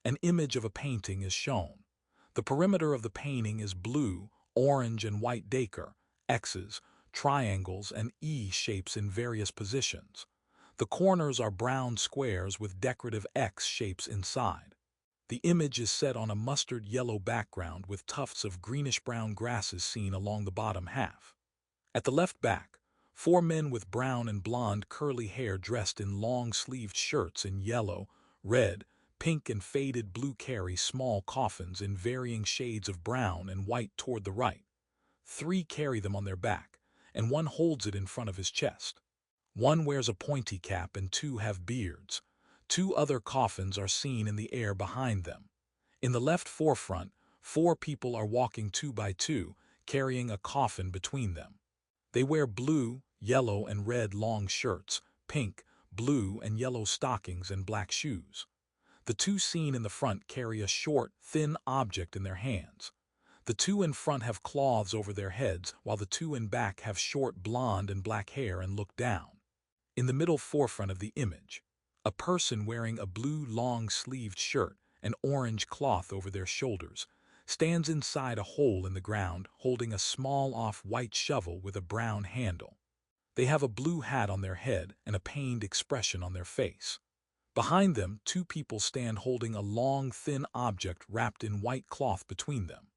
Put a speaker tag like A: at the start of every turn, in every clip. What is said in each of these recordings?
A: An image of a painting is shown. The perimeter of the painting is blue, orange, and white decor, X's, triangles, and E shapes in various positions. The corners are brown squares with decorative X shapes inside. The image is set on a mustard yellow background with tufts of greenish-brown grasses seen along the bottom half. At the left back, four men with brown and blonde curly hair dressed in long-sleeved shirts in yellow, red, pink, and faded blue carry small coffins in varying shades of brown and white toward the right. Three carry them on their back, and one holds it in front of his chest. One wears a pointy cap and two have beards. Two other coffins are seen in the air behind them. In the left forefront, four people are walking two by two, carrying a coffin between them. They wear blue, yellow, and red long shirts, pink, blue, and yellow stockings, and black shoes. The two seen in the front carry a short, thin object in their hands. The two in front have cloths over their heads, while the two in back have short blonde and black hair and look down. In the middle forefront of the image, a person wearing a blue long-sleeved shirt and orange cloth over their shoulders stands inside a hole in the ground holding a small off-white shovel with a brown handle. They have a blue hat on their head and a pained expression on their face. Behind them, two people stand holding a long, thin object wrapped in white cloth between them.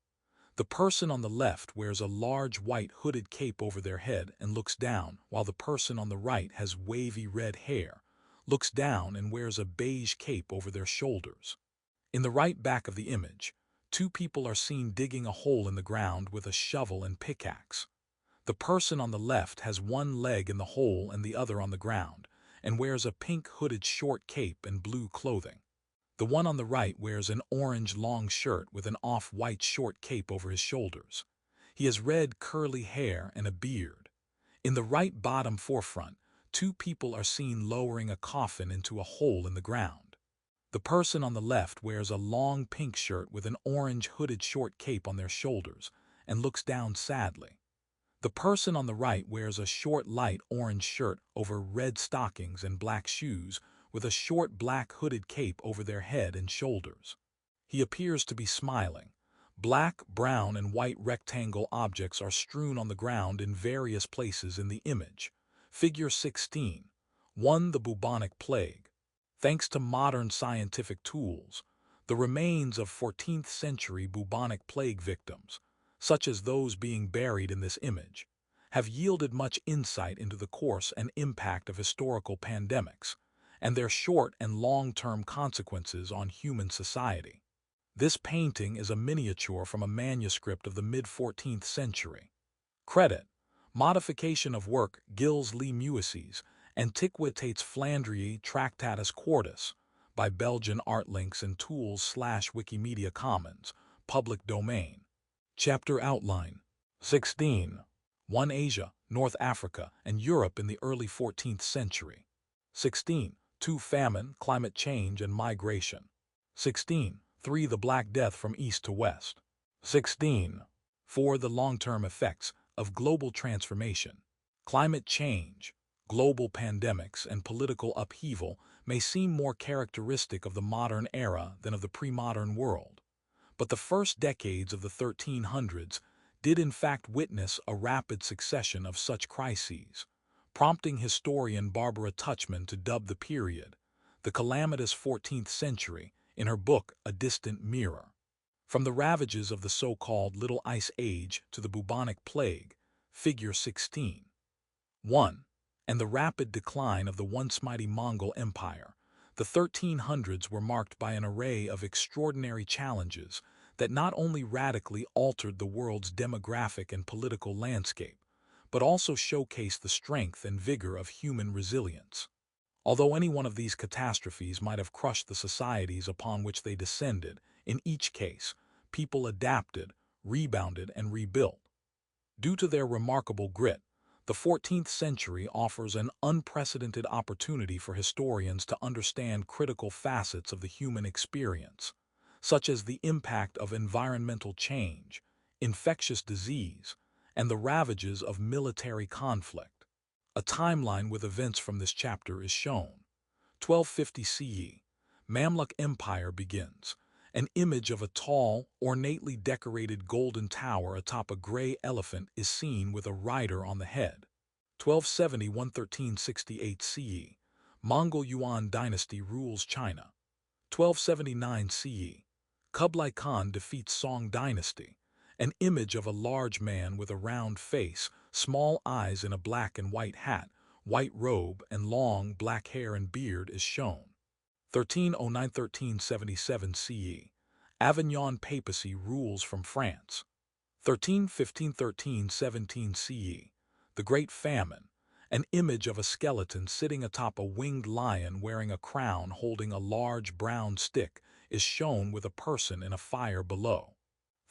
A: The person on the left wears a large white hooded cape over their head and looks down, while the person on the right has wavy red hair, looks down, and wears a beige cape over their shoulders. In the right back of the image, two people are seen digging a hole in the ground with a shovel and pickaxe. The person on the left has one leg in the hole and the other on the ground, and wears a pink hooded short cape and blue clothing. The one on the right wears an orange long shirt with an off-white short cape over his shoulders. He has red curly hair and a beard. In the right bottom forefront, two people are seen lowering a coffin into a hole in the ground. The person on the left wears a long pink shirt with an orange hooded short cape on their shoulders and looks down sadly. The person on the right wears a short light orange shirt over red stockings and black shoes with a short black hooded cape over their head and shoulders. He appears to be smiling. Black, brown, and white rectangle objects are strewn on the ground in various places in the image. Figure 16. 1. The bubonic plague. Thanks to modern scientific tools, the remains of 14th century bubonic plague victims, such as those being buried in this image, have yielded much insight into the course and impact of historical pandemics, and their short and long-term consequences on human society. This painting is a miniature from a manuscript of the mid-14th century. Credit: Modification of work Gilles Le Muisses, Antiquitats Flandriae Tractatus Quartus, by Belgian Artlinks and Tools /Wikimedia Commons, public domain. Chapter Outline 16. 1. Asia, North Africa, and Europe in the early 14th century. 16. 2. Famine, climate change, and migration. 16. 3. The Black Death from east to west. 16. 4. The long-term effects of global transformation. Climate change, global pandemics, and political upheaval may seem more characteristic of the modern era than of the pre-modern world. But the first decades of the 1300s did in fact witness a rapid succession of such crises, prompting historian Barbara Tuchman to dub the period the calamitous 14th century in her book A Distant Mirror. From the ravages of the so-called Little Ice Age to the bubonic plague, figure 16. 1. And the rapid decline of the once mighty Mongol Empire, the 1300s were marked by an array of extraordinary challenges that not only radically altered the world's demographic and political landscape, but also showcased the strength and vigor of human resilience. Although any one of these catastrophes might have crushed the societies upon which they descended, in each case, people adapted, rebounded, and rebuilt. Due to their remarkable grit, the 14th century offers an unprecedented opportunity for historians to understand critical facets of the human experience, such as the impact of environmental change, infectious disease, and the ravages of military conflict. A timeline with events from this chapter is shown. 1250 CE. Mamluk Empire begins. An image of a tall, ornately decorated golden tower atop a gray elephant is seen with a rider on the head. 1270–1368 CE. Mongol Yuan dynasty rules China. 1279 CE. Kublai Khan defeats Song dynasty. An image of a large man with a round face, small eyes in a black and white hat, white robe, and long black hair and beard is shown. 1309–1377 CE. Avignon papacy rules from France. 1315–1317 CE. The Great Famine. An image of a skeleton sitting atop a winged lion wearing a crown holding a large brown stick is shown with a person in a fire below.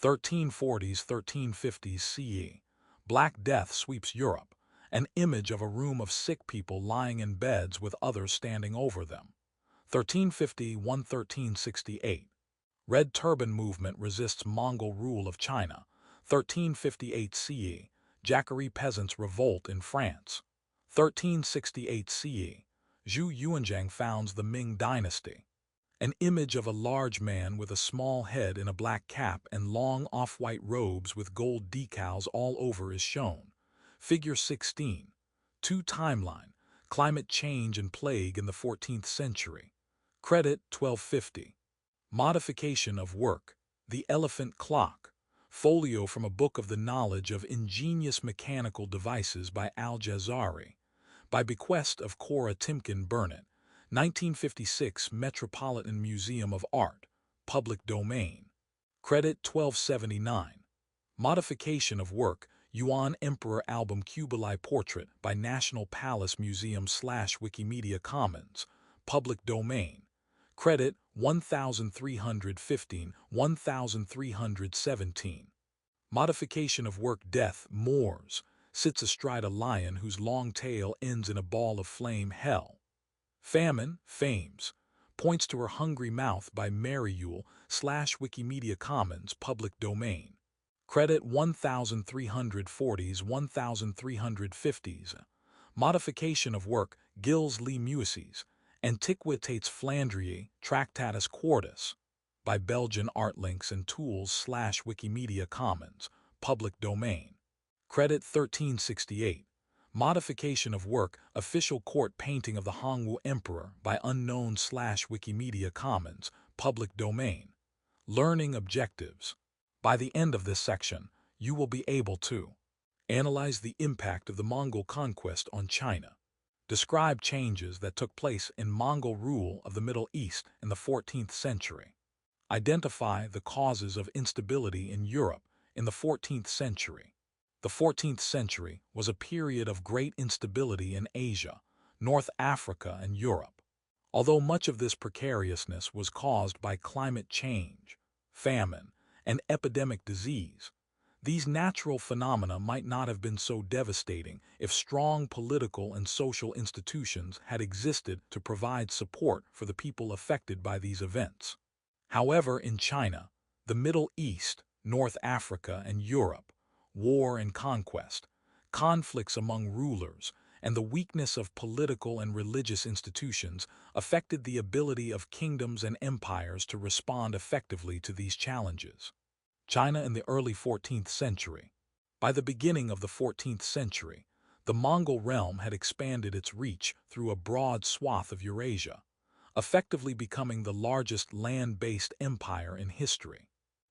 A: 1340–1350 CE. Black Death sweeps Europe. An image of a room of sick people lying in beds with others standing over them. 1350–1368. Red Turban movement resists Mongol rule of China. 1358 CE. Jacquerie peasants revolt in France. 1368 CE. Zhu Yuanzhang founds the Ming dynasty. An image of a large man with a small head in a black cap and long off-white robes with gold decals all over is shown. Figure 16. 2 Timeline. Climate change and plague in the 14th century. Credit 1250. Modification of work. The Elephant Clock. Folio from a book of the knowledge of ingenious mechanical devices by Al-Jazari. By bequest of Cora Timken Burnett. 1956 Metropolitan Museum of Art. Public domain. Credit 1279. Modification of work. Yuan Emperor Album Kublai Portrait by National Palace Museum / Wikimedia Commons. Public domain. Credit 1315–1317. Modification of work. Death. Moors. Sits astride a lion whose long tail ends in a ball of flame. Hell. Famine. Fames. Points to her hungry mouth by Mary Yule / Wikimedia Commons. Public domain. Credit 1340s–1350s. Modification of work. Gilles Le Muses. Antiquitates Flandriae Tractatus Quartus. By Belgian Artlinks and Tools / Wikimedia Commons. Public domain. Credit 1368. Modification of work. Official court painting of the Hongwu Emperor by Unknown / Wikimedia Commons. Public domain. Learning objectives. By the end of this section, you will be able to analyze the impact of the Mongol conquest on China, describe changes that took place in Mongol rule of the Middle East in the 14th century, identify the causes of instability in Europe in the 14th century. The 14th century was a period of great instability in Asia, North Africa, and Europe. Although much of this precariousness was caused by climate change, famine, and epidemic disease, these natural phenomena might not have been so devastating if strong political and social institutions had existed to provide support for the people affected by these events. However, in China, the Middle East, North Africa, and Europe, war and conquest, conflicts among rulers, and the weakness of political and religious institutions affected the ability of kingdoms and empires to respond effectively to these challenges. China in the early 14th century. By the beginning of the 14th century, the Mongol realm had expanded its reach through a broad swath of Eurasia, effectively becoming the largest land-based empire in history.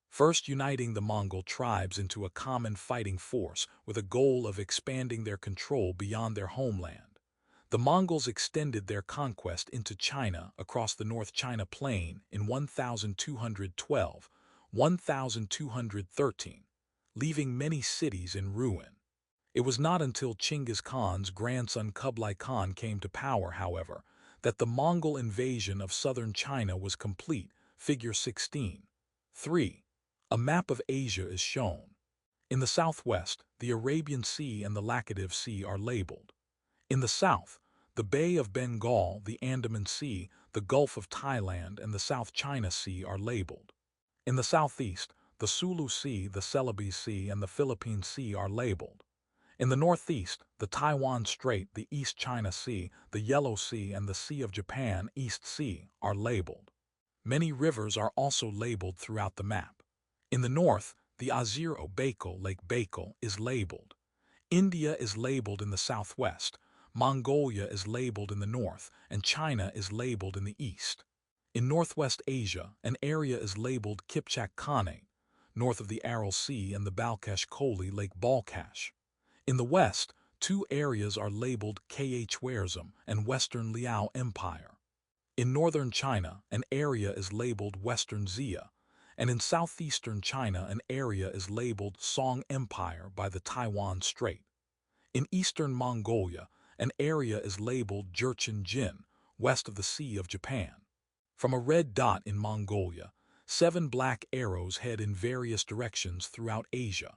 A: First uniting the Mongol tribes into a common fighting force with a goal of expanding their control beyond their homeland, the Mongols extended their conquest into China across the North China Plain in 1212–1213, leaving many cities in ruin. It was not until Chinggis Khan's grandson Kublai Khan came to power, however, that the Mongol invasion of southern China was complete. Figure 16. 3. A map of Asia is shown. In the southwest, the Arabian Sea and the Laccadive Sea are labeled. In the south, the Bay of Bengal, the Andaman Sea, the Gulf of Thailand, and the South China Sea are labeled. In the southeast, the Sulu Sea, the Celebes Sea, and the Philippine Sea are labeled. In the northeast, the Taiwan Strait, the East China Sea, the Yellow Sea, and the Sea of Japan, East Sea, are labeled. Many rivers are also labeled throughout the map. In the north, the Azir Baikal Lake Baikal is labeled. India is labeled in the southwest, Mongolia is labeled in the north, and China is labeled in the east. In Northwest Asia, an area is labeled Kipchak Khanate, north of the Aral Sea and the Balkhash-Koli Lake Balkhash. In the west, two areas are labeled Khwarezm and Western Liao Empire. In northern China, an area is labeled Western Xia, and in southeastern China an area is labeled Song Empire by the Taiwan Strait. In eastern Mongolia, an area is labeled Jurchen Jin, west of the Sea of Japan. From a red dot in Mongolia, 7 black arrows head in various directions throughout Asia.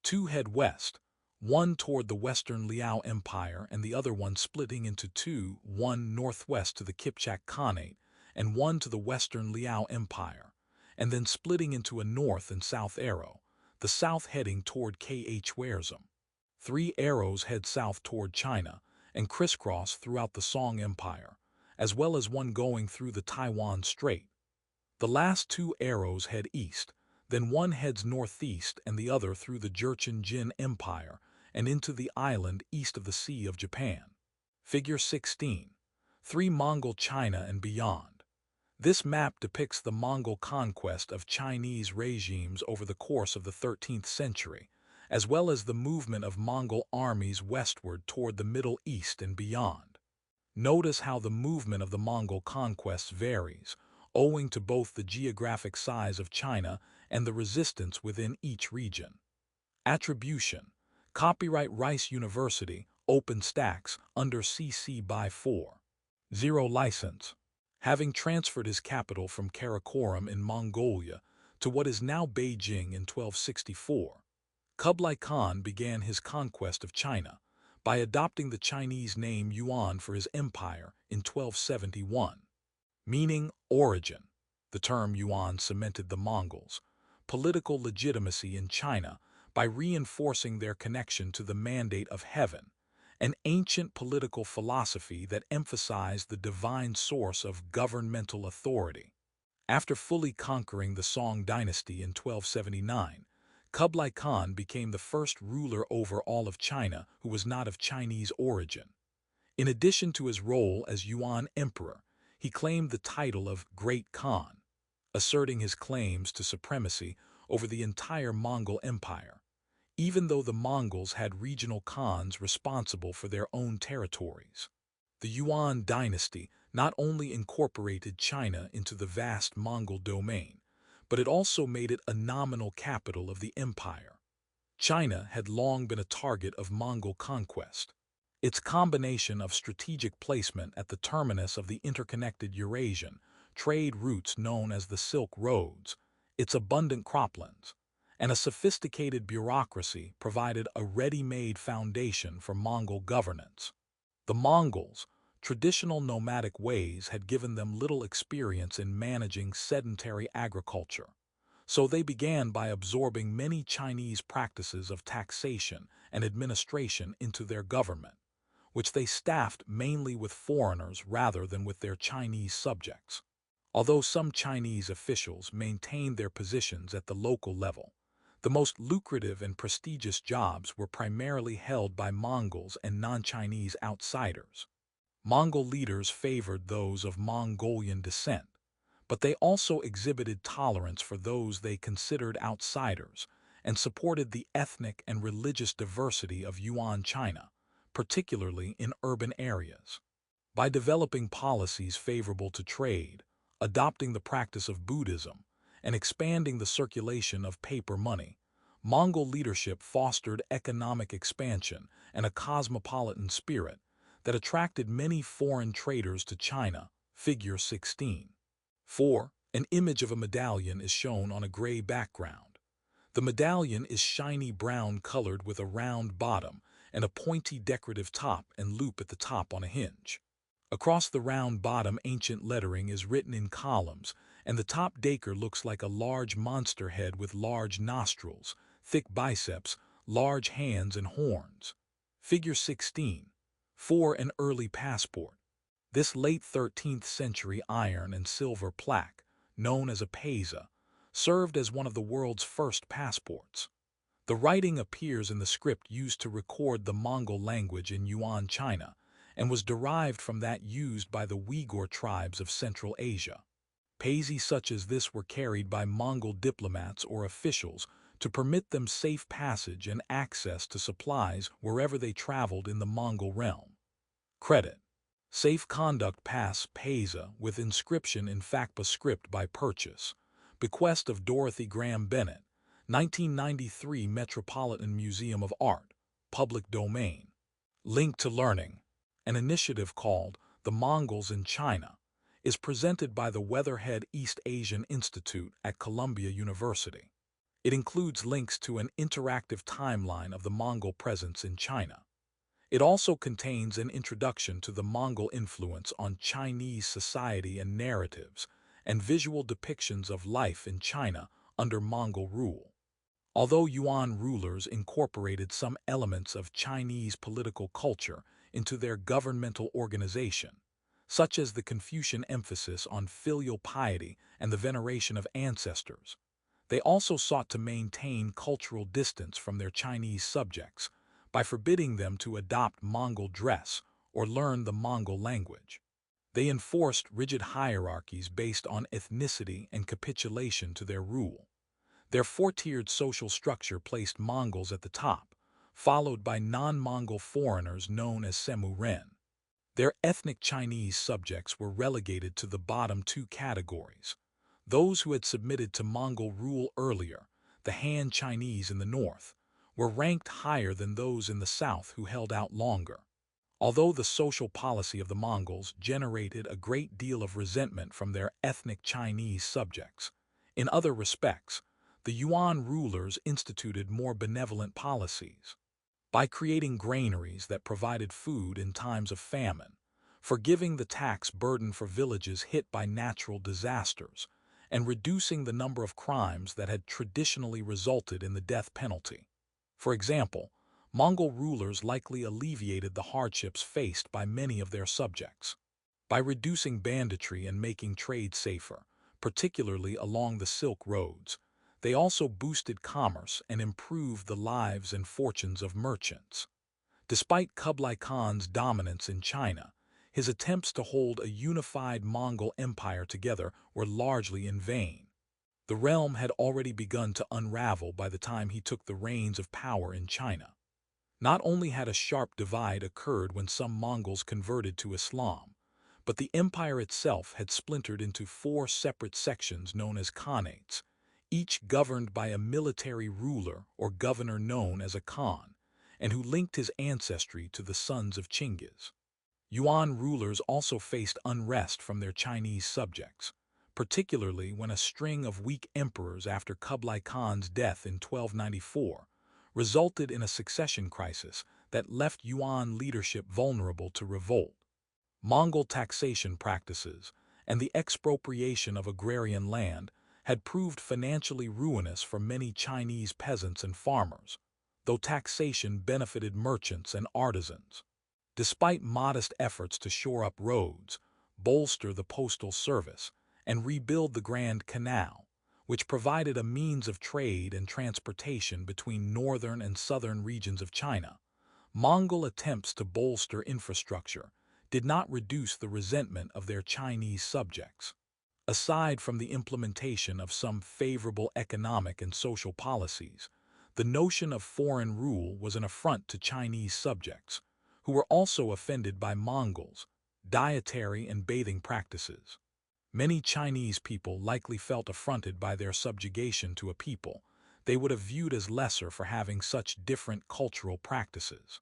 A: 2 head west, one toward the Western Liao Empire and the other one splitting into 2, one northwest to the Kipchak Khanate and one to the Western Liao Empire, and then splitting into a north and south arrow, the south heading toward Khwarezm. 3 arrows head south toward China and crisscross throughout the Song Empire, as well as one going through the Taiwan Strait. The last 2 arrows head east, then one heads northeast and the other through the Jurchen Jin Empire and into the island east of the Sea of Japan. Figure 16. 3 Mongol China and beyond. This map depicts the Mongol conquest of Chinese regimes over the course of the 13th century, as well as the movement of Mongol armies westward toward the Middle East and beyond. Notice how the movement of the Mongol conquests varies, owing to both the geographic size of China and the resistance within each region. Attribution. Copyright Rice University, OpenStax, under CC by 4. 0 license. Having transferred his capital from Karakorum in Mongolia to what is now Beijing in 1264, Kublai Khan began his conquest of China by adopting the Chinese name Yuan for his empire in 1271. Meaning origin, the term Yuan cemented the Mongols' political legitimacy in China by reinforcing their connection to the mandate of heaven, an ancient political philosophy that emphasized the divine source of governmental authority. After fully conquering the Song dynasty in 1279, Kublai Khan became the first ruler over all of China who was not of Chinese origin. In addition to his role as Yuan emperor, he claimed the title of Great Khan, asserting his claims to supremacy over the entire Mongol Empire, even though the Mongols had regional khans responsible for their own territories. The Yuan dynasty not only incorporated China into the vast Mongol domain, but it also made it a nominal capital of the empire. China had long been a target of Mongol conquest. Its combination of strategic placement at the terminus of the interconnected Eurasian trade routes known as the Silk Roads, its abundant croplands, and a sophisticated bureaucracy provided a ready-made foundation for Mongol governance. The Mongols' traditional nomadic ways had given them little experience in managing sedentary agriculture, so they began by absorbing many Chinese practices of taxation and administration into their government, which they staffed mainly with foreigners rather than with their Chinese subjects. Although some Chinese officials maintained their positions at the local level, the most lucrative and prestigious jobs were primarily held by Mongols and non-Chinese outsiders. Mongol leaders favored those of Mongolian descent, but they also exhibited tolerance for those they considered outsiders and supported the ethnic and religious diversity of Yuan China, particularly in urban areas. By developing policies favorable to trade, adopting the practice of Buddhism, and expanding the circulation of paper money, Mongol leadership fostered economic expansion and a cosmopolitan spirit that attracted many foreign traders to China. Figure 16. 4. An image of a medallion is shown on a gray background. The medallion is shiny brown colored with a round bottom and a pointy decorative top and loop at the top on a hinge. Across the round bottom, ancient lettering is written in columns, and the top decor looks like a large monster head with large nostrils, thick biceps, large hands, and horns. Figure 16. 4. An early passport. This late 13th century iron and silver plaque, known as a paisa, served as one of the world's first passports. The writing appears in the script used to record the Mongol language in Yuan, China, and was derived from that used by the Uyghur tribes of Central Asia. Paisi such as this were carried by Mongol diplomats or officials to permit them safe passage and access to supplies wherever they traveled in the Mongol realm. Credit. Safe Conduct Pass Paisa with inscription in Fakpa script by purchase. Bequest of Dorothy Graham Bennett, 1993 Metropolitan Museum of Art, public domain. Link to Learning. An initiative called The Mongols in China is presented by the Weatherhead East Asian Institute at Columbia University. It includes links to an interactive timeline of the Mongol presence in China. It also contains an introduction to the Mongol influence on Chinese society and narratives, and visual depictions of life in China under Mongol rule. Although Yuan rulers incorporated some elements of Chinese political culture into their governmental organization, such as the Confucian emphasis on filial piety and the veneration of ancestors, they also sought to maintain cultural distance from their Chinese subjects by forbidding them to adopt Mongol dress or learn the Mongol language. They enforced rigid hierarchies based on ethnicity and capitulation to their rule. Their four-tiered social structure placed Mongols at the top, followed by non-Mongol foreigners known as Semu-Ren. Their ethnic Chinese subjects were relegated to the bottom two categories. Those who had submitted to Mongol rule earlier, the Han Chinese in the north, were ranked higher than those in the south who held out longer. Although the social policy of the Mongols generated a great deal of resentment from their ethnic Chinese subjects, in other respects, the Yuan rulers instituted more benevolent policies. By creating granaries that provided food in times of famine, forgiving the tax burden for villages hit by natural disasters, and reducing the number of crimes that had traditionally resulted in the death penalty. For example, Mongol rulers likely alleviated the hardships faced by many of their subjects. By reducing banditry and making trade safer, particularly along the Silk Roads, they also boosted commerce and improved the lives and fortunes of merchants. Despite Kublai Khan's dominance in China, his attempts to hold a unified Mongol empire together were largely in vain. The realm had already begun to unravel by the time he took the reins of power in China. Not only had a sharp divide occurred when some Mongols converted to Islam, but the empire itself had splintered into 4 separate sections known as khanates, each governed by a military ruler or governor known as a Khan, and who linked his ancestry to the sons of Chinggis. Yuan rulers also faced unrest from their Chinese subjects, particularly when a string of weak emperors after Kublai Khan's death in 1294 resulted in a succession crisis that left Yuan leadership vulnerable to revolt. Mongol taxation practices and the expropriation of agrarian land had proved financially ruinous for many Chinese peasants and farmers, though taxation benefited merchants and artisans. Despite modest efforts to shore up roads, bolster the postal service, and rebuild the Grand Canal, which provided a means of trade and transportation between northern and southern regions of China, Mongol attempts to bolster infrastructure did not reduce the resentment of their Chinese subjects. Aside from the implementation of some favorable economic and social policies, the notion of foreign rule was an affront to Chinese subjects, who were also offended by Mongols' dietary and bathing practices. Many Chinese people likely felt affronted by their subjugation to a people they would have viewed as lesser for having such different cultural practices.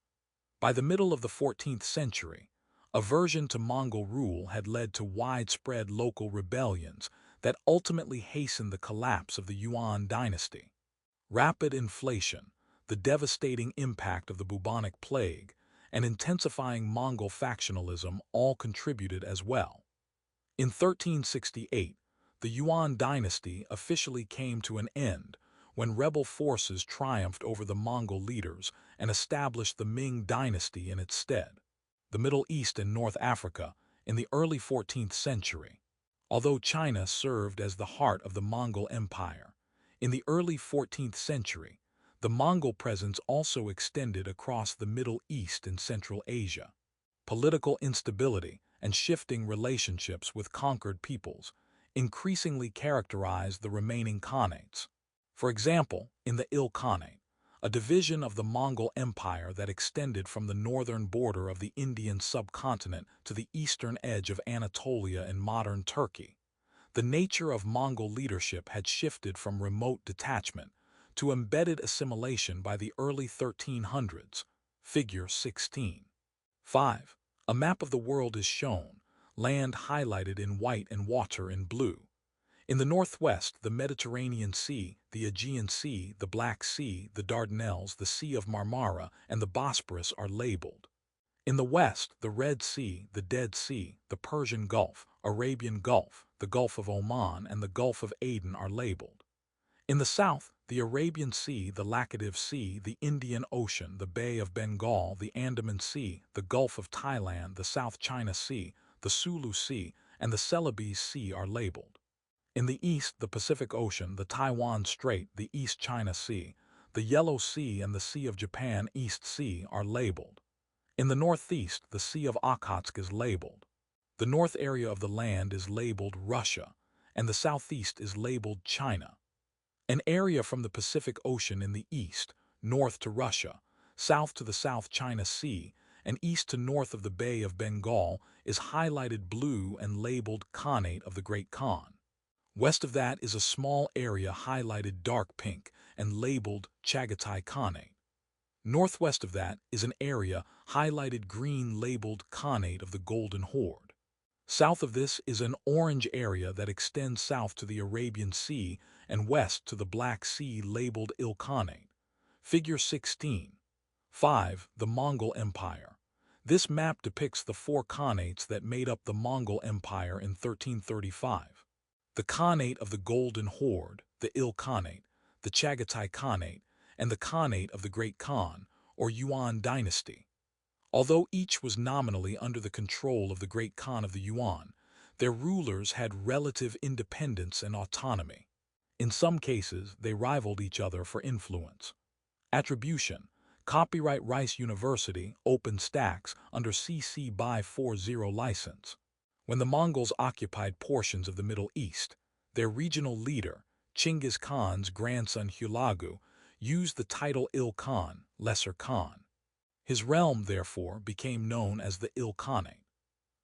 A: By the middle of the 14th century, aversion to Mongol rule had led to widespread local rebellions that ultimately hastened the collapse of the Yuan dynasty. Rapid inflation, the devastating impact of the bubonic plague, and intensifying Mongol factionalism all contributed as well. In 1368, the Yuan dynasty officially came to an end when rebel forces triumphed over the Mongol leaders and established the Ming dynasty in its stead. The Middle East and North Africa in the early 14th century. Although China served as the heart of the Mongol Empire, in the early 14th century, the Mongol presence also extended across the Middle East and Central Asia. Political instability and shifting relationships with conquered peoples increasingly characterized the remaining Khanates. For example, in the Il Khanate, a division of the Mongol Empire that extended from the northern border of the Indian subcontinent to the eastern edge of Anatolia in modern Turkey, the nature of Mongol leadership had shifted from remote detachment to embedded assimilation by the early 1300s, figure 16. 5. A map of the world is shown, land highlighted in white and water in blue. In the northwest, the Mediterranean Sea, the Aegean Sea, the Black Sea, the Dardanelles, the Sea of Marmara, and the Bosporus are labeled. In the west, the Red Sea, the Dead Sea, the Persian Gulf, Arabian Gulf, the Gulf of Oman, and the Gulf of Aden are labeled. In the south, the Arabian Sea, the Laccadive Sea, the Indian Ocean, the Bay of Bengal, the Andaman Sea, the Gulf of Thailand, the South China Sea, the Sulu Sea, and the Celebes Sea are labeled. In the east, the Pacific Ocean, the Taiwan Strait, the East China Sea, the Yellow Sea, and the Sea of Japan East Sea are labeled. In the northeast, the Sea of Okhotsk is labeled. The north area of the land is labeled Russia, and the southeast is labeled China. An area from the Pacific Ocean in the east, north to Russia, south to the South China Sea, and east to north of the Bay of Bengal is highlighted blue and labeled Khanate of the Great Khan. West of that is a small area highlighted dark pink and labeled Chagatai Khanate. Northwest of that is an area highlighted green labeled Khanate of the Golden Horde. South of this is an orange area that extends south to the Arabian Sea and west to the Black Sea labeled Il Khanate. Figure 16. 5. The Mongol Empire. This map depicts the four Khanates that made up the Mongol Empire in 1335. The Khanate of the Golden Horde, the Il Khanate, the Chagatai Khanate, and the Khanate of the Great Khan, or Yuan dynasty. Although each was nominally under the control of the Great Khan of the Yuan, their rulers had relative independence and autonomy. In some cases, they rivaled each other for influence. Attribution. Copyright Rice University, OpenStax, under CC BY 40 license. When the Mongols occupied portions of the Middle East, their regional leader, Chinggis Khan's grandson Hulagu, used the title Il Khan, Lesser Khan. His realm, therefore, became known as the Il Khanate.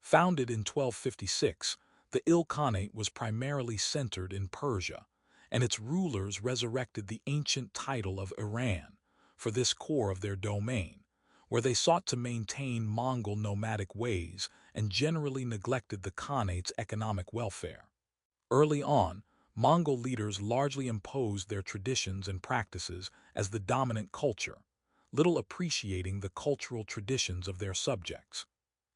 A: Founded in 1256, the Il Khanate was primarily centered in Persia, and its rulers resurrected the ancient title of Iran for this core of their domain, where they sought to maintain Mongol nomadic ways and generally neglected the Khanate's economic welfare. Early on, Mongol leaders largely imposed their traditions and practices as the dominant culture, little appreciating the cultural traditions of their subjects.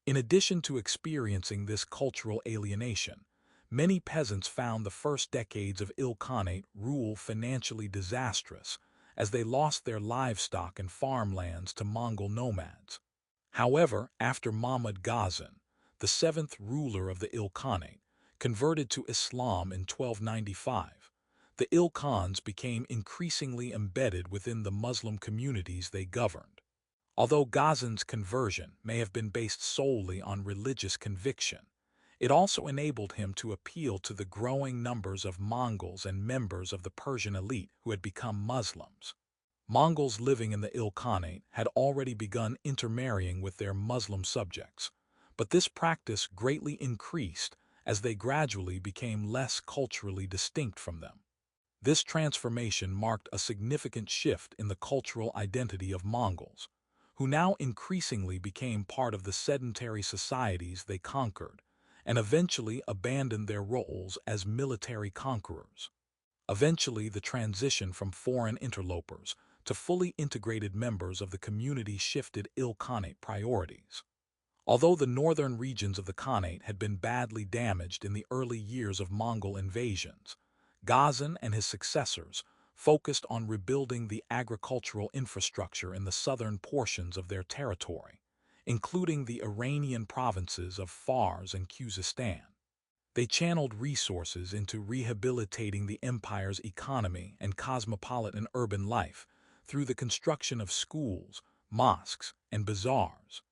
A: In addition to experiencing this cultural alienation, many peasants found the first decades of Il Khanate rule financially disastrous, as they lost their livestock and farmlands to Mongol nomads. However, after Mahmud Ghazan, the seventh ruler of the Il Khanate, converted to Islam in 1295, the Il Khans became increasingly embedded within the Muslim communities they governed. Although Ghazan's conversion may have been based solely on religious conviction, it also enabled him to appeal to the growing numbers of Mongols and members of the Persian elite who had become Muslims. Mongols living in the Il Khanate had already begun intermarrying with their Muslim subjects, but this practice greatly increased as they gradually became less culturally distinct from them. This transformation marked a significant shift in the cultural identity of Mongols, who now increasingly became part of the sedentary societies they conquered, and eventually abandoned their roles as military conquerors. Eventually, the transition from foreign interlopers to fully integrated members of the community shifted Il Khanate priorities. Although the northern regions of the Khanate had been badly damaged in the early years of Mongol invasions, Ghazan and his successors focused on rebuilding the agricultural infrastructure in the southern portions of their territory, including the Iranian provinces of Fars and Khuzestan. They channeled resources into rehabilitating the empire's economy and cosmopolitan urban life through the construction of schools, mosques, and bazaars.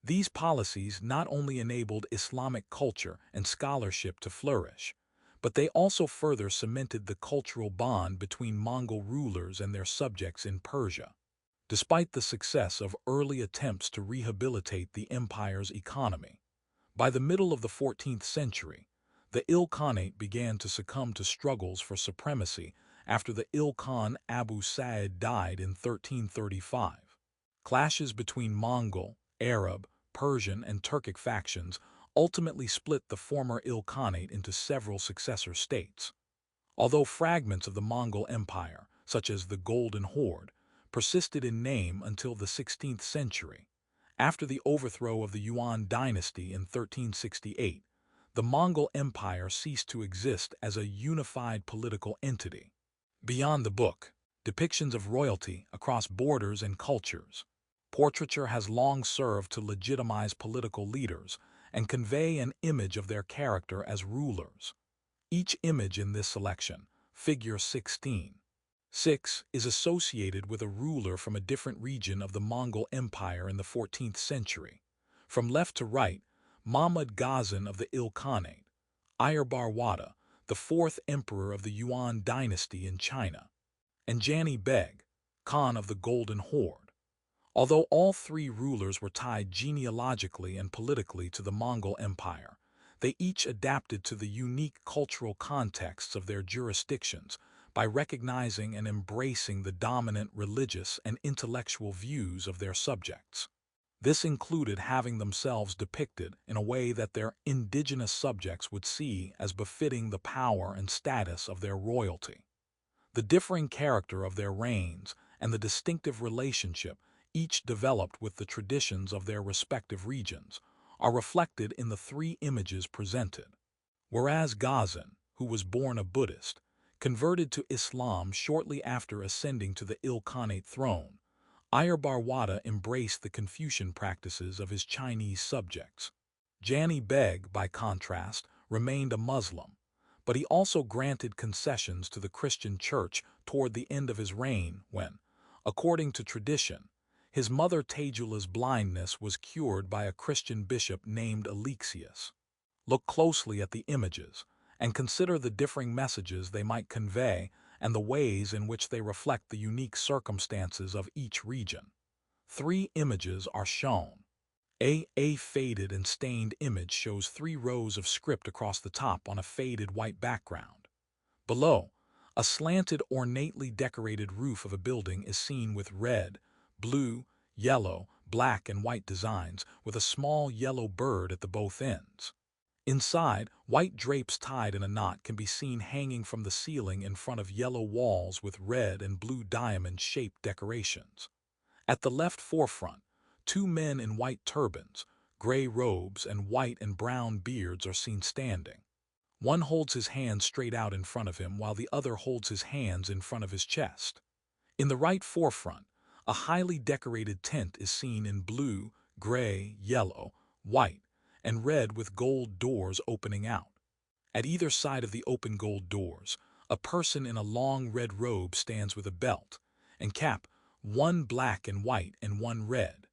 A: These policies not only enabled Islamic culture and scholarship to flourish, but they also further cemented the cultural bond between Mongol rulers and their subjects in Persia. Despite the success of early attempts to rehabilitate the empire's economy, by the middle of the 14th century, the Ilkhanate began to succumb to struggles for supremacy after the Ilkhan Abu Sa'id died in 1335. Clashes between Mongol, Arab, Persian, and Turkic factions ultimately split the former Ilkhanate into several successor states. Although fragments of the Mongol Empire, such as the Golden Horde, persisted in name until the 16th century, after the overthrow of the Yuan dynasty in 1368, the Mongol Empire ceased to exist as a unified political entity. Beyond the book, depictions of royalty across borders and cultures. Portraiture has long served to legitimize political leaders and convey an image of their character as rulers. Each image in this selection, figure 16, 6, is associated with a ruler from a different region of the Mongol Empire in the 14th century. From left to right, Mahmud Ghazan of the Ilkhanate, Ayurbarwada, the fourth emperor of the Yuan dynasty in China, and Jani Beg, Khan of the Golden Horde. Although all three rulers were tied genealogically and politically to the Mongol Empire, they each adapted to the unique cultural contexts of their jurisdictions by recognizing and embracing the dominant religious and intellectual views of their subjects. This included having themselves depicted in a way that their indigenous subjects would see as befitting the power and status of their royalty. The differing character of their reigns and the distinctive relationship each developed with the traditions of their respective regions are reflected in the three images presented. Whereas Ghazan, who was born a Buddhist, converted to Islam shortly after ascending to the Ilkhanate throne, Ayurbarwada embraced the Confucian practices of his Chinese subjects. Jani Beg, by contrast, remained a Muslim, but he also granted concessions to the Christian Church toward the end of his reign when, according to tradition, his mother Tejula's blindness was cured by a Christian bishop named Alexius. Look closely at the images and consider the differing messages they might convey and the ways in which they reflect the unique circumstances of each region. Three images are shown. A faded and stained image shows 3 rows of script across the top on a faded white background. Below, a slanted, ornately decorated roof of a building is seen with red, blue, yellow, black, and white designs with a small yellow bird at the both ends. Inside, white drapes tied in a knot can be seen hanging from the ceiling in front of yellow walls with red and blue diamond-shaped decorations. At the left forefront, 2 men in white turbans, gray robes, and white and brown beards are seen standing. One holds his hands straight out in front of him while the other holds his hands in front of his chest. In the right forefront, a highly decorated tent is seen in blue, gray, yellow, white, and red with gold doors opening out. At either side of the open gold doors, a person in a long red robe stands with a belt and cap, one black and white and one red.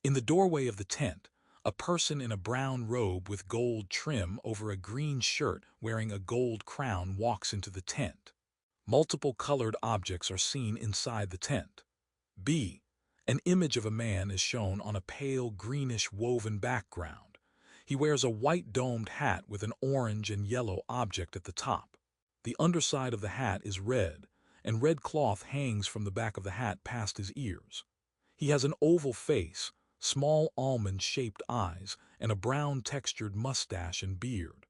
A: In the doorway of the tent, a person in a brown robe with gold trim over a green shirt wearing a gold crown walks into the tent. Multiple colored objects are seen inside the tent. B. An image of a man is shown on a pale greenish woven background. He wears a white domed hat with an orange and yellow object at the top. The underside of the hat is red, and red cloth hangs from the back of the hat past his ears. He has an oval face, small almond-shaped eyes, and a brown-textured mustache and beard.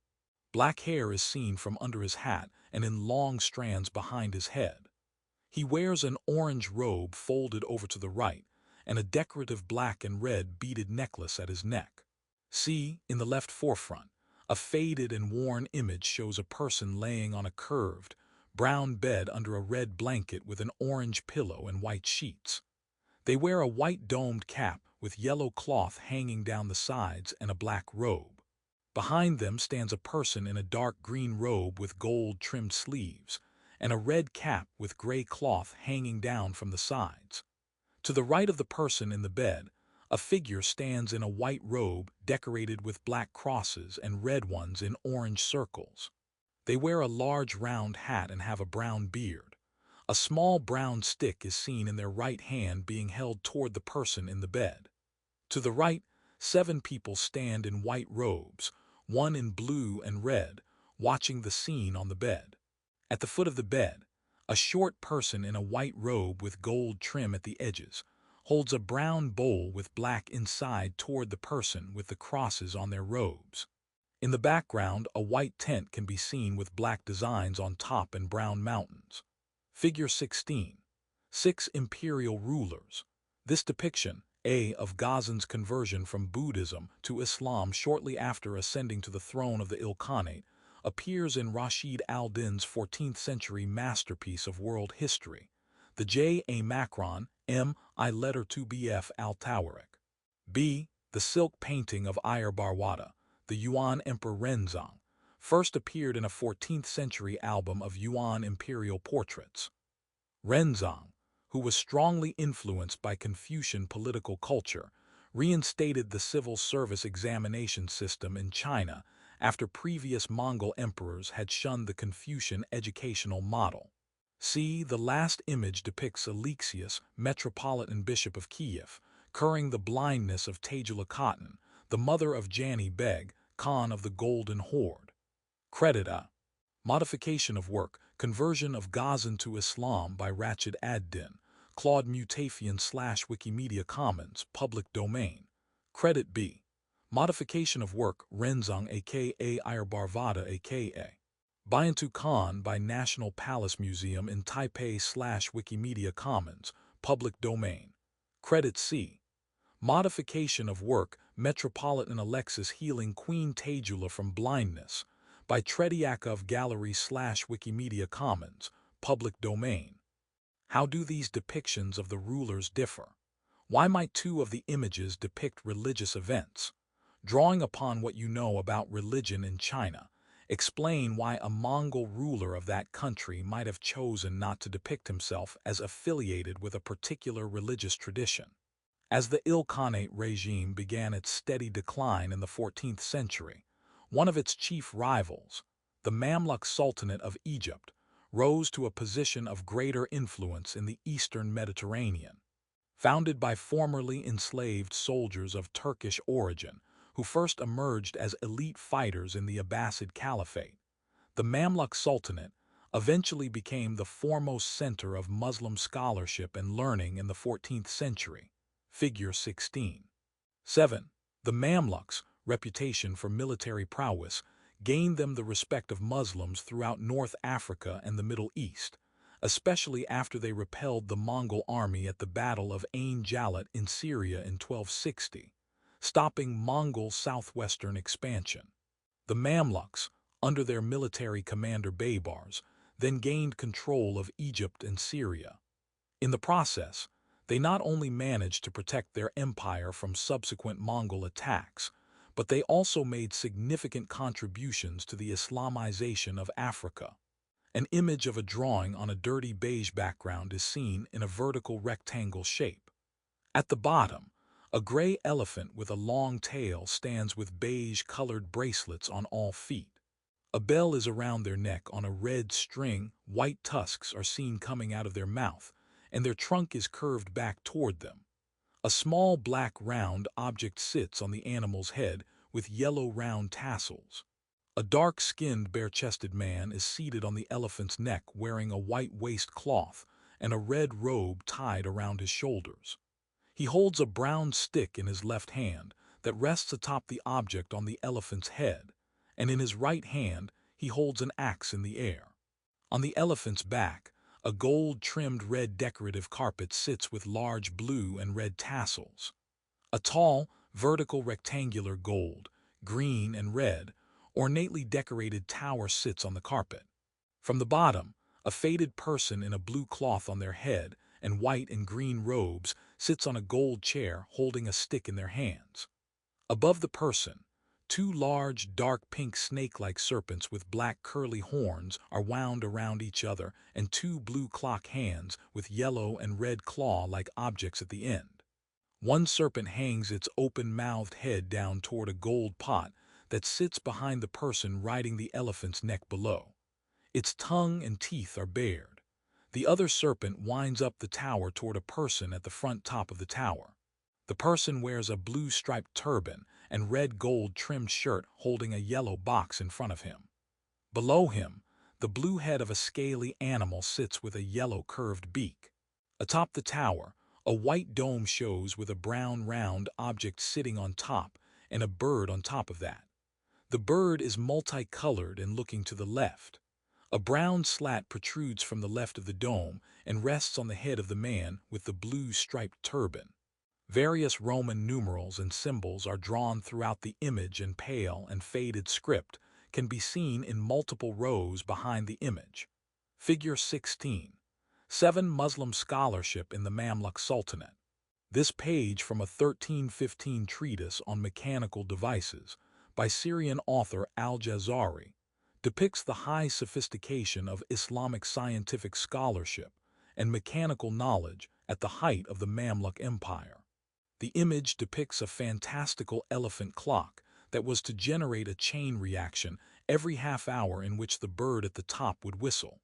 A: Black hair is seen from under his hat and in long strands behind his head. He wears an orange robe folded over to the right and a decorative black and red beaded necklace at his neck. C. In the left forefront, a faded and worn image shows a person laying on a curved, brown bed under a red blanket with an orange pillow and white sheets. They wear a white domed cap with yellow cloth hanging down the sides and a black robe. Behind them stands a person in a dark green robe with gold-trimmed sleeves, and a red cap with gray cloth hanging down from the sides. To the right of the person in the bed, a figure stands in a white robe decorated with black crosses and red ones in orange circles. They wear a large round hat and have a brown beard. A small brown stick is seen in their right hand being held toward the person in the bed. To the right, 7 people stand in white robes, one in blue and red, watching the scene on the bed. At the foot of the bed, a short person in a white robe with gold trim at the edges holds a brown bowl with black inside toward the person with the crosses on their robes. In the background, a white tent can be seen with black designs on top and brown mountains. Figure 16. 6 imperial rulers. This depiction, of Ghazan's conversion from Buddhism to Islam shortly after ascending to the throne of the Ilkhanate, appears in Rashid al-Din's 14th century masterpiece of world history, the J.A. Macron, M.I. letter to B.F. al-Tawarik. B. The silk painting of Ayar Barwada, the Yuan Emperor Renzong, first appeared in a 14th century album of Yuan imperial portraits. Renzong, who was strongly influenced by Confucian political culture, reinstated the civil service examination system in China after previous Mongol emperors had shunned the Confucian educational model. See, the last image depicts Alexius, Metropolitan Bishop of Kiev, curing the blindness of Tajula Khatun, the mother of Jani Beg, Khan of the Golden Horde. Credit A. Modification of work, Conversion of Ghazan to Islam by Rachid ad-Din, Claude Mutafian/Wikimedia Commons, public domain. Credit B. Modification of work, Renzong aka Ayar Barwada aka Bayantu Khan by National Palace Museum in Taipei/Wikimedia Commons, public domain. Credit C. Modification of work, Metropolitan Alexis healing Queen Tajula from blindness by Tretiakov Gallery/Wikimedia Commons, public domain. How do these depictions of the rulers differ? Why might 2 of the images depict religious events? Drawing upon what you know about religion in China, explain why a Mongol ruler of that country might have chosen not to depict himself as affiliated with a particular religious tradition. As the Ilkhanate regime began its steady decline in the 14th century, one of its chief rivals, the Mamluk Sultanate of Egypt, rose to a position of greater influence in the eastern Mediterranean. Founded by formerly enslaved soldiers of Turkish origin who first emerged as elite fighters in the Abbasid Caliphate, the Mamluk Sultanate eventually became the foremost center of Muslim scholarship and learning in the 14th century. Figure 16. 7. The Mamluks' reputation for military prowess gained them the respect of Muslims throughout North Africa and the Middle East, especially after they repelled the Mongol army at the Battle of Ain Jalut in Syria in 1260, stopping Mongol southwestern expansion. The Mamluks, under their military commander Baybars, then gained control of Egypt and Syria. In the process, they not only managed to protect their empire from subsequent Mongol attacks, but they also made significant contributions to the Islamization of Africa. An image of a drawing on a dirty beige background is seen in a vertical rectangle shape. At the bottom, a gray elephant with a long tail stands with beige-colored bracelets on all feet. A bell is around their neck on a red string, white tusks are seen coming out of their mouth, and their trunk is curved back toward them. A small black round object sits on the animal's head with yellow round tassels. A dark-skinned, bare-chested man is seated on the elephant's neck wearing a white waistcloth and a red robe tied around his shoulders. He holds a brown stick in his left hand that rests atop the object on the elephant's head, and in his right hand he holds an axe in the air. On the elephant's back, a gold-trimmed red decorative carpet sits with large blue and red tassels. A tall, vertical rectangular gold, green and red, ornately decorated tower sits on the carpet. From the bottom, a faded person in a blue cloth on their head and white and green robes sits on a gold chair holding a stick in their hands. Above the person, Two large, dark pink snake-like serpents with black curly horns are wound around each other, and two blue clock hands with yellow and red claw-like objects at the end. One serpent hangs its open-mouthed head down toward a gold pot that sits behind the person riding the elephant's neck below. Its tongue and teeth are bared. The other serpent winds up the tower toward a person at the front top of the tower. The person wears a blue striped turban and red gold trimmed shirt holding a yellow box in front of him. Below him, the blue head of a scaly animal sits with a yellow curved beak. Atop the tower, a white dome shows with a brown round object sitting on top and a bird on top of that. The bird is multicolored and looking to the left. A brown slat protrudes from the left of the dome and rests on the head of the man with the blue striped turban. Various Roman numerals and symbols are drawn throughout the image, and pale and faded script can be seen in multiple rows behind the image. Figure 16. 7 Muslim scholarship in the Mamluk Sultanate. This page from a 1315 treatise on mechanical devices by Syrian author al-Jazari depicts the high sophistication of Islamic scientific scholarship and mechanical knowledge at the height of the Mamluk Empire. The image depicts a fantastical elephant clock that was to generate a chain reaction every half hour in which the bird at the top would whistle.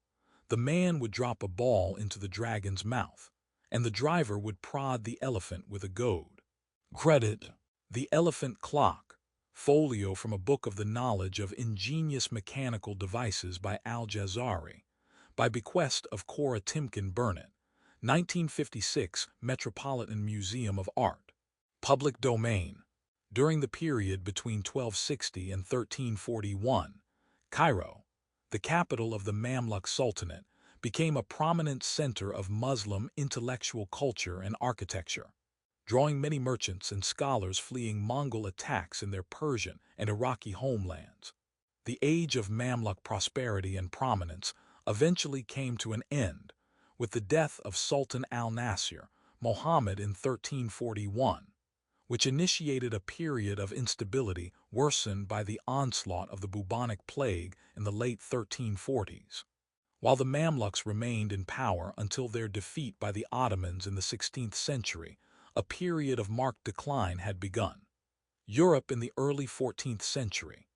A: The man would drop a ball into the dragon's mouth, and the driver would prod the elephant with a goad. Credit: The Elephant Clock, folio from a book of the knowledge of ingenious mechanical devices by al-Jazari, by bequest of Cora Timken Burnett, 1956, Metropolitan Museum of Art. Public domain. During the period between 1260 and 1341, Cairo, the capital of the Mamluk Sultanate, became a prominent center of Muslim intellectual culture and architecture, drawing many merchants and scholars fleeing Mongol attacks in their Persian and Iraqi homelands. The age of Mamluk prosperity and prominence eventually came to an end with the death of Sultan al-Nasir Muhammad in 1341, which initiated a period of instability worsened by the onslaught of the bubonic plague in the late 1340s. While the Mamluks remained in power until their defeat by the Ottomans in the 16th century, a period of marked decline had begun. Europe in the early 14th century.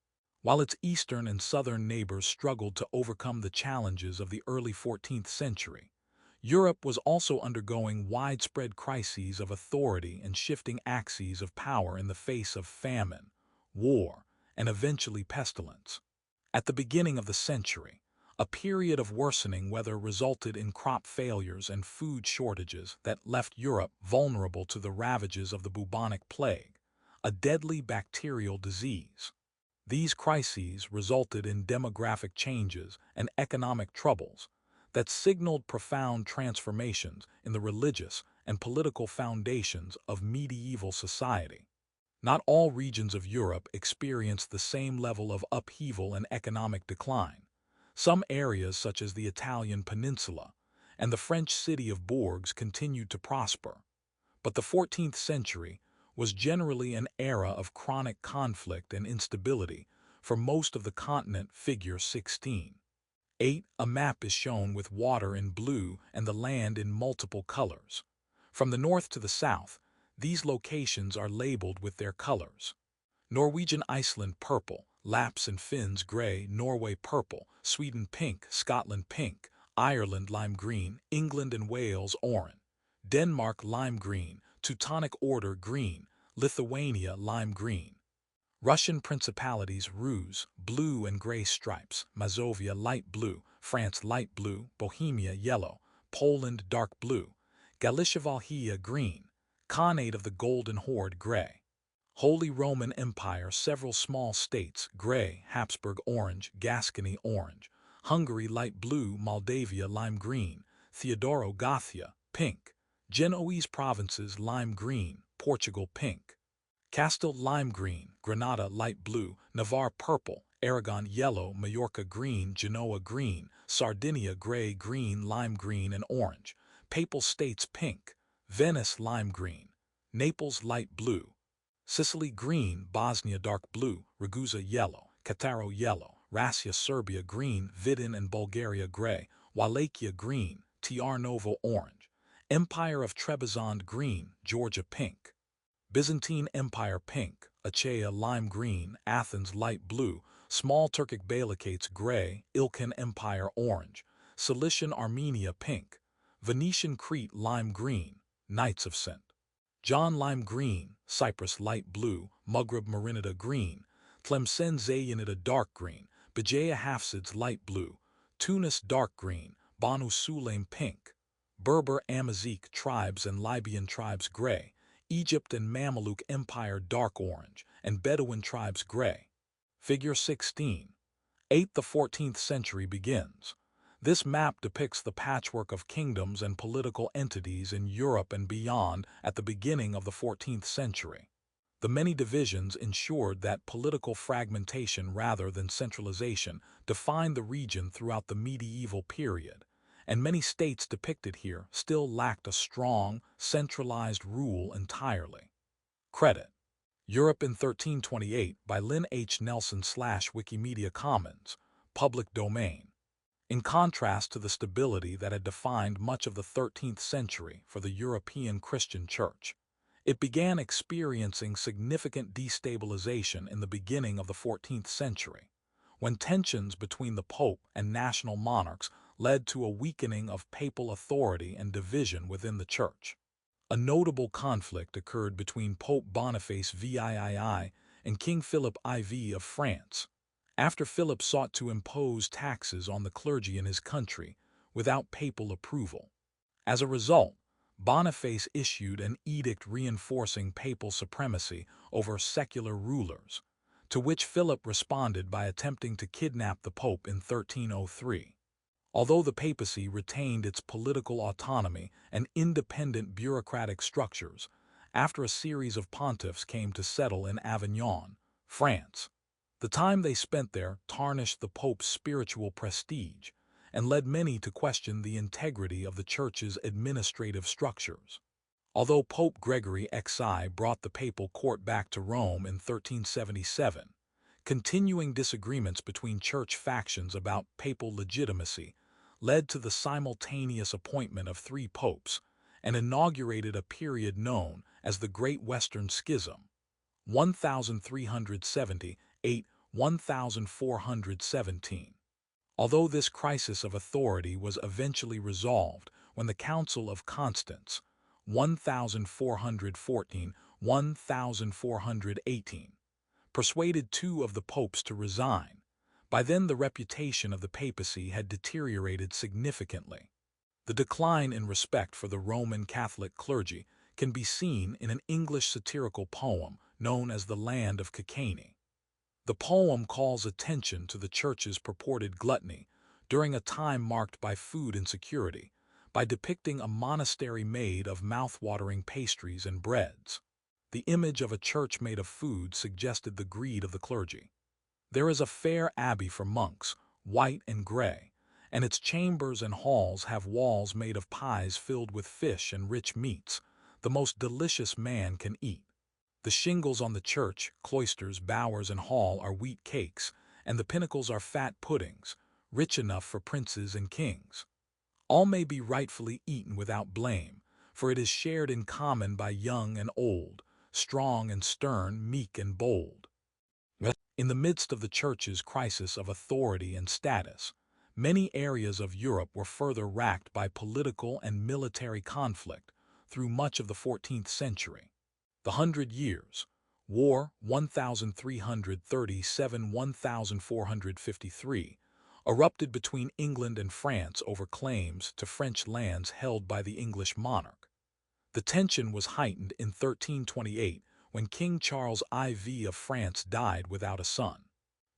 A: While its eastern and southern neighbors struggled to overcome the challenges of the early 14th century, Europe was also undergoing widespread crises of authority and shifting axes of power in the face of famine, war, and eventually pestilence. At the beginning of the century, a period of worsening weather resulted in crop failures and food shortages that left Europe vulnerable to the ravages of the bubonic plague, a deadly bacterial disease. These crises resulted in demographic changes and economic troubles that signaled profound transformations in the religious and political foundations of medieval society. Not all regions of Europe experienced the same level of upheaval and economic decline. Some areas, such as the Italian peninsula and the French city of Bourges, continued to prosper. But the 14th century was generally an era of chronic conflict and instability for most of the continent. Figure 16. 8. A map is shown with water in blue and the land in multiple colors. From the north to the south, these locations are labeled with their colors. Norwegian Iceland purple, Lapps and Finns gray, Norway purple, Sweden pink, Scotland pink, Ireland lime green, England and Wales orange, Denmark lime green, Teutonic Order green, Lithuania lime green. Russian principalities Rus, blue and gray stripes, Mazovia light blue, France light blue, Bohemia yellow, Poland dark blue, Galicia Valhalla green, Khanate of the Golden Horde gray. Holy Roman Empire several small states gray, Habsburg orange, Gascony orange, Hungary light blue, Moldavia lime green, Theodoro Gothia pink, Genoese provinces lime green, Portugal pink. Castile lime green, Granada light blue, Navarre purple, Aragon yellow, Majorca green, Genoa green, Sardinia gray, green, lime green and orange, Papal States pink, Venice lime green, Naples light blue, Sicily green, Bosnia dark blue, Ragusa yellow, Cattaro yellow, Rascia Serbia green, Vidin and Bulgaria gray, Wallachia green, Novo orange, Empire of Trebizond green, Georgia pink, Byzantine Empire pink, Achaea lime green, Athens light blue, Small Turkic Beylicates gray, Ilkhan Empire orange, Cilician Armenia pink, Venetian Crete lime green, Knights of St. John lime green, Cyprus light blue, Maghreb Marinida green, Tlemcen Zayanida dark green, Bejaia Hafsids light blue, Tunis dark green, Banu Sulaim pink, Berber Amazigh tribes and Libyan tribes gray, Egypt and Mamluk Empire dark orange, and Bedouin tribes gray. Figure 16. 8th the 14th century begins. This map depicts the patchwork of kingdoms and political entities in Europe and beyond at the beginning of the 14th century. The many divisions ensured that political fragmentation rather than centralization defined the region throughout the medieval period, and many states depicted here still lacked a strong, centralized rule entirely. Credit: Europe in 1328 by Lynn H. Nelson / Wikimedia Commons, public domain. In contrast to the stability that had defined much of the 13th century for the European Christian Church, it began experiencing significant destabilization in the beginning of the 14th century, when tensions between the Pope and national monarchs led to a weakening of papal authority and division within the Church. A notable conflict occurred between Pope Boniface VIII and King Philip IV of France, after Philip sought to impose taxes on the clergy in his country without papal approval. As a result, Boniface issued an edict reinforcing papal supremacy over secular rulers, to which Philip responded by attempting to kidnap the Pope in 1303. Although the papacy retained its political autonomy and independent bureaucratic structures, after a series of pontiffs came to settle in Avignon, France, the time they spent there tarnished the Pope's spiritual prestige and led many to question the integrity of the Church's administrative structures. Although Pope Gregory XI brought the papal court back to Rome in 1377, continuing disagreements between Church factions about papal legitimacy led to the simultaneous appointment of 3 popes and inaugurated a period known as the Great Western Schism, 1378–1417. Although this crisis of authority was eventually resolved when the Council of Constance, 1414–1418, persuaded 2 of the popes to resign, by then the reputation of the papacy had deteriorated significantly. The decline in respect for the Roman Catholic clergy can be seen in an English satirical poem known as The Land of Caccani. The poem calls attention to the Church's purported gluttony during a time marked by food insecurity by depicting a monastery made of mouth-watering pastries and breads. The image of a church made of food suggested the greed of the clergy. There is a fair abbey for monks, white and gray, and its chambers and halls have walls made of pies filled with fish and rich meats, the most delicious man can eat. The shingles on the church, cloisters, bowers, and hall are wheat cakes, and the pinnacles are fat puddings, rich enough for princes and kings. All may be rightfully eaten without blame, for it is shared in common by young and old, strong and stern, meek and bold. In the midst of the Church's crisis of authority and status, many areas of Europe were further racked by political and military conflict through much of the 14th century. The Hundred Years' War, 1337–1453, erupted between England and France over claims to French lands held by the English monarch. The tension was heightened in 1328 when King Charles IV of France died without a son.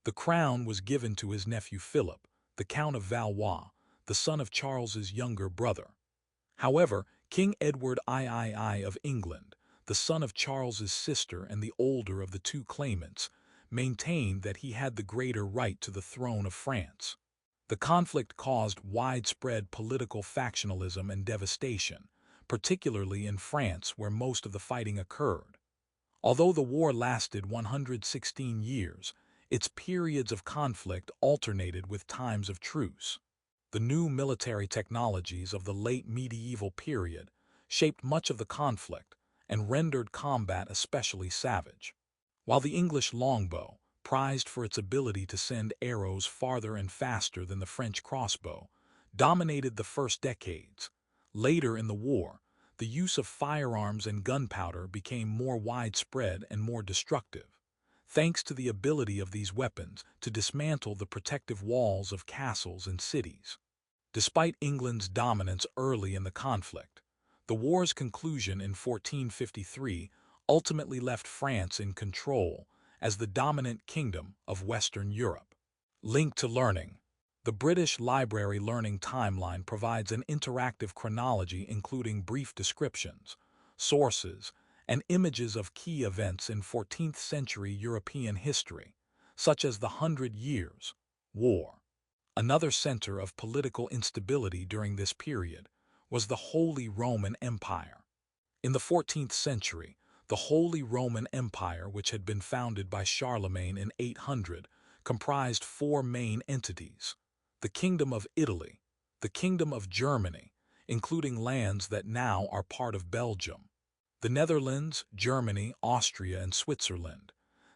A: The crown was given to his nephew Philip, the Count of Valois, the son of Charles's younger brother. However, King Edward III of England, the son of Charles's sister and the older of the 2 claimants, maintained that he had the greater right to the throne of France. The conflict caused widespread political factionalism and devastation, particularly in France where most of the fighting occurred. Although the war lasted 116 years, its periods of conflict alternated with times of truce. The new military technologies of the late medieval period shaped much of the conflict and rendered combat especially savage. While the English longbow, prized for its ability to send arrows farther and faster than the French crossbow, dominated the first decades, later in the war, the use of firearms and gunpowder became more widespread and more destructive, thanks to the ability of these weapons to dismantle the protective walls of castles and cities. Despite England's dominance early in the conflict, the war's conclusion in 1453 ultimately left France in control as the dominant kingdom of Western Europe. Linked to learning. The British Library Learning Timeline provides an interactive chronology including brief descriptions, sources, and images of key events in 14th century European history, such as the Hundred Years' War. Another center of political instability during this period was the Holy Roman Empire. In the 14th century, the Holy Roman Empire, which had been founded by Charlemagne in 800, comprised four main entities: the Kingdom of Italy, the Kingdom of Germany, including lands that now are part of Belgium, the Netherlands, Germany, Austria, and Switzerland,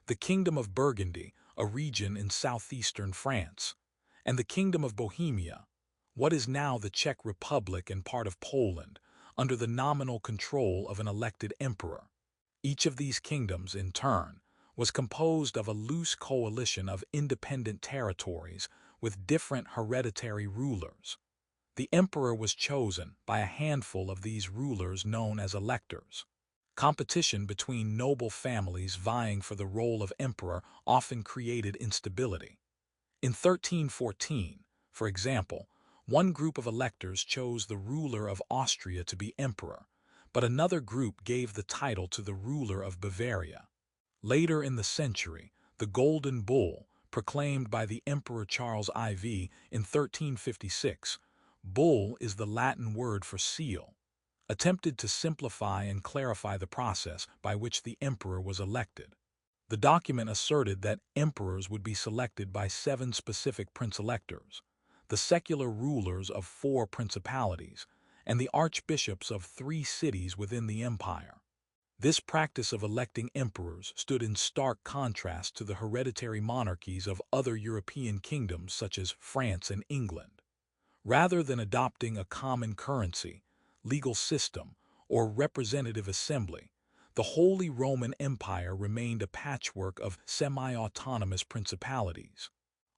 A: the Kingdom of Burgundy, a region in southeastern France, and the Kingdom of Bohemia, what is now the Czech Republic and part of Poland, under the nominal control of an elected emperor. Each of these kingdoms, in turn, was composed of a loose coalition of independent territories with different hereditary rulers. The emperor was chosen by a handful of these rulers known as electors. Competition between noble families vying for the role of emperor often created instability. In 1314, for example, one group of electors chose the ruler of Austria to be emperor, but another group gave the title to the ruler of Bavaria. Later in the century, the Golden Bull, proclaimed by the Emperor Charles IV in 1356, bull is the Latin word for seal, attempted to simplify and clarify the process by which the emperor was elected. The document asserted that emperors would be selected by 7 specific prince-electors, the secular rulers of 4 principalities, and the archbishops of 3 cities within the empire. This practice of electing emperors stood in stark contrast to the hereditary monarchies of other European kingdoms such as France and England. Rather than adopting a common currency, legal system, or representative assembly, the Holy Roman Empire remained a patchwork of semi-autonomous principalities.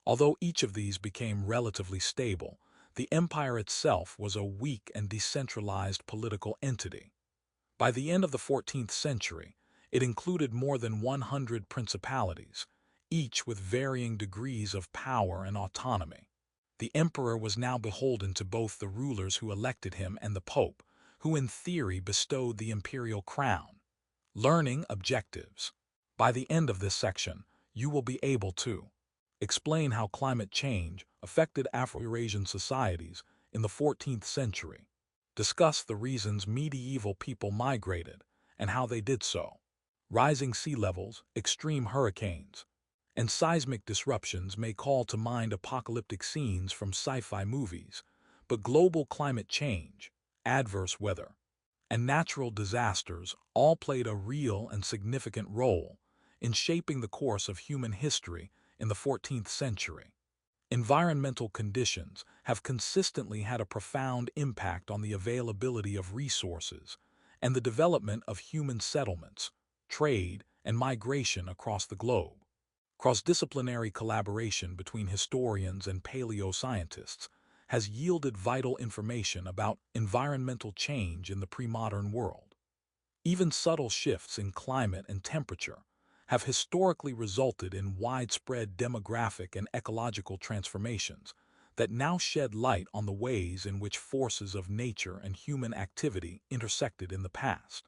A: Although each of these became relatively stable, the empire itself was a weak and decentralized political entity. By the end of the 14th century, it included more than 100 principalities, each with varying degrees of power and autonomy. The emperor was now beholden to both the rulers who elected him and the pope, who in theory bestowed the imperial crown. Learning objectives. By the end of this section, you will be able to explain how climate change affected Afro-Eurasian societies in the 14th century, discuss the reasons medieval people migrated and how they did so, rising sea levels, extreme hurricanes, and seismic disruptions may call to mind apocalyptic scenes from sci-fi movies, but global climate change, adverse weather, and natural disasters all played a real and significant role in shaping the course of human history in the 14th century. Environmental conditions have consistently had a profound impact on the availability of resources and the development of human settlements, trade, and migration across the globe. Cross-disciplinary collaboration between historians and paleoscientists has yielded vital information about environmental change in the pre-modern world. Even subtle shifts in climate and temperature have historically resulted in widespread demographic and ecological transformations that now shed light on the ways in which forces of nature and human activity intersected in the past.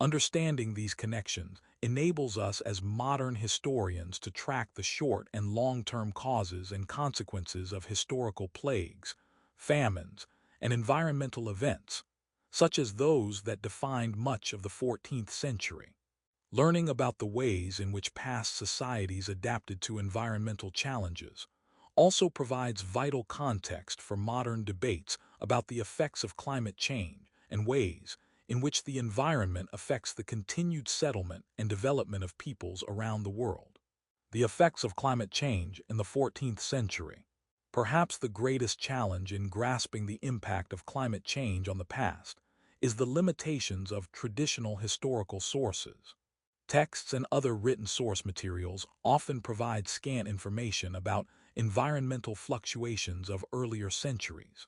A: Understanding these connections enables us as modern historians to track the short and long-term causes and consequences of historical plagues, famines, and environmental events, such as those that defined much of the 14th century. Learning about the ways in which past societies adapted to environmental challenges also provides vital context for modern debates about the effects of climate change and ways in which the environment affects the continued settlement and development of peoples around the world. The effects of climate change in the 14th century. Perhaps the greatest challenge in grasping the impact of climate change on the past is the limitations of traditional historical sources. Texts and other written source materials often provide scant information about environmental fluctuations of earlier centuries.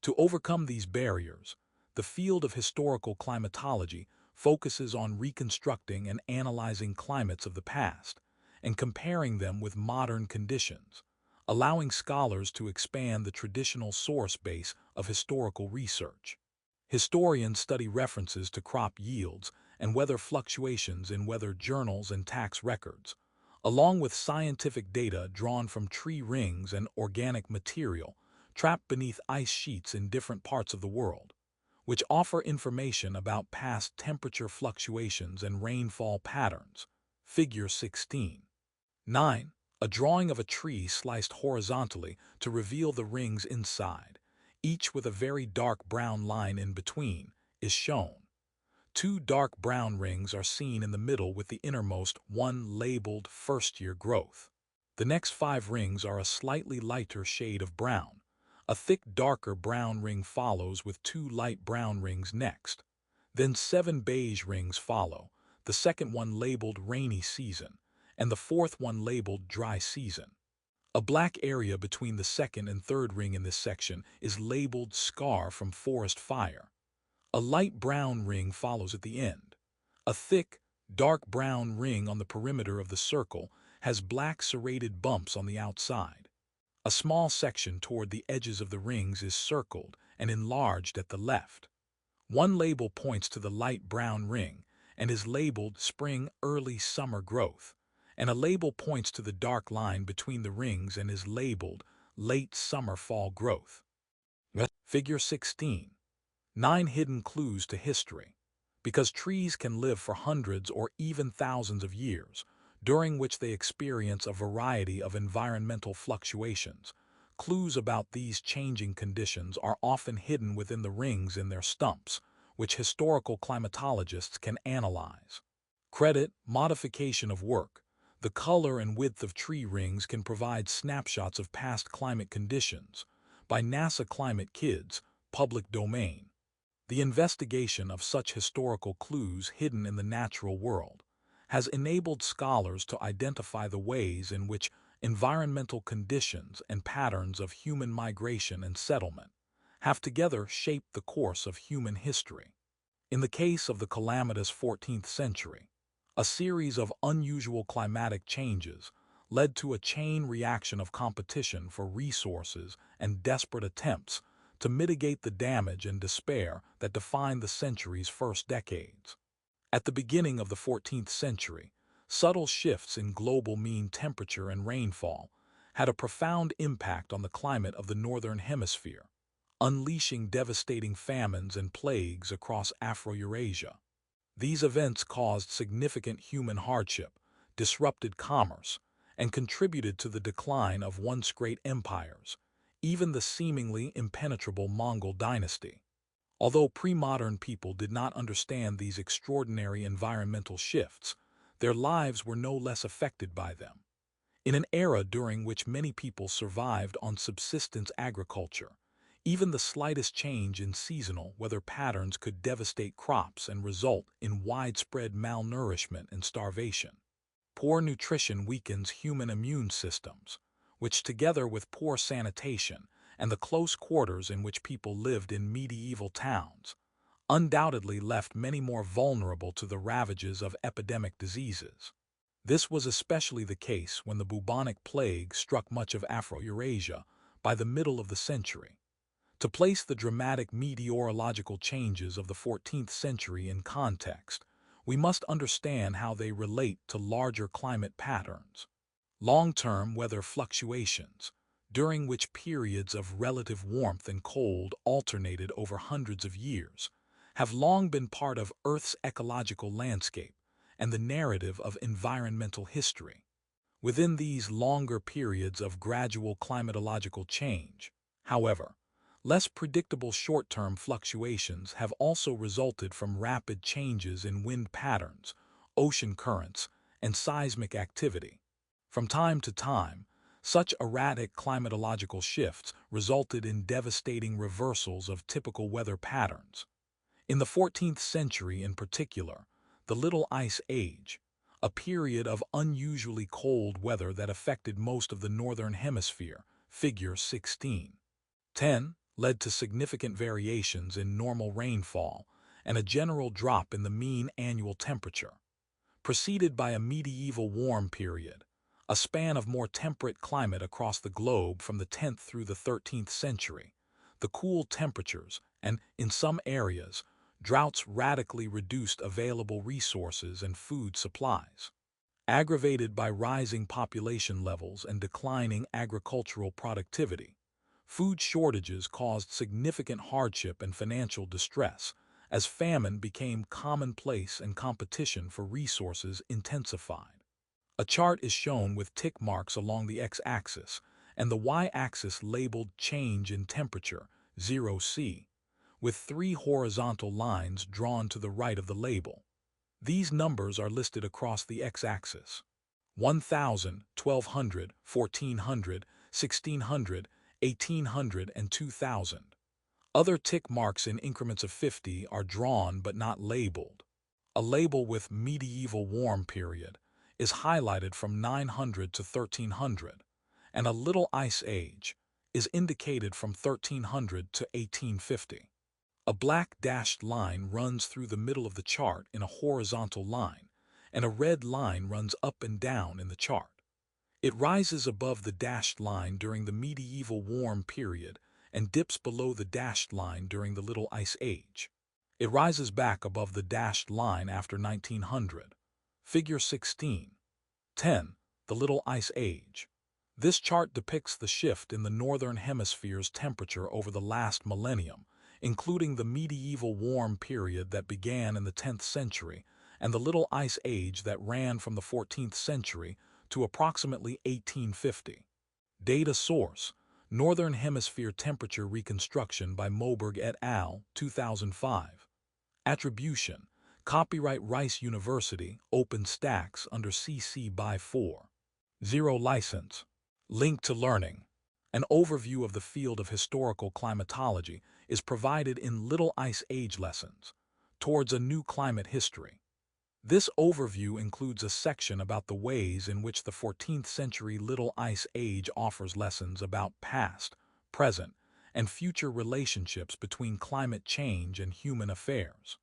A: To overcome these barriers, the field of historical climatology focuses on reconstructing and analyzing climates of the past and comparing them with modern conditions, allowing scholars to expand the traditional source base of historical research. Historians study references to crop yields and weather fluctuations in weather journals and tax records, along with scientific data drawn from tree rings and organic material trapped beneath ice sheets in different parts of the world, which offer information about past temperature fluctuations and rainfall patterns. Figure 16. 9. A drawing of a tree sliced horizontally to reveal the rings inside, each with a very dark brown line in between, is shown. Two dark brown rings are seen in the middle with the innermost one labeled first-year growth. The next 5 rings are a slightly lighter shade of brown. A thick darker brown ring follows with 2 light brown rings next. Then 7 beige rings follow, the second one labeled rainy season, and the fourth one labeled dry season. A black area between the second and third ring in this section is labeled scar from forest fire. A light brown ring follows at the end. A thick, dark brown ring on the perimeter of the circle has black serrated bumps on the outside. A small section toward the edges of the rings is circled and enlarged at the left. One label points to the light brown ring and is labeled spring early summer growth, and a label points to the dark line between the rings and is labeled late summer fall growth. Figure 16. 9 hidden clues to history. Because trees can live for hundreds or even thousands of years, during which they experience a variety of environmental fluctuations, clues about these changing conditions are often hidden within the rings in their stumps, which historical climatologists can analyze. Credit, modification of work. The color and width of tree rings can provide snapshots of past climate conditions. By NASA Climate Kids, public domain. The investigation of such historical clues hidden in the natural world has enabled scholars to identify the ways in which environmental conditions and patterns of human migration and settlement have together shaped the course of human history. In the case of the calamitous 14th century, a series of unusual climatic changes led to a chain reaction of competition for resources and desperate attempts to mitigate the damage and despair that defined the century's first decades. At the beginning of the 14th century, subtle shifts in global mean temperature and rainfall had a profound impact on the climate of the northern hemisphere, unleashing devastating famines and plagues across Afro-Eurasia. These events caused significant human hardship, disrupted commerce, and contributed to the decline of once great empires, even the seemingly impenetrable Mongol dynasty. Although pre-modern people did not understand these extraordinary environmental shifts, their lives were no less affected by them. In an era during which many people survived on subsistence agriculture, even the slightest change in seasonal weather patterns could devastate crops and result in widespread malnourishment and starvation. Poor nutrition weakens human immune systems, which together with poor sanitation and the close quarters in which people lived in medieval towns, undoubtedly left many more vulnerable to the ravages of epidemic diseases. This was especially the case when the bubonic plague struck much of Afro-Eurasia by the middle of the century. To place the dramatic meteorological changes of the 14th century in context, we must understand how they relate to larger climate patterns. Long-term weather fluctuations, during which periods of relative warmth and cold alternated over hundreds of years, have long been part of Earth's ecological landscape and the narrative of environmental history. Within these longer periods of gradual climatological change, however, less predictable short-term fluctuations have also resulted from rapid changes in wind patterns, ocean currents, and seismic activity. From time to time, such erratic climatological shifts resulted in devastating reversals of typical weather patterns. In the 14th century in particular, the Little Ice Age, a period of unusually cold weather that affected most of the northern hemisphere, figure 16:10, led to significant variations in normal rainfall and a general drop in the mean annual temperature, preceded by a medieval warm period, a span of more temperate climate across the globe from the 10th through the 13th century. The cool temperatures and, in some areas, droughts radically reduced available resources and food supplies. Aggravated by rising population levels and declining agricultural productivity, food shortages caused significant hardship and financial distress as famine became commonplace and competition for resources intensified. A chart is shown with tick marks along the x-axis and the y-axis labeled change in temperature, 0°C, with 3 horizontal lines drawn to the right of the label. These numbers are listed across the x-axis: 1000, 1200, 1400, 1600, 1800, and 2000. Other tick marks in increments of 50 are drawn but not labeled. A label with medieval warm period is highlighted from 900 to 1300, and a Little Ice Age is indicated from 1300 to 1850. A black dashed line runs through the middle of the chart in a horizontal line, and a red line runs up and down in the chart. It rises above the dashed line during the medieval warm period and dips below the dashed line during the Little Ice Age. It rises back above the dashed line after 1900. Figure 16:10, the Little Ice Age. This chart depicts the shift in the northern hemisphere's temperature over the last millennium, including the medieval warm period that began in the 10th century and the Little Ice Age that ran from the 14th century to approximately 1850. Data source: Northern Hemisphere Temperature Reconstruction by Moberg et al., 2005. Attribution: Copyright Rice University, OpenStax under CC by 4.0 license. Link to learning. An overview of the field of historical climatology is provided in Little Ice Age Lessons, Towards a New Climate History. This overview includes a section about the ways in which the 14th century Little Ice Age offers lessons about past, present, and future relationships between climate change and human affairs.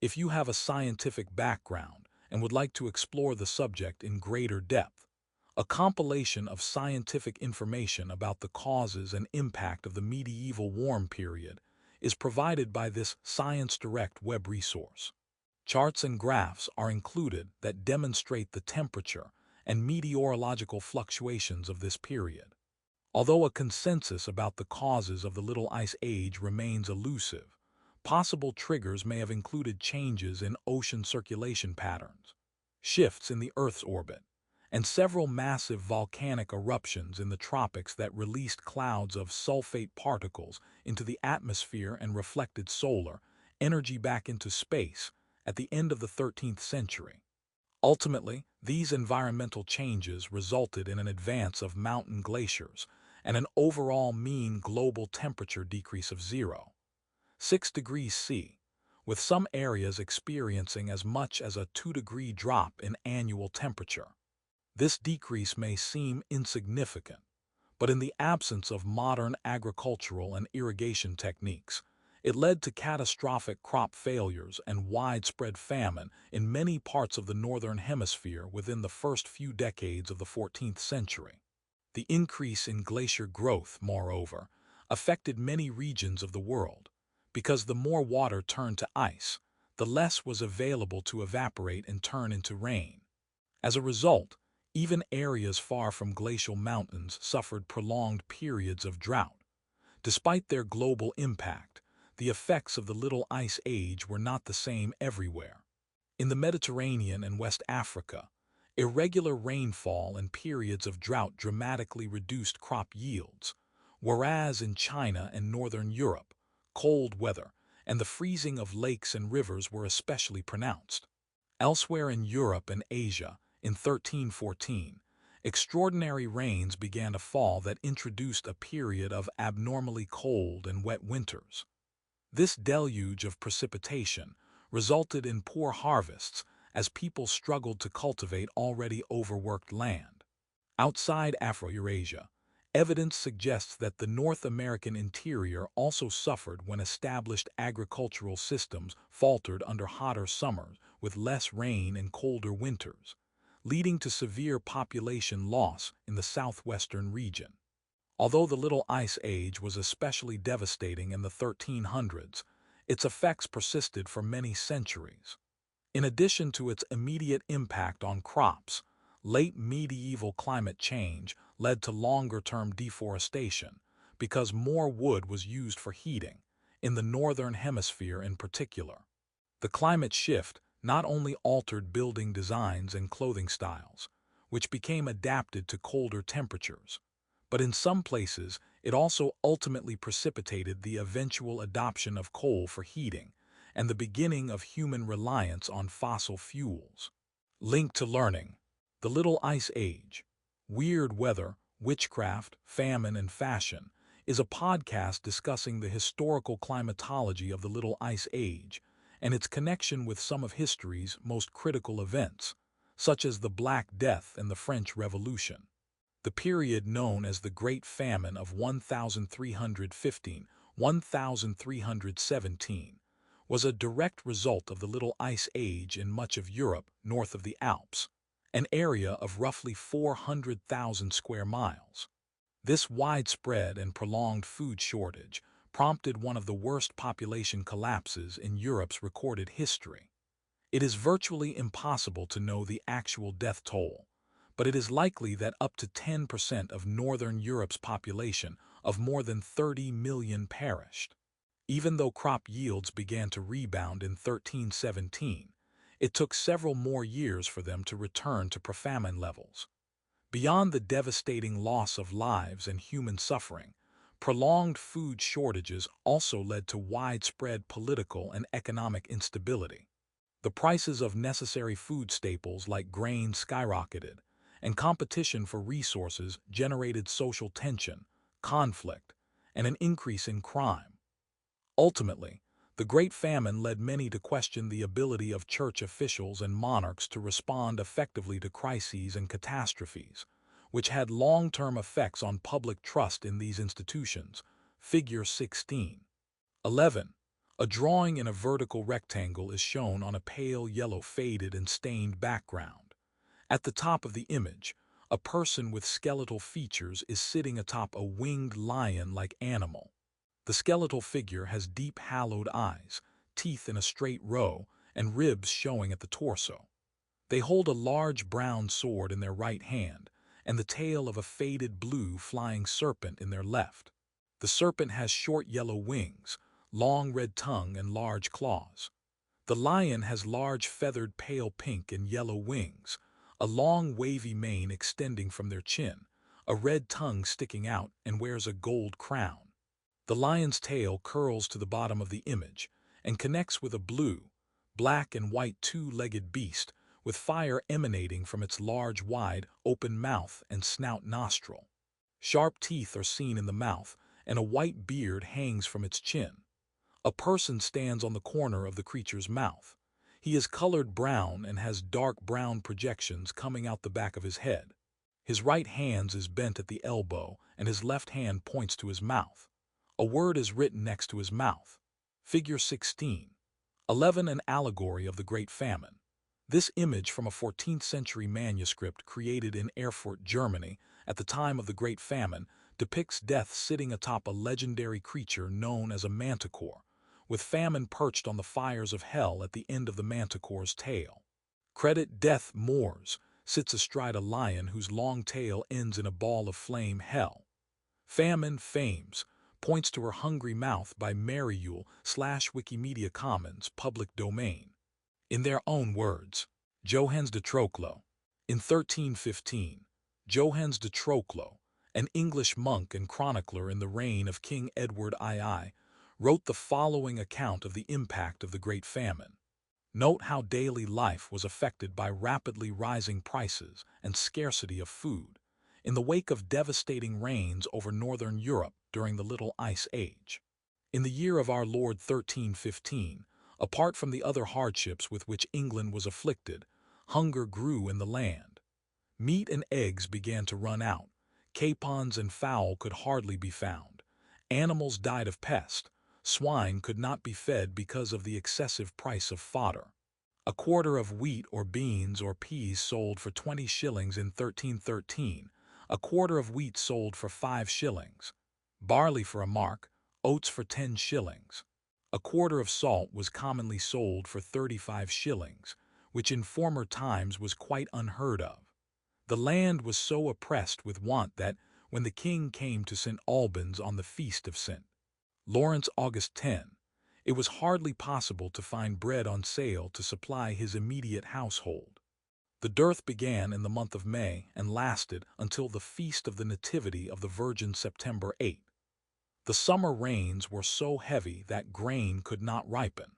A: If you have a scientific background and would like to explore the subject in greater depth, a compilation of scientific information about the causes and impact of the medieval warm period is provided by this Science Direct web resource. Charts and graphs are included that demonstrate the temperature and meteorological fluctuations of this period. Although a consensus about the causes of the Little Ice Age remains elusive, possible triggers may have included changes in ocean circulation patterns, shifts in the Earth's orbit, and several massive volcanic eruptions in the tropics that released clouds of sulfate particles into the atmosphere and reflected solar energy back into space at the end of the 13th century. Ultimately, these environmental changes resulted in an advance of mountain glaciers and an overall mean global temperature decrease of 0.6 degrees C, with some areas experiencing as much as a 2-degree drop in annual temperature. This decrease may seem insignificant, but in the absence of modern agricultural and irrigation techniques, it led to catastrophic crop failures and widespread famine in many parts of the northern hemisphere within the first few decades of the 14th century. The increase in glacier growth, moreover, affected many regions of the world, because the more water turned to ice, the less was available to evaporate and turn into rain. As a result, even areas far from glacial mountains suffered prolonged periods of drought. Despite their global impact, the effects of the Little Ice Age were not the same everywhere. In the Mediterranean and West Africa, irregular rainfall and periods of drought dramatically reduced crop yields, whereas in China and Northern Europe, cold weather and the freezing of lakes and rivers were especially pronounced. Elsewhere in Europe and Asia, in 1314, extraordinary rains began to fall that introduced a period of abnormally cold and wet winters. This deluge of precipitation resulted in poor harvests as people struggled to cultivate already overworked land. Outside Afro-Eurasia, evidence suggests that the North American interior also suffered when established agricultural systems faltered under hotter summers with less rain and colder winters, leading to severe population loss in the southwestern region. Although the Little Ice Age was especially devastating in the 1300s, its effects persisted for many centuries. In addition to its immediate impact on crops, late medieval climate change led to longer-term deforestation because more wood was used for heating, in the northern hemisphere in particular. The climate shift not only altered building designs and clothing styles, which became adapted to colder temperatures, but in some places it also ultimately precipitated the eventual adoption of coal for heating and the beginning of human reliance on fossil fuels. Linked to learning, the Little Ice Age, Weird Weather, Witchcraft, Famine, and Fashion is a podcast discussing the historical climatology of the Little Ice Age and its connection with some of history's most critical events, such as the Black Death and the French Revolution. The period known as the Great Famine of 1315–1317 was a direct result of the Little Ice Age in much of Europe north of the Alps, an area of roughly 400,000 square miles. This widespread and prolonged food shortage prompted one of the worst population collapses in Europe's recorded history. It is virtually impossible to know the actual death toll, but it is likely that up to 10% of Northern Europe's population of more than 30 million perished. Even though crop yields began to rebound in 1317, it took several more years for them to return to pre-famine levels. Beyond the devastating loss of lives and human suffering, prolonged food shortages also led to widespread political and economic instability. The prices of necessary food staples like grain skyrocketed, and competition for resources generated social tension, conflict, and an increase in crime. Ultimately, the Great Famine led many to question the ability of church officials and monarchs to respond effectively to crises and catastrophes, which had long-term effects on public trust in these institutions. Figure 16. 11. A drawing in a vertical rectangle is shown on a pale yellow faded and stained background. At the top of the image, a person with skeletal features is sitting atop a winged lion-like animal. The skeletal figure has deep hollowed eyes, teeth in a straight row, and ribs showing at the torso. They hold a large brown sword in their right hand, and the tail of a faded blue flying serpent in their left. The serpent has short yellow wings, long red tongue, and large claws. The lion has large feathered pale pink and yellow wings, a long wavy mane extending from their chin, a red tongue sticking out, and wears a gold crown. The lion's tail curls to the bottom of the image and connects with a blue, black and white two-legged beast with fire emanating from its large, wide, open mouth and snout nostril. Sharp teeth are seen in the mouth, and a white beard hangs from its chin. A person stands on the corner of the creature's mouth. He is colored brown and has dark brown projections coming out the back of his head. His right hand is bent at the elbow, and his left hand points to his mouth. A word is written next to his mouth. Figure 16. 11. An allegory of the Great Famine. This image from a 14th century manuscript created in Erfurt, Germany, at the time of the Great Famine, depicts death sitting atop a legendary creature known as a manticore, with famine perched on the fires of hell at the end of the manticore's tail. Credit Death Moors sits astride a lion whose long tail ends in a ball of flame hell. Famine Fames points to her hungry mouth by Mary Yule / Wikimedia Commons public domain. In their own words, Johannes de Troclo. In 1315, Johannes de Troclo, an English monk and chronicler in the reign of King Edward II, wrote the following account of the impact of the Great Famine. Note how daily life was affected by rapidly rising prices and scarcity of food, in the wake of devastating rains over northern Europe during the Little Ice Age. In the year of our Lord 1315, apart from the other hardships with which England was afflicted, hunger grew in the land. Meat and eggs began to run out, capons and fowl could hardly be found, animals died of pest, swine could not be fed because of the excessive price of fodder. A quarter of wheat or beans or peas sold for 20 shillings in 1313, a quarter of wheat sold for 5 shillings, barley for a mark, oats for 10 shillings. A quarter of salt was commonly sold for 35 shillings, which in former times was quite unheard of. The land was so oppressed with want that, when the king came to St. Albans on the feast of St. Lawrence August 10, it was hardly possible to find bread on sale to supply his immediate household. The dearth began in the month of May and lasted until the feast of the Nativity of the Virgin September 8. The summer rains were so heavy that grain could not ripen.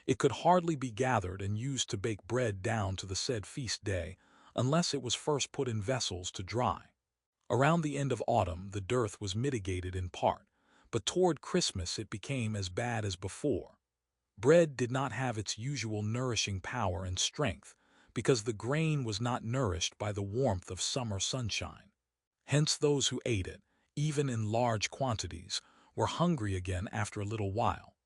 A: It could hardly be gathered and used to bake bread down to the said feast day, unless it was first put in vessels to dry. Around the end of autumn the dearth was mitigated in part, but toward Christmas it became as bad as before. Bread did not have its usual nourishing power and strength, because the grain was not nourished by the warmth of summer sunshine. Hence those who ate it, even in large quantities, were hungry again after a little while.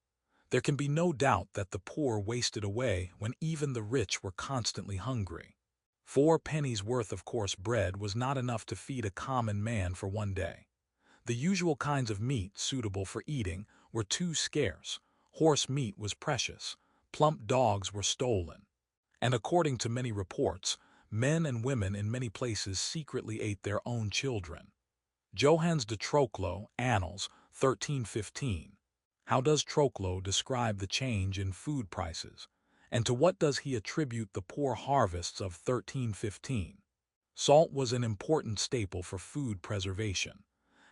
A: There can be no doubt that the poor wasted away when even the rich were constantly hungry. 4 pennies worth of coarse bread was not enough to feed a common man for one day. The usual kinds of meat suitable for eating were too scarce, horse meat was precious, plump dogs were stolen, and according to many reports, men and women in many places secretly ate their own children. Johannes de Troclo, Annals, 1315. How does Troclo describe the change in food prices, and to what does he attribute the poor harvests of 1315? Salt was an important staple for food preservation.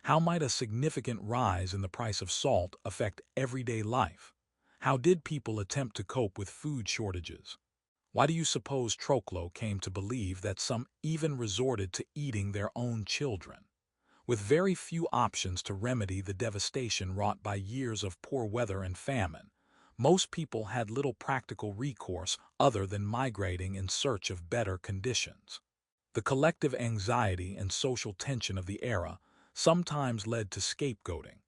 A: How might a significant rise in the price of salt affect everyday life? How did people attempt to cope with food shortages? Why do you suppose Troclo came to believe that some even resorted to eating their own children? With very few options to remedy the devastation wrought by years of poor weather and famine, most people had little practical recourse other than migrating in search of better conditions. The collective anxiety and social tension of the era sometimes led to scapegoating,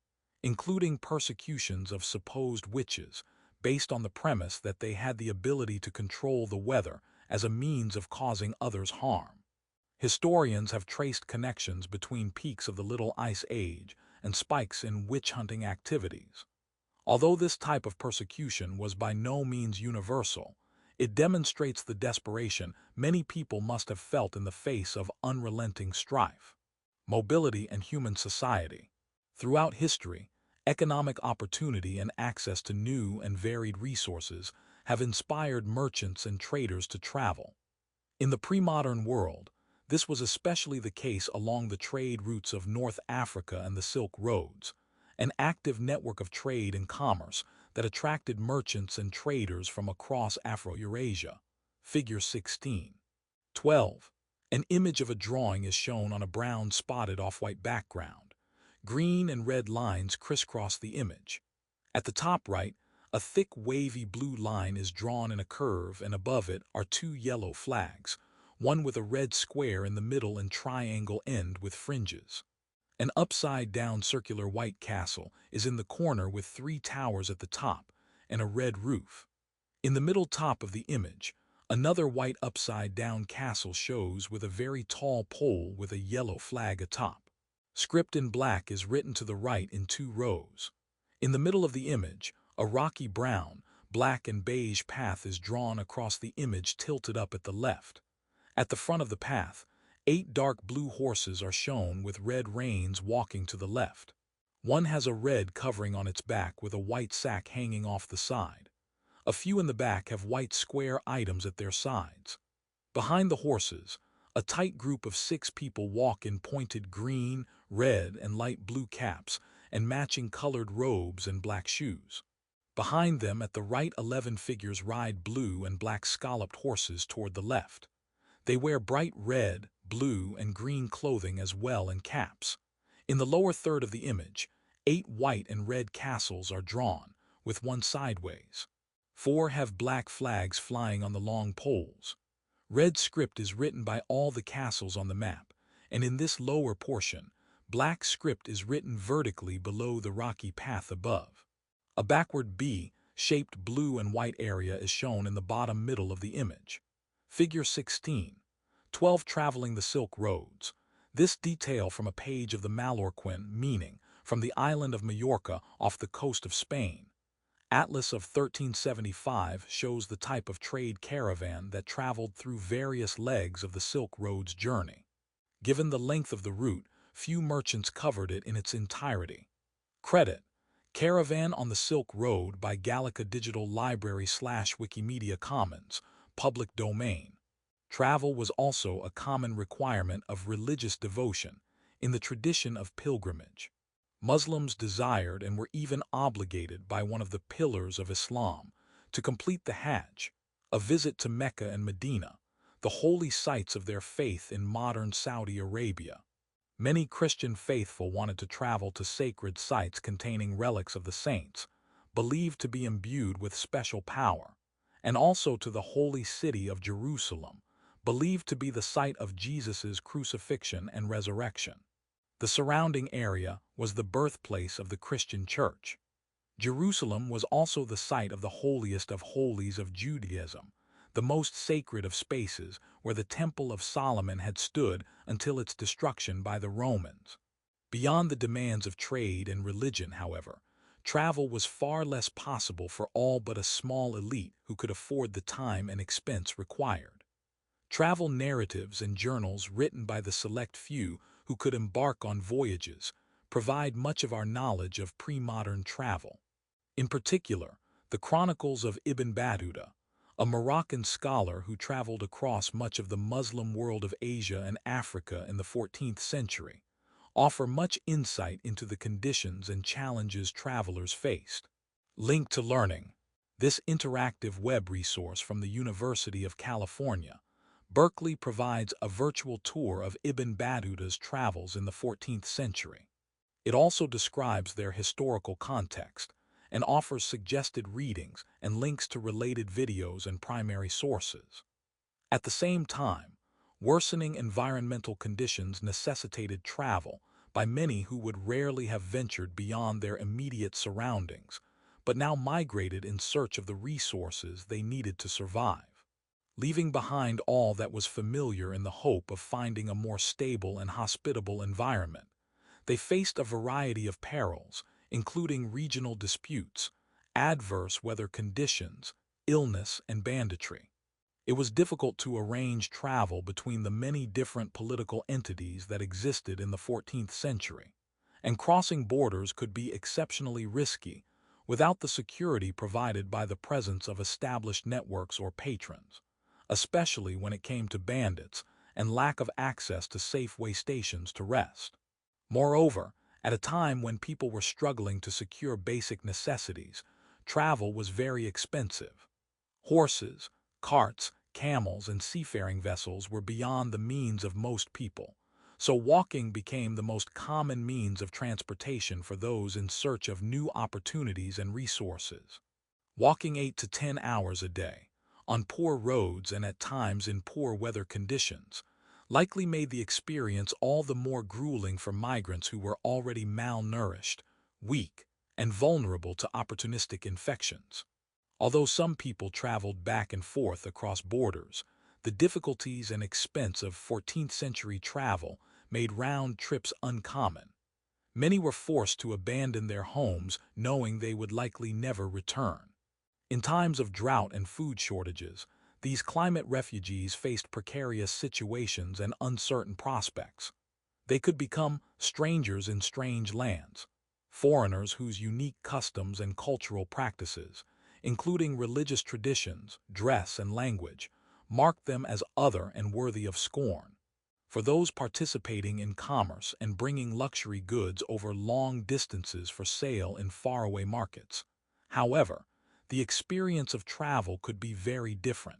A: including persecutions of supposed witches, based on the premise that they had the ability to control the weather as a means of causing others harm. Historians have traced connections between peaks of the Little Ice Age and spikes in witch-hunting activities. Although this type of persecution was by no means universal, it demonstrates the desperation many people must have felt in the face of unrelenting strife. Mobility and human society. Throughout history, economic opportunity and access to new and varied resources have inspired merchants and traders to travel. In the pre-modern world, this was especially the case along the trade routes of North Africa and the Silk Roads, an active network of trade and commerce that attracted merchants and traders from across Afro-Eurasia. Figure 16. 12. An image of a drawing is shown on a brown spotted off-white background. Green and red lines crisscross the image. At the top right, a thick wavy blue line is drawn in a curve, and above it are 2 yellow flags, one with a red square in the middle and triangle end with fringes. An upside-down circular white castle is in the corner with 3 towers at the top and a red roof. In the middle top of the image, another white upside-down castle shows with a very tall pole with a yellow flag atop. Script in black is written to the right in 2 rows. In the middle of the image, a rocky brown, black and beige path is drawn across the image tilted up at the left. At the front of the path, 8 dark blue horses are shown with red reins walking to the left. One has a red covering on its back with a white sack hanging off the side. A few in the back have white square items at their sides. Behind the horses, a tight group of 6 people walk in pointed green, red, and light blue caps and matching colored robes and black shoes. Behind them at the right 11 figures ride blue and black scalloped horses toward the left. They wear bright red, blue, and green clothing as well and caps. In the lower third of the image, 8 white and red castles are drawn, with one sideways. 4 have black flags flying on the long poles. Red script is written by all the castles on the map, and in this lower portion, black script is written vertically below the rocky path above. A backward B-shaped blue and white area is shown in the bottom middle of the image. Figure 16. 12 traveling the Silk Roads. This detail from a page of the Mallorquin, meaning from the island of Majorca off the coast of Spain. Atlas of 1375 shows the type of trade caravan that traveled through various legs of the Silk Road's journey. Given the length of the route, few merchants covered it in its entirety. Credit: Caravan on the Silk Road by Gallica Digital Library / Wikimedia Commons, public domain. Travel was also a common requirement of religious devotion in the tradition of pilgrimage. Muslims desired and were even obligated by one of the pillars of Islam to complete the Hajj, a visit to Mecca and Medina, the holy sites of their faith in modern Saudi Arabia. Many Christian faithful wanted to travel to sacred sites containing relics of the saints, believed to be imbued with special power, and also to the holy city of Jerusalem, believed to be the site of Jesus' crucifixion and resurrection. The surrounding area was the birthplace of the Christian Church. Jerusalem was also the site of the holiest of holies of Judaism, the most sacred of spaces where the Temple of Solomon had stood until its destruction by the Romans. Beyond the demands of trade and religion, however, travel was far less possible for all but a small elite who could afford the time and expense required. Travel narratives and journals written by the select few who could embark on voyages provide much of our knowledge of pre-modern travel. In particular, the Chronicles of Ibn Battuta, a Moroccan scholar who traveled across much of the Muslim world of Asia and Africa in the 14th century, offer much insight into the conditions and challenges travelers faced. Link to Learning. This interactive web resource from the University of California, Berkeley provides a virtual tour of Ibn Battuta's travels in the 14th century. It also describes their historical context and offers suggested readings and links to related videos and primary sources. At the same time, worsening environmental conditions necessitated travel by many who would rarely have ventured beyond their immediate surroundings, but now migrated in search of the resources they needed to survive. Leaving behind all that was familiar in the hope of finding a more stable and hospitable environment, they faced a variety of perils, including regional disputes, adverse weather conditions, illness, and banditry. It was difficult to arrange travel between the many different political entities that existed in the 14th century, and crossing borders could be exceptionally risky without the security provided by the presence of established networks or patrons, especially when it came to bandits and lack of access to safe way stations to rest. Moreover, at a time when people were struggling to secure basic necessities, travel was very expensive. Horses, carts, camels, and seafaring vessels were beyond the means of most people, so walking became the most common means of transportation for those in search of new opportunities and resources. Walking 8 to 10 hours a day, on poor roads and at times in poor weather conditions, likely made the experience all the more grueling for migrants who were already malnourished, weak, and vulnerable to opportunistic infections. Although some people traveled back and forth across borders, the difficulties and expense of 14th century travel made round trips uncommon. Many were forced to abandon their homes knowing they would likely never return. In times of drought and food shortages, these climate refugees faced precarious situations and uncertain prospects. They could become strangers in strange lands, foreigners whose unique customs and cultural practices, including religious traditions, dress, and language, marked them as other and worthy of scorn. For those participating in commerce and bringing luxury goods over long distances for sale in faraway markets. However, the experience of travel could be very different.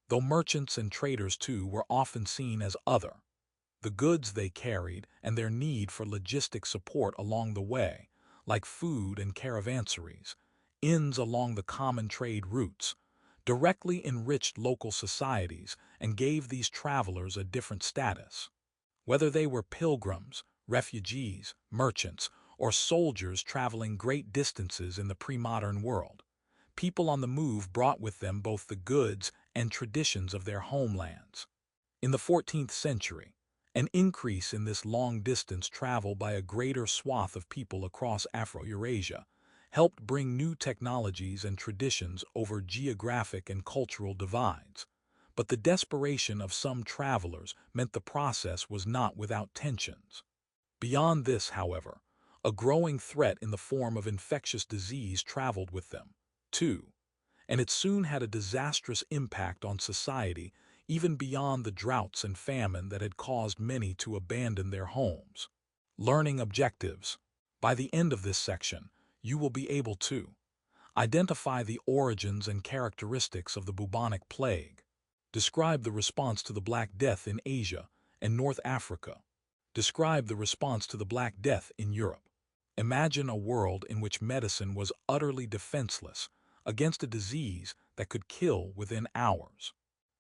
A: Though merchants and traders too were often seen as other, the goods they carried and their need for logistic support along the way, like food and caravansaries, inns along the common trade routes, directly enriched local societies and gave these travelers a different status. Whether they were pilgrims, refugees, merchants, or soldiers traveling great distances in the pre-modern world, people on the move brought with them both the goods and traditions of their homelands. In the 14th century, an increase in this long-distance travel by a greater swath of people across Afro-Eurasia helped bring new technologies and traditions over geographic and cultural divides. But the desperation of some travelers meant the process was not without tensions. Beyond this, however, a growing threat in the form of infectious disease traveled with them, too, and it soon had a disastrous impact on society even beyond the droughts and famine that had caused many to abandon their homes. Learning objectives. By the end of this section, you will be able to identify the origins and characteristics of the bubonic plague, describe the response to the Black Death in Asia and North Africa, describe the response to the Black Death in Europe. Imagine a world in which medicine was utterly defenseless against a disease that could kill within hours.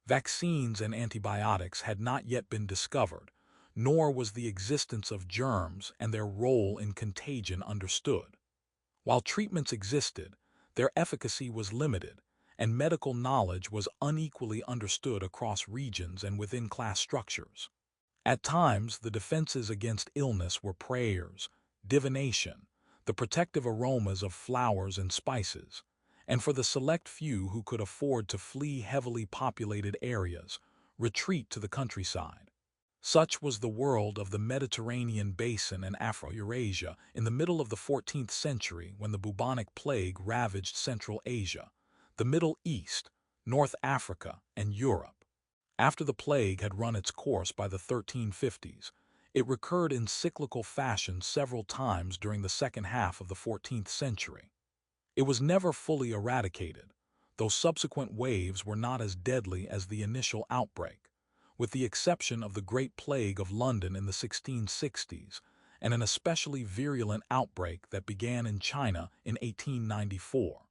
A: Vaccines and antibiotics had not yet been discovered, nor was the existence of germs and their role in contagion understood. While treatments existed, their efficacy was limited, and medical knowledge was unequally understood across regions and within class structures. At times, the defenses against illness were prayers, divination, the protective aromas of flowers and spices, and for the select few who could afford to flee heavily populated areas, retreat to the countryside. Such was the world of the Mediterranean basin and Afro-Eurasia in the middle of the 14th century when the bubonic plague ravaged Central Asia, the Middle East, North Africa, and Europe. After the plague had run its course by the 1350s, it recurred in cyclical fashion several times during the second half of the 14th century. It was never fully eradicated, though subsequent waves were not as deadly as the initial outbreak, with the exception of the Great Plague of London in the 1660s and an especially virulent outbreak that began in China in 1894.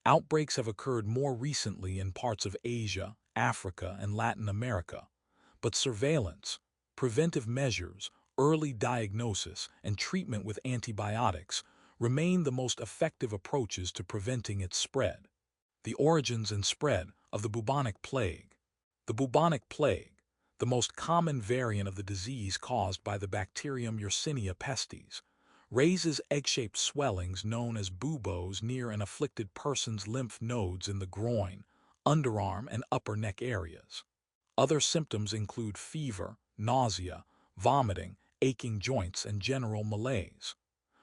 A: Outbreaks have occurred more recently in parts of Asia, Africa, and Latin America, but surveillance, preventive measures, early diagnosis, and treatment with antibiotics remain the most effective approaches to preventing its spread. The origins and spread of the bubonic plague. The bubonic plague, the most common variant of the disease caused by the bacterium Yersinia pestis, raises egg-shaped swellings known as buboes near an afflicted person's lymph nodes in the groin, underarm, and upper neck areas. Other symptoms include fever, nausea, vomiting, aching joints, and general malaise.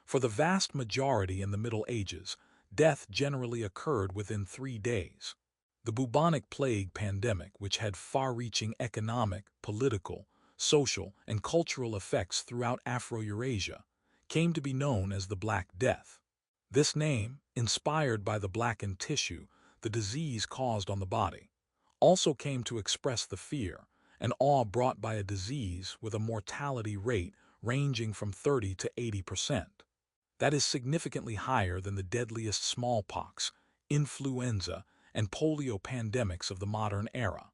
A: For the vast majority in the Middle Ages, death generally occurred within 3 days. The bubonic plague pandemic, which had far-reaching economic, political, social, and cultural effects throughout Afro-Eurasia, came to be known as the Black Death. This name, inspired by the blackened tissue the disease caused on the body, also came to express the fear and awe brought by a disease with a mortality rate ranging from 30 to 80%. That is significantly higher than the deadliest smallpox, influenza, and polio pandemics of the modern era.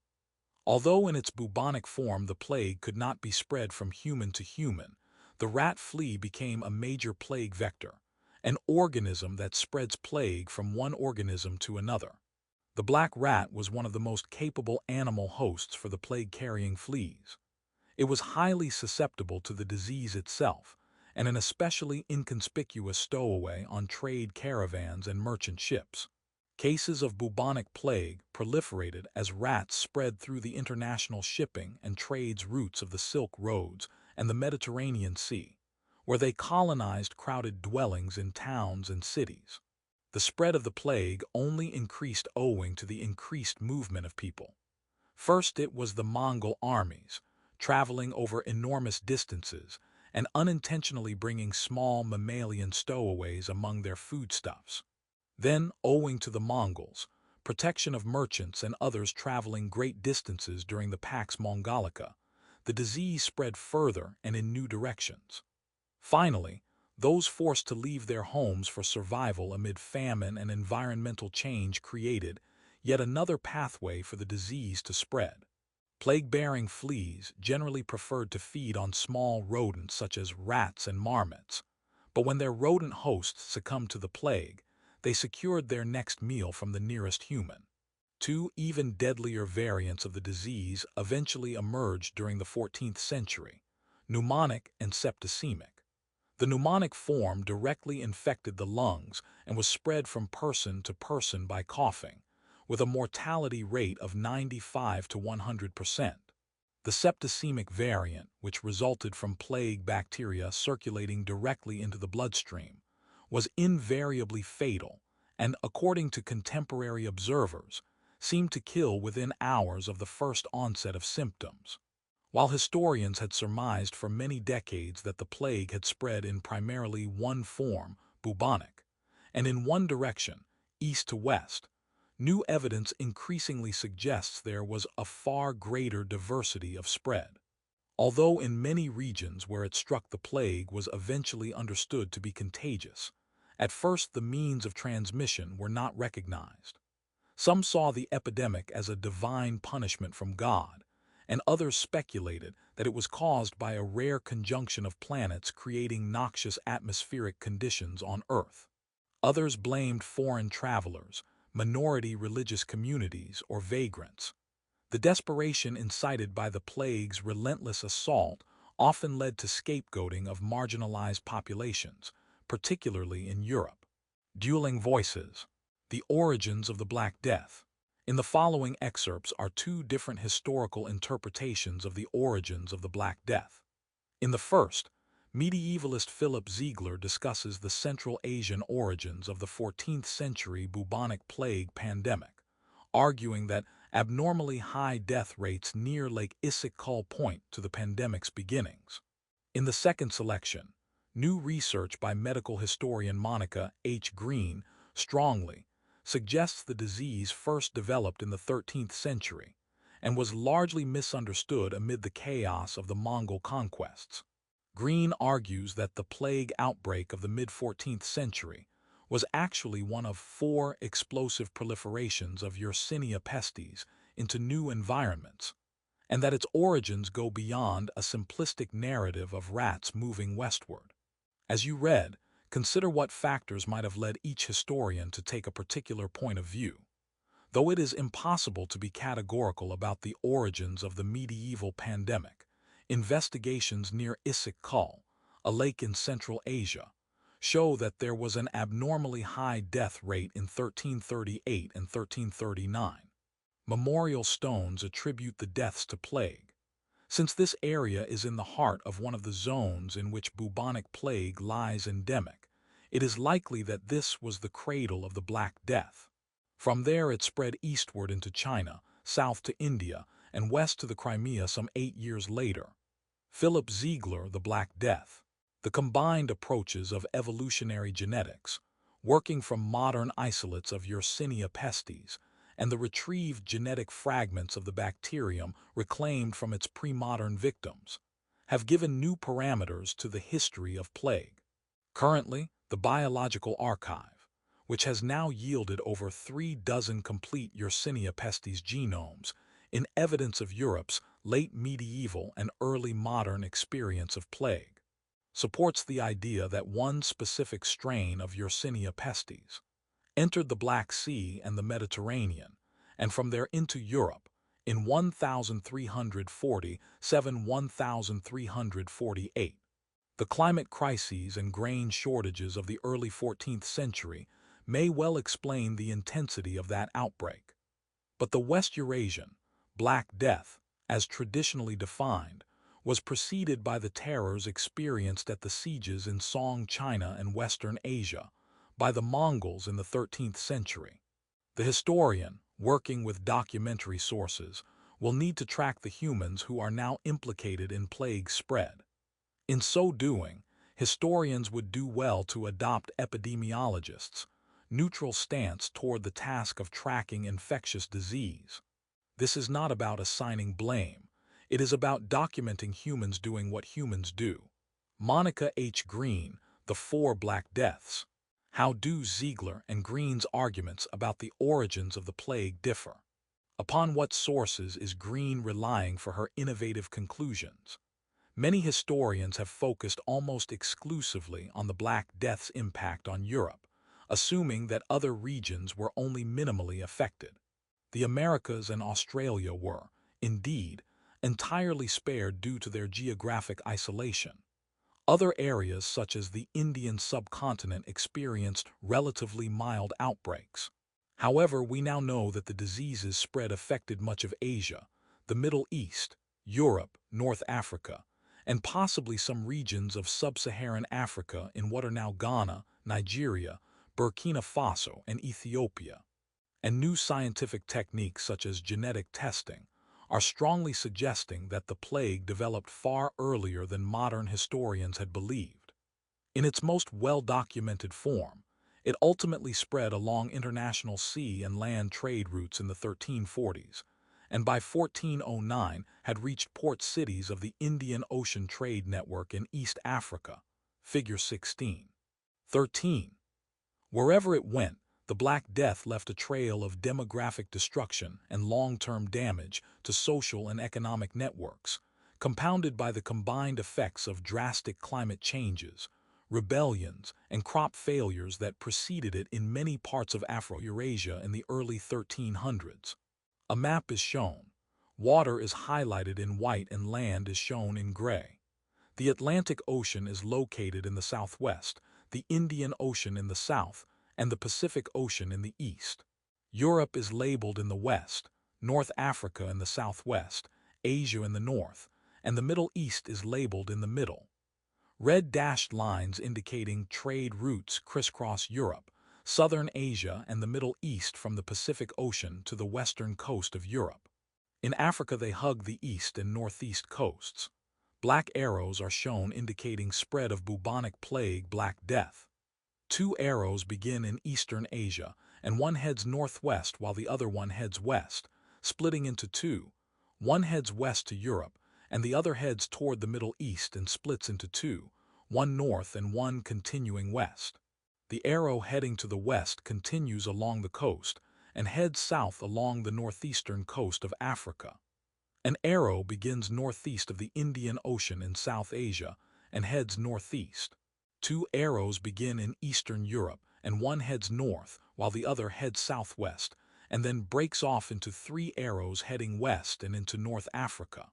A: Although in its bubonic form the plague could not be spread from human to human, the rat flea became a major plague vector, an organism that spreads plague from one organism to another. The black rat was one of the most capable animal hosts for the plague-carrying fleas. It was highly susceptible to the disease itself, and an especially inconspicuous stowaway on trade caravans and merchant ships. Cases of bubonic plague proliferated as rats spread through the international shipping and trades routes of the Silk Roads and the Mediterranean Sea, where they colonized crowded dwellings in towns and cities. The spread of the plague only increased owing to the increased movement of people. First, it was the Mongol armies, traveling over enormous distances and unintentionally bringing small mammalian stowaways among their foodstuffs. Then, owing to the Mongols, protection of merchants and others traveling great distances during the Pax Mongolica, the disease spread further and in new directions. Finally, those forced to leave their homes for survival amid famine and environmental change created yet another pathway for the disease to spread. Plague-bearing fleas generally preferred to feed on small rodents such as rats and marmots, but when their rodent hosts succumbed to the plague, they secured their next meal from the nearest human. Two even deadlier variants of the disease eventually emerged during the 14th century, pneumonic and septicemic. The pneumonic form directly infected the lungs and was spread from person to person by coughing, with a mortality rate of 95 to 100%. The septicemic variant, which resulted from plague bacteria circulating directly into the bloodstream, was invariably fatal and, according to contemporary observers, seemed to kill within hours of the first onset of symptoms. While historians had surmised for many decades that the plague had spread in primarily one form, bubonic, and in one direction, east to west, new evidence increasingly suggests there was a far greater diversity of spread. Although in many regions where it struck the plague was eventually understood to be contagious, at first the means of transmission were not recognized. Some saw the epidemic as a divine punishment from God, and others speculated that it was caused by a rare conjunction of planets creating noxious atmospheric conditions on Earth. Others blamed foreign travelers, minority religious communities, or vagrants. The desperation incited by the plague's relentless assault often led to scapegoating of marginalized populations, particularly in Europe. Dueling voices. The origins of the Black Death. In the following excerpts are two different historical interpretations of the origins of the Black Death. In the first, medievalist Philip Ziegler discusses the Central Asian origins of the 14th century bubonic plague pandemic, arguing that abnormally high death rates near Lake Issyk-Kul point to the pandemic's beginnings. In the second selection, new research by medical historian Monica H. Green strongly suggests the disease first developed in the 13th century and was largely misunderstood amid the chaos of the Mongol conquests. Green argues that the plague outbreak of the mid-14th century was actually one of 4 explosive proliferations of Yersinia pestis into new environments, and that its origins go beyond a simplistic narrative of rats moving westward. As you read, consider what factors might have led each historian to take a particular point of view. Though it is impossible to be categorical about the origins of the medieval pandemic, investigations near Issyk-Kul, a lake in Central Asia, show that there was an abnormally high death rate in 1338 and 1339. Memorial stones attribute the deaths to plague. Since this area is in the heart of one of the zones in which bubonic plague lies endemic, it is likely that this was the cradle of the Black Death. From there it spread eastward into China, south to India, and west to the Crimea some 8 years later. Philip Ziegler, The Black Death. The combined approaches of evolutionary genetics, working from modern isolates of Yersinia pestis, and the retrieved genetic fragments of the bacterium reclaimed from its pre-modern victims, have given new parameters to the history of plague. Currently, the Biological Archive, which has now yielded over 3 dozen complete Yersinia pestis genomes, in evidence of Europe's late medieval and early modern experience of plague, supports the idea that one specific strain of Yersinia pestis entered the Black Sea and the Mediterranean, and from there into Europe, in 1340–1348. The climate crises and grain shortages of the early 14th century may well explain the intensity of that outbreak. But the West Eurasian Black Death, as traditionally defined, was preceded by the terrors experienced at the sieges in Song China and Western Asia, by the Mongols in the 13th century. The historian, working with documentary sources, will need to track the humans who are now implicated in plague spread. In so doing, historians would do well to adopt epidemiologists' neutral stance toward the task of tracking infectious disease. This is not about assigning blame. It is about documenting humans doing what humans do. Monica H. Green, The Four Black Deaths. How do Ziegler and Green's arguments about the origins of the plague differ? Upon what sources is Green relying for her innovative conclusions? Many historians have focused almost exclusively on the Black Death's impact on Europe, assuming that other regions were only minimally affected. The Americas and Australia were, indeed, entirely spared due to their geographic isolation. Other areas such as the Indian subcontinent experienced relatively mild outbreaks. However, we now know that the disease's spread affected much of Asia, the Middle East, Europe, North Africa, and possibly some regions of sub-Saharan Africa in what are now Ghana, Nigeria, Burkina Faso, and Ethiopia. And new scientific techniques such as genetic testing are strongly suggesting that the plague developed far earlier than modern historians had believed. In its most well-documented form, it ultimately spread along international sea and land trade routes in the 1340s, and by 1409 had reached port cities of the Indian Ocean Trade Network in East Africa. Figure 16. 13. Wherever it went, the Black Death left a trail of demographic destruction and long-term damage to social and economic networks, compounded by the combined effects of drastic climate changes, rebellions, and crop failures that preceded it in many parts of Afro-Eurasia in the early 1300s. A map is shown. Water is highlighted in white and land is shown in gray. The Atlantic Ocean is located in the southwest, the Indian Ocean in the south, and the Pacific Ocean in the east. Europe is labeled in the west, North Africa in the southwest, Asia in the north, and the Middle East is labeled in the middle. Red dashed lines indicating trade routes crisscross Europe, Southern Asia, and the Middle East from the Pacific Ocean to the western coast of Europe. In Africa they hug the east and northeast coasts. Black arrows are shown indicating spread of bubonic plague Black Death. 2 arrows begin in Eastern Asia, and one heads northwest while the other one heads west, splitting into 2. One heads west to Europe, and the other heads toward the Middle East and splits into 2, one north and one continuing west. The arrow heading to the west continues along the coast and heads south along the northeastern coast of Africa. An arrow begins northeast of the Indian Ocean in South Asia and heads northeast. 2 arrows begin in Eastern Europe, and one heads north while the other heads southwest, and then breaks off into 3 arrows heading west and into North Africa.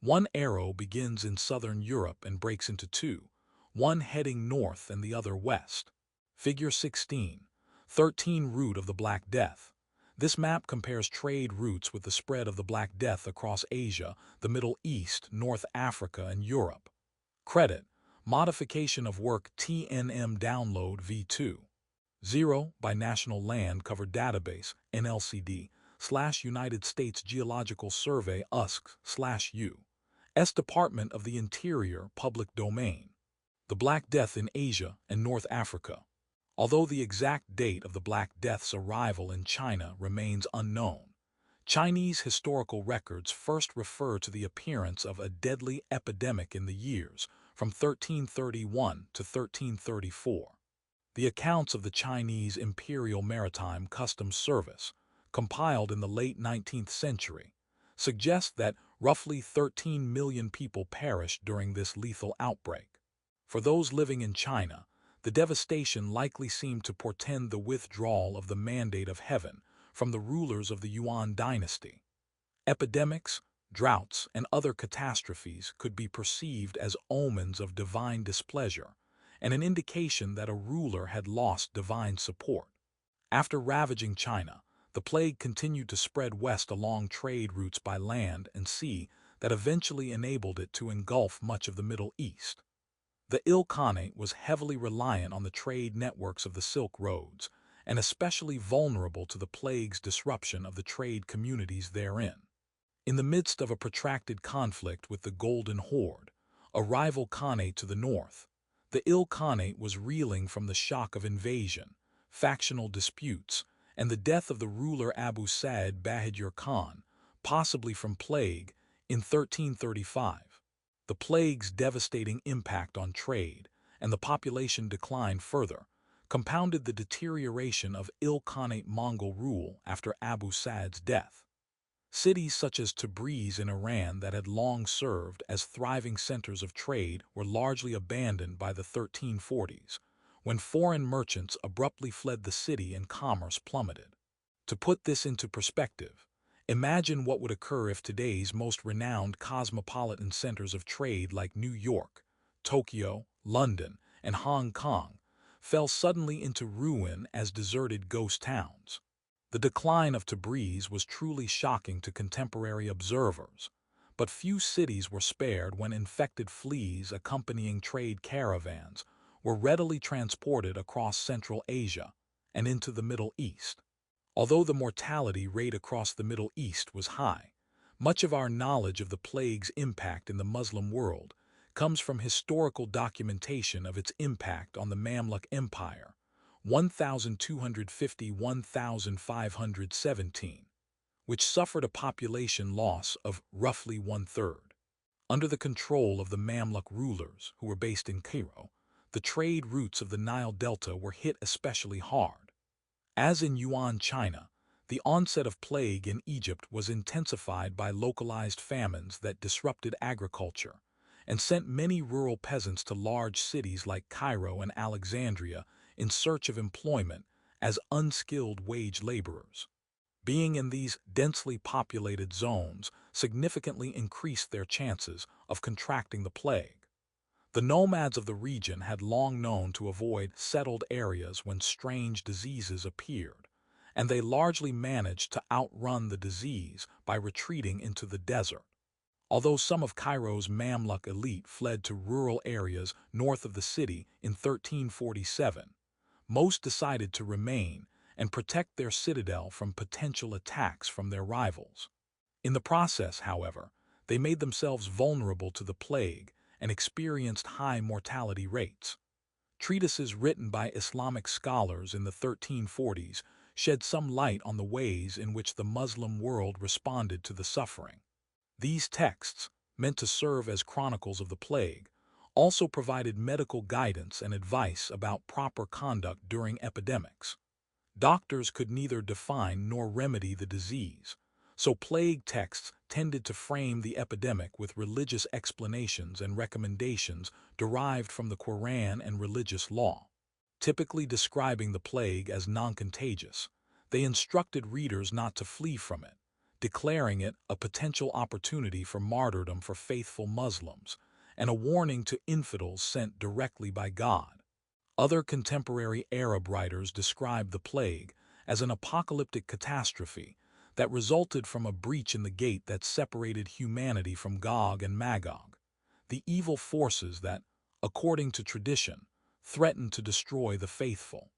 A: 1 arrow begins in Southern Europe and breaks into 2, one heading north and the other west. Figure 16. 13 Route of the Black Death. This map compares trade routes with the spread of the Black Death across Asia, the Middle East, North Africa, and Europe. Credit: Modification of work TNM Download v2. 0 by National Land Cover Database, NLCD/United States Geological Survey USC/U.S. Department of the Interior Public Domain. The Black Death in Asia and North Africa. Although the exact date of the Black Death's arrival in China remains unknown, Chinese historical records first refer to the appearance of a deadly epidemic in the years from 1331 to 1334. The accounts of the Chinese Imperial Maritime Customs Service, compiled in the late 19th century, suggest that roughly 13 million people perished during this lethal outbreak. For those living in China, the devastation likely seemed to portend the withdrawal of the mandate of heaven from the rulers of the Yuan dynasty. Epidemics, droughts, and other catastrophes could be perceived as omens of divine displeasure and an indication that a ruler had lost divine support. After ravaging China, the plague continued to spread west along trade routes by land and sea that eventually enabled it to engulf much of the Middle East. The Ilkhanate was heavily reliant on the trade networks of the Silk Roads, and especially vulnerable to the plague's disruption of the trade communities therein. In the midst of a protracted conflict with the Golden Horde, a rival Khanate to the north, the Ilkhanate was reeling from the shock of invasion, factional disputes, and the death of the ruler Abu Sa'id Bahadur Khan, possibly from plague, in 1335. The plague's devastating impact on trade and the population decline further compounded the deterioration of Ilkhanate Mongol rule after Abu Sa'id's death. Cities such as Tabriz in Iran that had long served as thriving centers of trade were largely abandoned by the 1340s, when foreign merchants abruptly fled the city and commerce plummeted. To put this into perspective, imagine what would occur if today's most renowned cosmopolitan centers of trade like New York, Tokyo, London, and Hong Kong fell suddenly into ruin as deserted ghost towns. The decline of Tabriz was truly shocking to contemporary observers, but few cities were spared when infected fleas accompanying trade caravans were readily transported across Central Asia and into the Middle East. Although the mortality rate across the Middle East was high, much of our knowledge of the plague's impact in the Muslim world comes from historical documentation of its impact on the Mamluk Empire, 1250–1517, which suffered a population loss of roughly one-third. Under the control of the Mamluk rulers, who were based in Cairo, the trade routes of the Nile Delta were hit especially hard. As in Yuan, China, the onset of plague in Egypt was intensified by localized famines that disrupted agriculture and sent many rural peasants to large cities like Cairo and Alexandria in search of employment as unskilled wage laborers. Being in these densely populated zones significantly increased their chances of contracting the plague. The nomads of the region had long known to avoid settled areas when strange diseases appeared, and they largely managed to outrun the disease by retreating into the desert. Although some of Cairo's Mamluk elite fled to rural areas north of the city in 1347, most decided to remain and protect their citadel from potential attacks from their rivals. In the process, however, they made themselves vulnerable to the plague and experienced high mortality rates. Treatises written by Islamic scholars in the 1340s shed some light on the ways in which the Muslim world responded to the suffering. These texts, meant to serve as chronicles of the plague, also provided medical guidance and advice about proper conduct during epidemics. Doctors could neither define nor remedy the disease, so plague texts tended to frame the epidemic with religious explanations and recommendations derived from the Quran and religious law. Typically describing the plague as non-contagious, they instructed readers not to flee from it, declaring it a potential opportunity for martyrdom for faithful Muslims and a warning to infidels sent directly by God. Other contemporary Arab writers describe the plague as an apocalyptic catastrophe that resulted from a breach in the gate that separated humanity from Gog and Magog, the evil forces that, according to tradition, threatened to destroy the faithful.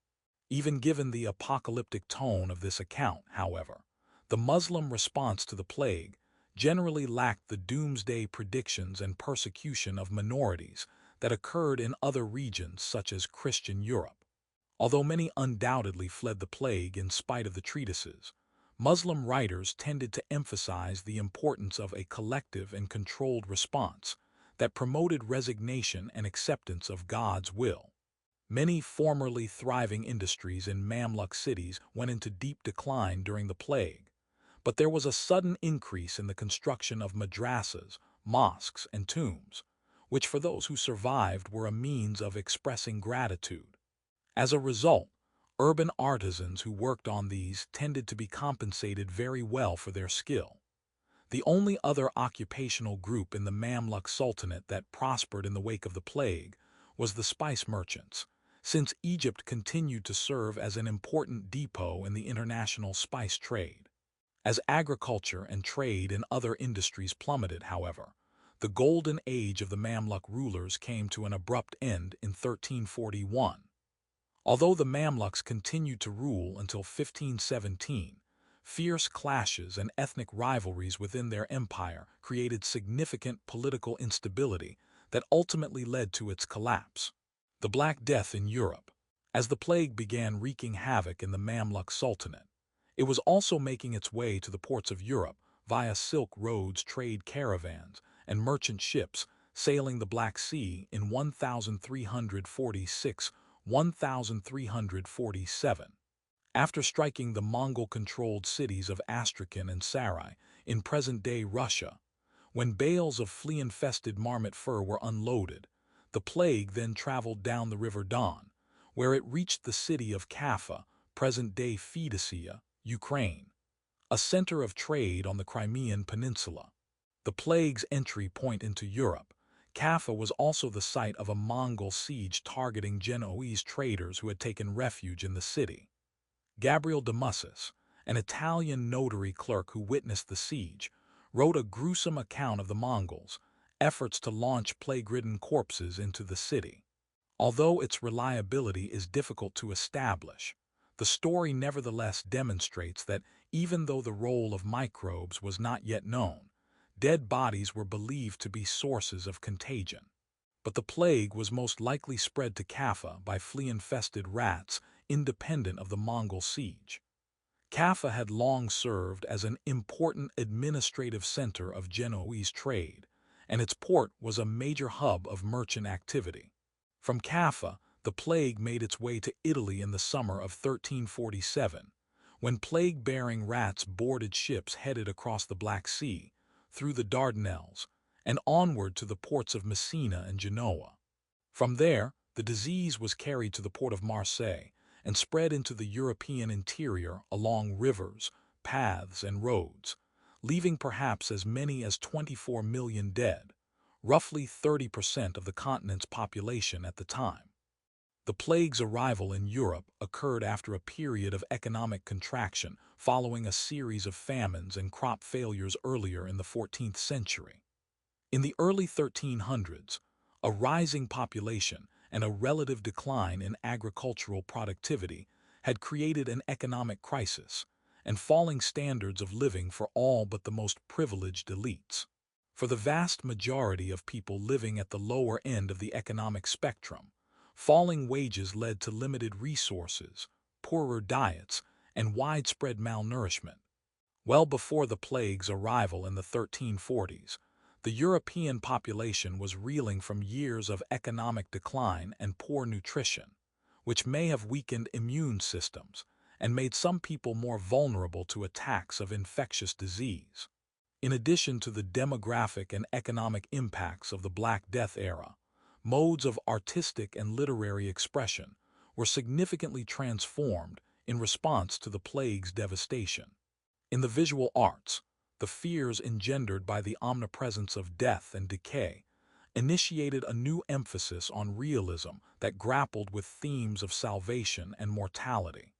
A: Even given the apocalyptic tone of this account, however, the Muslim response to the plague generally lacked the doomsday predictions and persecution of minorities that occurred in other regions such as Christian Europe. Although many undoubtedly fled the plague in spite of the treatises, Muslim writers tended to emphasize the importance of a collective and controlled response that promoted resignation and acceptance of God's will. Many formerly thriving industries in Mamluk cities went into deep decline during the plague, but there was a sudden increase in the construction of madrasas, mosques, and tombs, which for those who survived were a means of expressing gratitude. As a result, urban artisans who worked on these tended to be compensated very well for their skill. The only other occupational group in the Mamluk Sultanate that prospered in the wake of the plague was the spice merchants, since Egypt continued to serve as an important depot in the international spice trade. As agriculture and trade in other industries plummeted, however, The golden age of the Mamluk rulers came to an abrupt end in 1341. Although the Mamluks continued to rule until 1517, fierce clashes and ethnic rivalries within their empire created significant political instability that ultimately led to its collapse. The Black Death in Europe. As the plague began wreaking havoc in the Mamluk Sultanate, it was also making its way to the ports of Europe via Silk Road's trade caravans and merchant ships sailing the Black Sea in 1346–1347. After striking the Mongol-controlled cities of Astrakhan and Sarai in present-day Russia, when bales of flea-infested marmot fur were unloaded, the plague then traveled down the River Don, where it reached the city of Kaffa, present-day Feodosia, Ukraine, a center of trade on the Crimean Peninsula. The plague's entry point into Europe, Kaffa was also the site of a Mongol siege targeting Genoese traders who had taken refuge in the city. Gabriel de Mussis, an Italian notary clerk who witnessed the siege, wrote a gruesome account of the Mongols' efforts to launch plague-ridden corpses into the city. Although its reliability is difficult to establish, the story nevertheless demonstrates that even though the role of microbes was not yet known, dead bodies were believed to be sources of contagion. But the plague was most likely spread to Kaffa by flea-infested rats independent of the Mongol siege. Kaffa had long served as an important administrative center of Genoese trade, and its port was a major hub of merchant activity. From Kaffa, the plague made its way to Italy in the summer of 1347, when plague-bearing rats boarded ships headed across the Black Sea, through the Dardanelles, and onward to the ports of Messina and Genoa. From there, the disease was carried to the port of Marseille and spread into the European interior along rivers, paths, and roads, leaving perhaps as many as 24 million dead, roughly 30% of the continent's population at the time. The plague's arrival in Europe occurred after a period of economic contraction following a series of famines and crop failures earlier in the 14th century. In the early 1300s, a rising population and a relative decline in agricultural productivity had created an economic crisis and falling standards of living for all but the most privileged elites. For the vast majority of people living at the lower end of the economic spectrum, falling wages led to limited resources, poorer diets, and widespread malnourishment. Well before the plague's arrival in the 1340s, the European population was reeling from years of economic decline and poor nutrition, which may have weakened immune systems and made some people more vulnerable to attacks of infectious disease. In addition to the demographic and economic impacts of the Black Death era, modes of artistic and literary expression were significantly transformed in response to the plague's devastation. In the visual arts, the fears engendered by the omnipresence of death and decay initiated a new emphasis on realism that grappled with themes of salvation and mortality.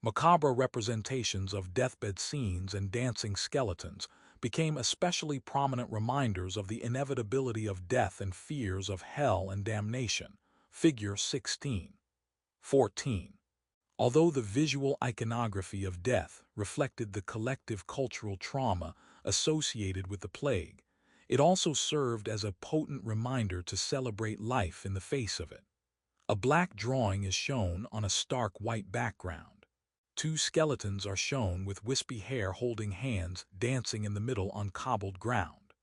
A: Macabre representations of deathbed scenes and dancing skeletons became especially prominent reminders of the inevitability of death and fears of hell and damnation. Figure 16. 14. Although the visual iconography of death reflected the collective cultural trauma associated with the plague, it also served as a potent reminder to celebrate life in the face of it. A black drawing is shown on a stark white background. Two skeletons are shown with wispy hair holding hands dancing in the middle on cobbled ground.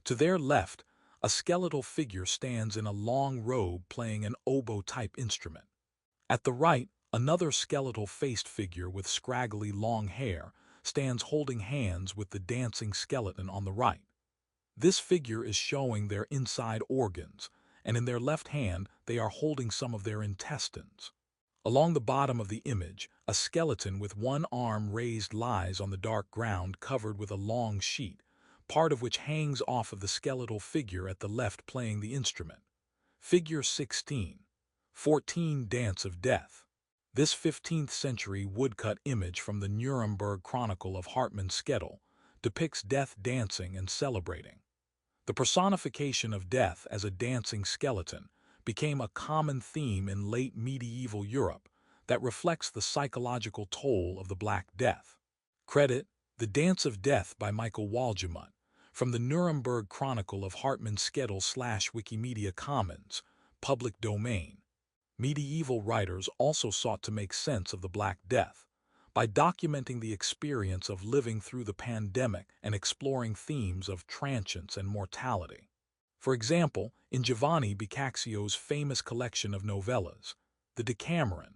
A: To their left, a skeletal figure stands in a long robe playing an oboe-type instrument. At the right, another skeletal-faced figure with scraggly long hair stands holding hands with the dancing skeleton on the right. This figure is showing their inside organs, and in their left hand they are holding some of their intestines. Along the bottom of the image, a skeleton with one arm raised lies on the dark ground covered with a long sheet, part of which hangs off of the skeletal figure at the left playing the instrument. Figure 16. 14. Dance of Death. This 15th century woodcut image from the Nuremberg Chronicle of Hartmann Skedel depicts death dancing and celebrating. The personification of death as a dancing skeleton became a common theme in late medieval Europe that reflects the psychological toll of the Black Death. Credit The Dance of Death by Michael Waldjemut, from the Nuremberg Chronicle of Hartmann Skedel / Wikimedia Commons, public domain. Medieval writers also sought to make sense of the Black Death by documenting the experience of living through the pandemic and exploring themes of transience and mortality. For example, in Giovanni Boccaccio's famous collection of novellas, The Decameron,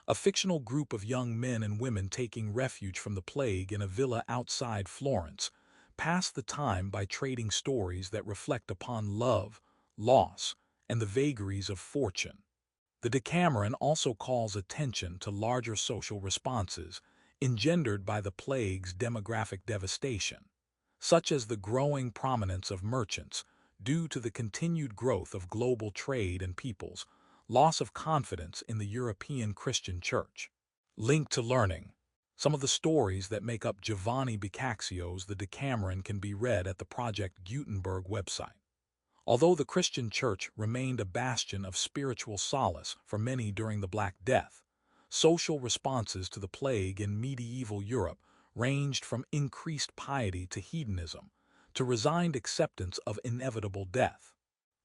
A: a fictional group of young men and women taking refuge from the plague in a villa outside Florence pass the time by trading stories that reflect upon love, loss, and the vagaries of fortune. The Decameron also calls attention to larger social responses engendered by the plague's demographic devastation, such as the growing prominence of merchants due to the continued growth of global trade and people's loss of confidence in the European Christian Church. Link to learning. Some of the stories that make up Giovanni Boccaccio's The Decameron can be read at the Project Gutenberg website. Although the Christian Church remained a bastion of spiritual solace for many during the Black Death, social responses to the plague in medieval Europe ranged from increased piety to hedonism, to resigned acceptance of inevitable death.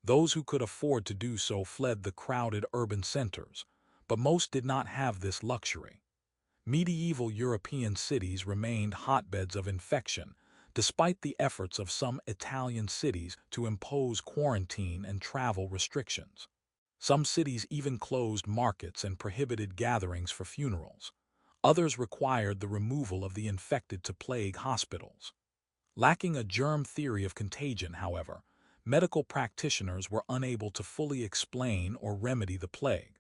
A: Those who could afford to do so fled the crowded urban centers, but most did not have this luxury. Medieval European cities remained hotbeds of infection, despite the efforts of some Italian cities to impose quarantine and travel restrictions. Some cities even closed markets and prohibited gatherings for funerals. Others required the removal of the infected to plague hospitals. Lacking a germ theory of contagion, however, medical practitioners were unable to fully explain or remedy the plague,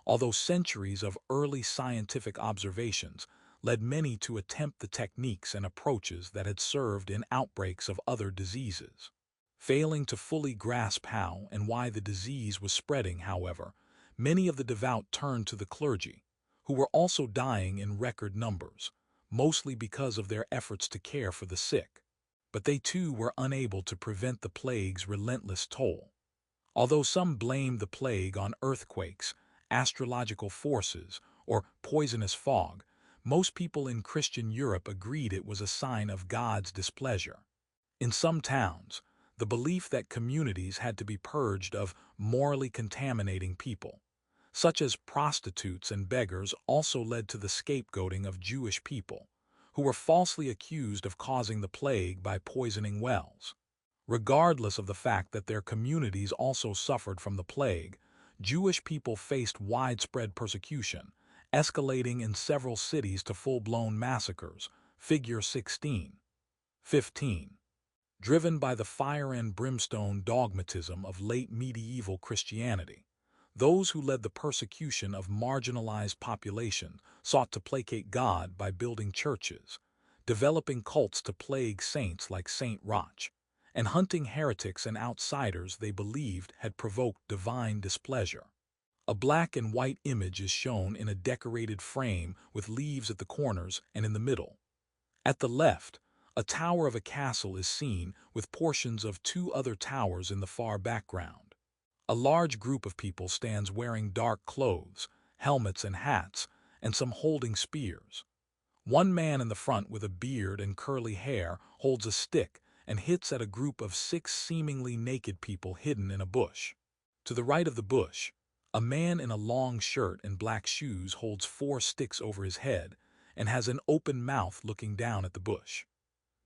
A: although centuries of early scientific observations led many to attempt the techniques and approaches that had served in outbreaks of other diseases. Failing to fully grasp how and why the disease was spreading, however, many of the devout turned to the clergy, who were also dying in record numbers, mostly because of their efforts to care for the sick. But they too were unable to prevent the plague's relentless toll. Although some blamed the plague on earthquakes, astrological forces, or poisonous fog, most people in Christian Europe agreed it was a sign of God's displeasure. In some towns, the belief that communities had to be purged of morally contaminating people, such as prostitutes and beggars, also led to the scapegoating of Jewish people, who were falsely accused of causing the plague by poisoning wells. Regardless of the fact that their communities also suffered from the plague, Jewish people faced widespread persecution, escalating in several cities to full-blown massacres, figure 16. 15. Driven by the fire and brimstone dogmatism of late medieval Christianity, those who led the persecution of marginalized populations sought to placate God by building churches, developing cults to plague saints like Saint Roch, and hunting heretics and outsiders they believed had provoked divine displeasure. A black and white image is shown in a decorated frame with leaves at the corners and in the middle. At the left, a tower of a castle is seen with portions of two other towers in the far background. A large group of people stands wearing dark clothes, helmets and hats, and some holding spears. One man in the front with a beard and curly hair holds a stick and hits at a group of 6 seemingly naked people hidden in a bush. To the right of the bush, a man in a long shirt and black shoes holds 4 sticks over his head and has an open mouth looking down at the bush.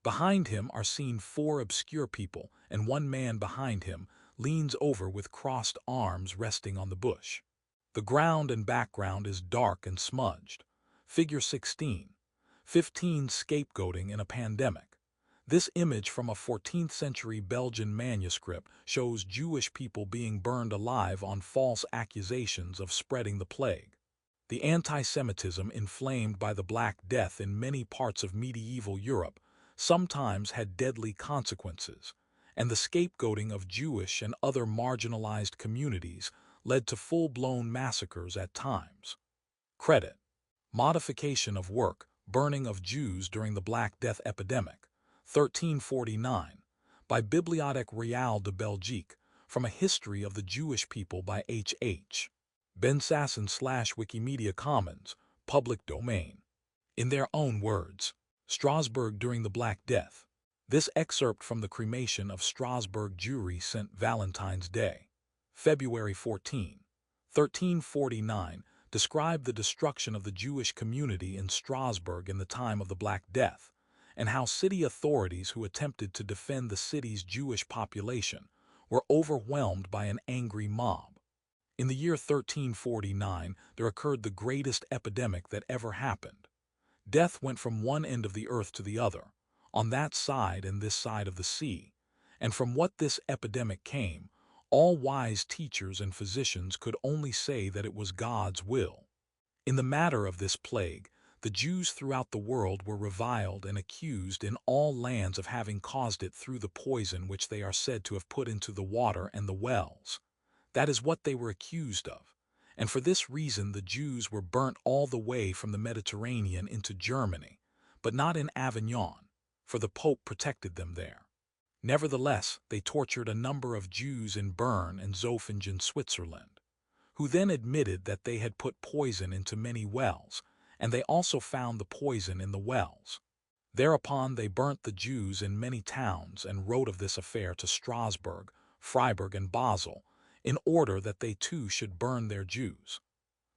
A: Behind him are seen 4 obscure people, and one man behind him leans over with crossed arms resting on the bush. The ground and background is dark and smudged. Figure 16. 15. Scapegoating in a pandemic. This image from a 14th century Belgian manuscript shows Jewish people being burned alive on false accusations of spreading the plague. The anti-Semitism inflamed by the Black Death in many parts of medieval Europe sometimes had deadly consequences, and the scapegoating of Jewish and other marginalized communities led to full-blown massacres at times. Credit. Modification of work, burning of Jews during the Black Death epidemic, 1349, by Bibliothèque Royale de Belgique, from A History of the Jewish People by H.H. Bensasson/Wikimedia Commons, public domain. In their own words, Strasbourg during the Black Death. This excerpt from the cremation of Strasbourg Jewry St. Valentine's Day, February 14, 1349, described the destruction of the Jewish community in Strasbourg in the time of the Black Death, and how city authorities who attempted to defend the city's Jewish population were overwhelmed by an angry mob. In the year 1349, there occurred the greatest epidemic that ever happened. Death went from one end of the earth to the other, on that side and this side of the sea, and from what this epidemic came, all wise teachers and physicians could only say that it was God's will. In the matter of this plague, the Jews throughout the world were reviled and accused in all lands of having caused it through the poison which they are said to have put into the water and the wells. That is what they were accused of, and for this reason the Jews were burnt all the way from the Mediterranean into Germany, but not in Avignon, for the Pope protected them there. Nevertheless, they tortured a number of Jews in Bern and Zofingen, Switzerland, who then admitted that they had put poison into many wells, and they also found the poison in the wells. Thereupon they burnt the Jews in many towns and wrote of this affair to Strasbourg, Freiburg, and Basel, in order that they too should burn their Jews.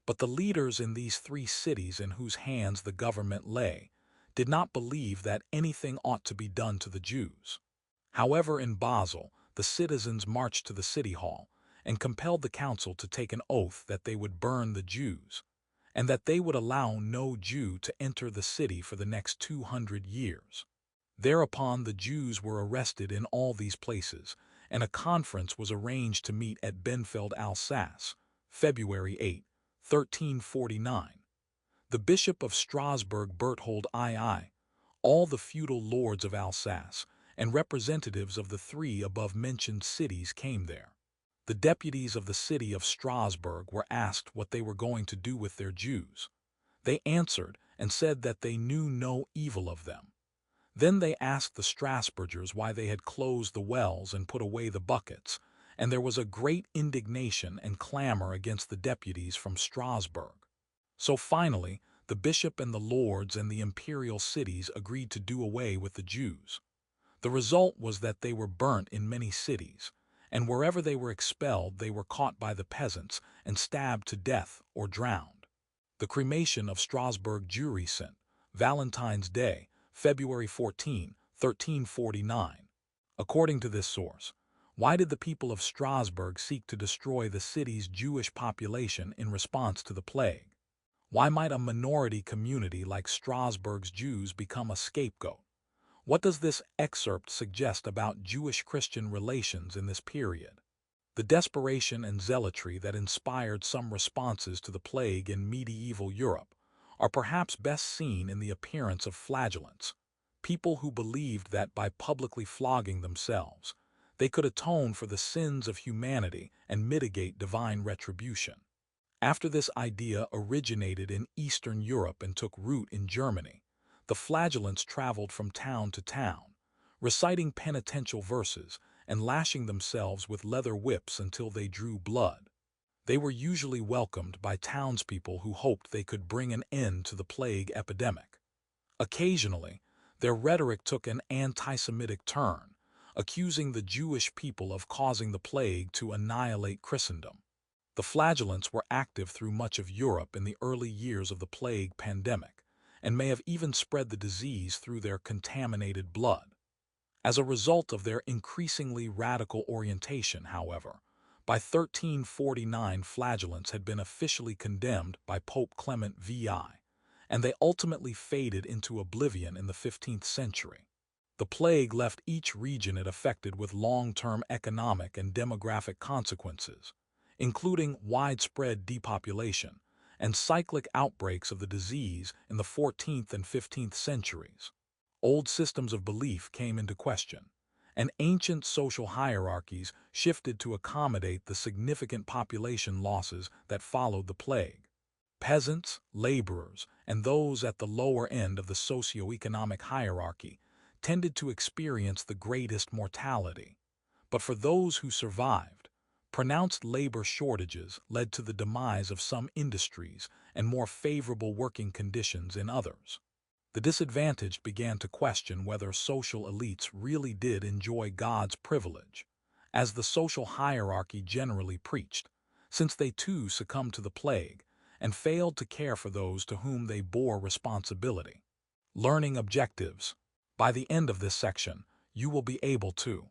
A: But the leaders in these three cities in whose hands the government lay did not believe that anything ought to be done to the Jews. However, in Basel, the citizens marched to the city hall and compelled the council to take an oath that they would burn the Jews, and that they would allow no Jew to enter the city for the next 200 years. Thereupon the Jews were arrested in all these places, and a conference was arranged to meet at Benfeld, Alsace, February 8, 1349. The Bishop of Strasbourg, Berthold II, all the feudal lords of Alsace, and representatives of the three above-mentioned cities came there. The deputies of the city of Strasbourg were asked what they were going to do with their Jews. They answered and said that they knew no evil of them. Then they asked the Strasburgers why they had closed the wells and put away the buckets, and there was a great indignation and clamor against the deputies from Strasbourg. So finally, the bishop and the lords and the imperial cities agreed to do away with the Jews. The result was that they were burnt in many cities, and wherever they were expelled they were caught by the peasants and stabbed to death or drowned. The cremation of Strasbourg Jewry St. Valentine's Day, February 14, 1349. According to this source, why did the people of Strasbourg seek to destroy the city's Jewish population in response to the plague? Why might a minority community like Strasbourg's Jews become a scapegoat? What does this excerpt suggest about Jewish-Christian relations in this period? The desperation and zealotry that inspired some responses to the plague in medieval Europe are perhaps best seen in the appearance of flagellants, people who believed that by publicly flogging themselves, they could atone for the sins of humanity and mitigate divine retribution. After this idea originated in Eastern Europe and took root in Germany, the flagellants traveled from town to town, reciting penitential verses and lashing themselves with leather whips until they drew blood. They were usually welcomed by townspeople who hoped they could bring an end to the plague epidemic. Occasionally, their rhetoric took an anti-Semitic turn, accusing the Jewish people of causing the plague to annihilate Christendom. The flagellants were active through much of Europe in the early years of the plague pandemic, and may have even spread the disease through their contaminated blood. As a result of their increasingly radical orientation, however, by 1349 flagellants had been officially condemned by Pope Clement VI, and they ultimately faded into oblivion in the 15th century. The plague left each region it affected with long-term economic and demographic consequences, including widespread depopulation and cyclic outbreaks of the disease in the 14th and 15th centuries. Old systems of belief came into question, and ancient social hierarchies shifted to accommodate the significant population losses that followed the plague. Peasants, laborers, and those at the lower end of the socioeconomic hierarchy tended to experience the greatest mortality. But for those who survived, pronounced labor shortages led to the demise of some industries and more favorable working conditions in others. The disadvantaged began to question whether social elites really did enjoy God's privilege, as the social hierarchy generally preached, since they too succumbed to the plague and failed to care for those to whom they bore responsibility. Learning objectives. By the end of this section, you will be able to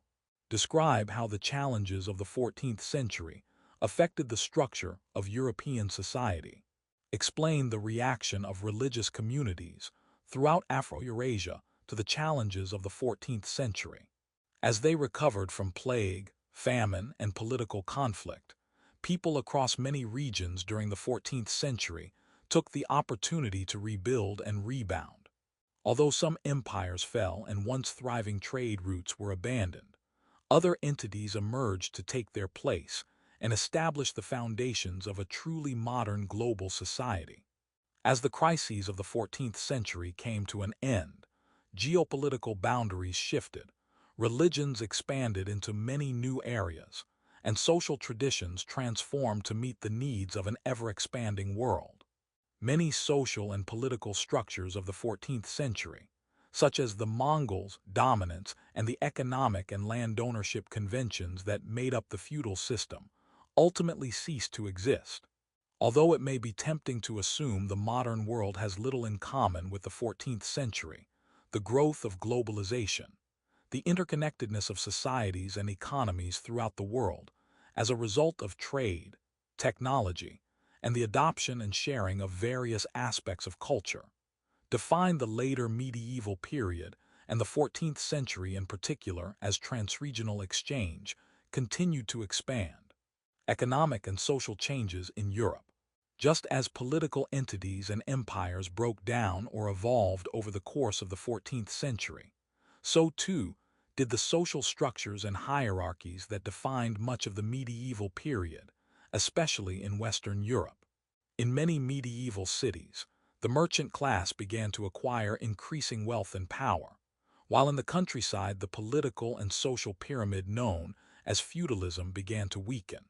A: describe how the challenges of the 14th century affected the structure of European society, explain the reaction of religious communities throughout Afro-Eurasia to the challenges of the 14th century. As they recovered from plague, famine, and political conflict, people across many regions during the 14th century took the opportunity to rebuild and rebound. Although some empires fell and once thriving trade routes were abandoned, other entities emerged to take their place and establish the foundations of a truly modern global society. As the crises of the 14th century came to an end, geopolitical boundaries shifted, religions expanded into many new areas, and social traditions transformed to meet the needs of an ever-expanding world. Many social and political structures of the 14th century, such as the Mongols' dominance and the economic and land ownership conventions that made up the feudal system, ultimately ceased to exist. Although it may be tempting to assume the modern world has little in common with the 14th century, the growth of globalization, the interconnectedness of societies and economies throughout the world, as a result of trade, technology, and the adoption and sharing of various aspects of culture, define the later medieval period and the 14th century in particular as transregional exchange continued to expand. Economic and social changes in Europe. Just as political entities and empires broke down or evolved over the course of the 14th century, so too did the social structures and hierarchies that defined much of the medieval period, especially in Western Europe. In many medieval cities, the merchant class began to acquire increasing wealth and power, while in the countryside the political and social pyramid known as feudalism began to weaken.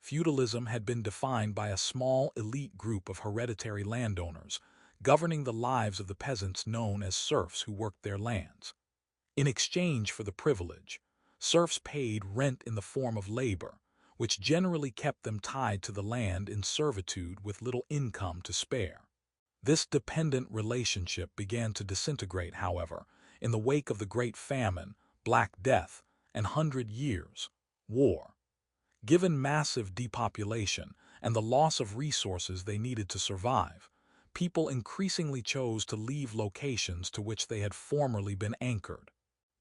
A: Feudalism had been defined by a small elite group of hereditary landowners, governing the lives of the peasants known as serfs who worked their lands. In exchange for the privilege, serfs paid rent in the form of labor, which generally kept them tied to the land in servitude with little income to spare. This dependent relationship began to disintegrate, however, in the wake of the Great Famine, Black Death, and 100 Years' War. Given massive depopulation and the loss of resources they needed to survive, people increasingly chose to leave locations to which they had formerly been anchored.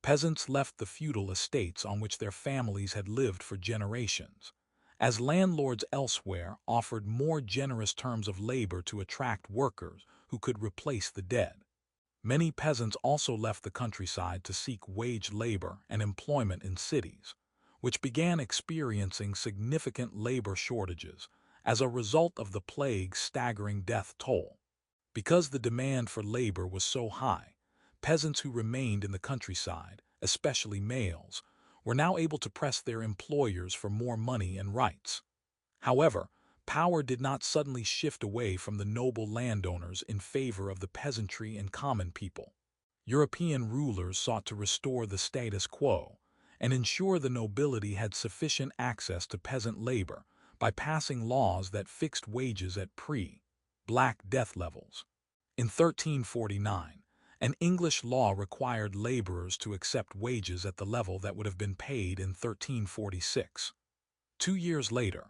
A: Peasants left the feudal estates on which their families had lived for generations, as landlords elsewhere offered more generous terms of labor to attract workers who could replace the dead. Many peasants also left the countryside to seek wage labor and employment in cities, which began experiencing significant labor shortages as a result of the plague's staggering death toll. Because the demand for labor was so high, peasants who remained in the countryside, especially males, were now able to press their employers for more money and rights. However, power did not suddenly shift away from the noble landowners in favor of the peasantry and common people. European rulers sought to restore the status quo and ensure the nobility had sufficient access to peasant labor by passing laws that fixed wages at pre-Black Death levels. In 1349, an English law required laborers to accept wages at the level that would have been paid in 1346. 2 years later,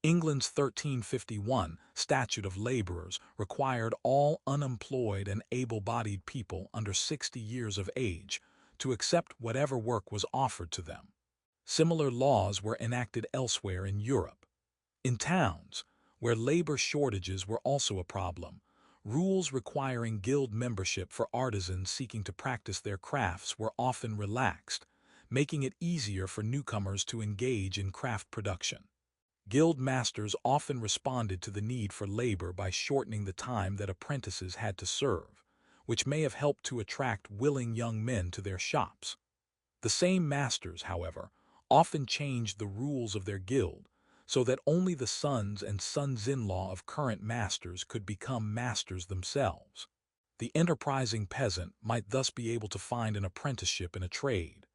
A: England's 1351 Statute of Laborers required all unemployed and able-bodied people under 60 years of age to accept whatever work was offered to them. Similar laws were enacted elsewhere in Europe. In towns, where labor shortages were also a problem, rules requiring guild membership for artisans seeking to practice their crafts were often relaxed, making it easier for newcomers to engage in craft production. Guild masters often responded to the need for labor by shortening the time that apprentices had to serve, which may have helped to attract willing young men to their shops. The same masters, however, often changed the rules of their guild so that only the sons and sons-in-law of current masters could become masters themselves. The enterprising peasant might thus be able to find an apprenticeship in a trade,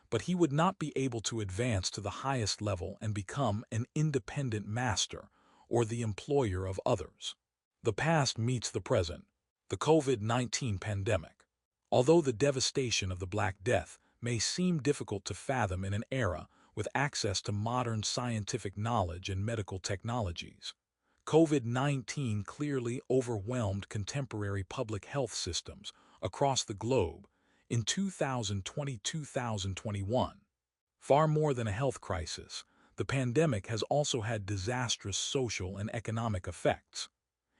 A: but he would not be able to advance to the highest level and become an independent master or the employer of others. The past meets the present. The COVID-19 pandemic. Although the devastation of the Black Death may seem difficult to fathom in an era with access to modern scientific knowledge and medical technologies, COVID-19 clearly overwhelmed contemporary public health systems across the globe in 2020-2021. Far more than a health crisis, the pandemic has also had disastrous social and economic effects.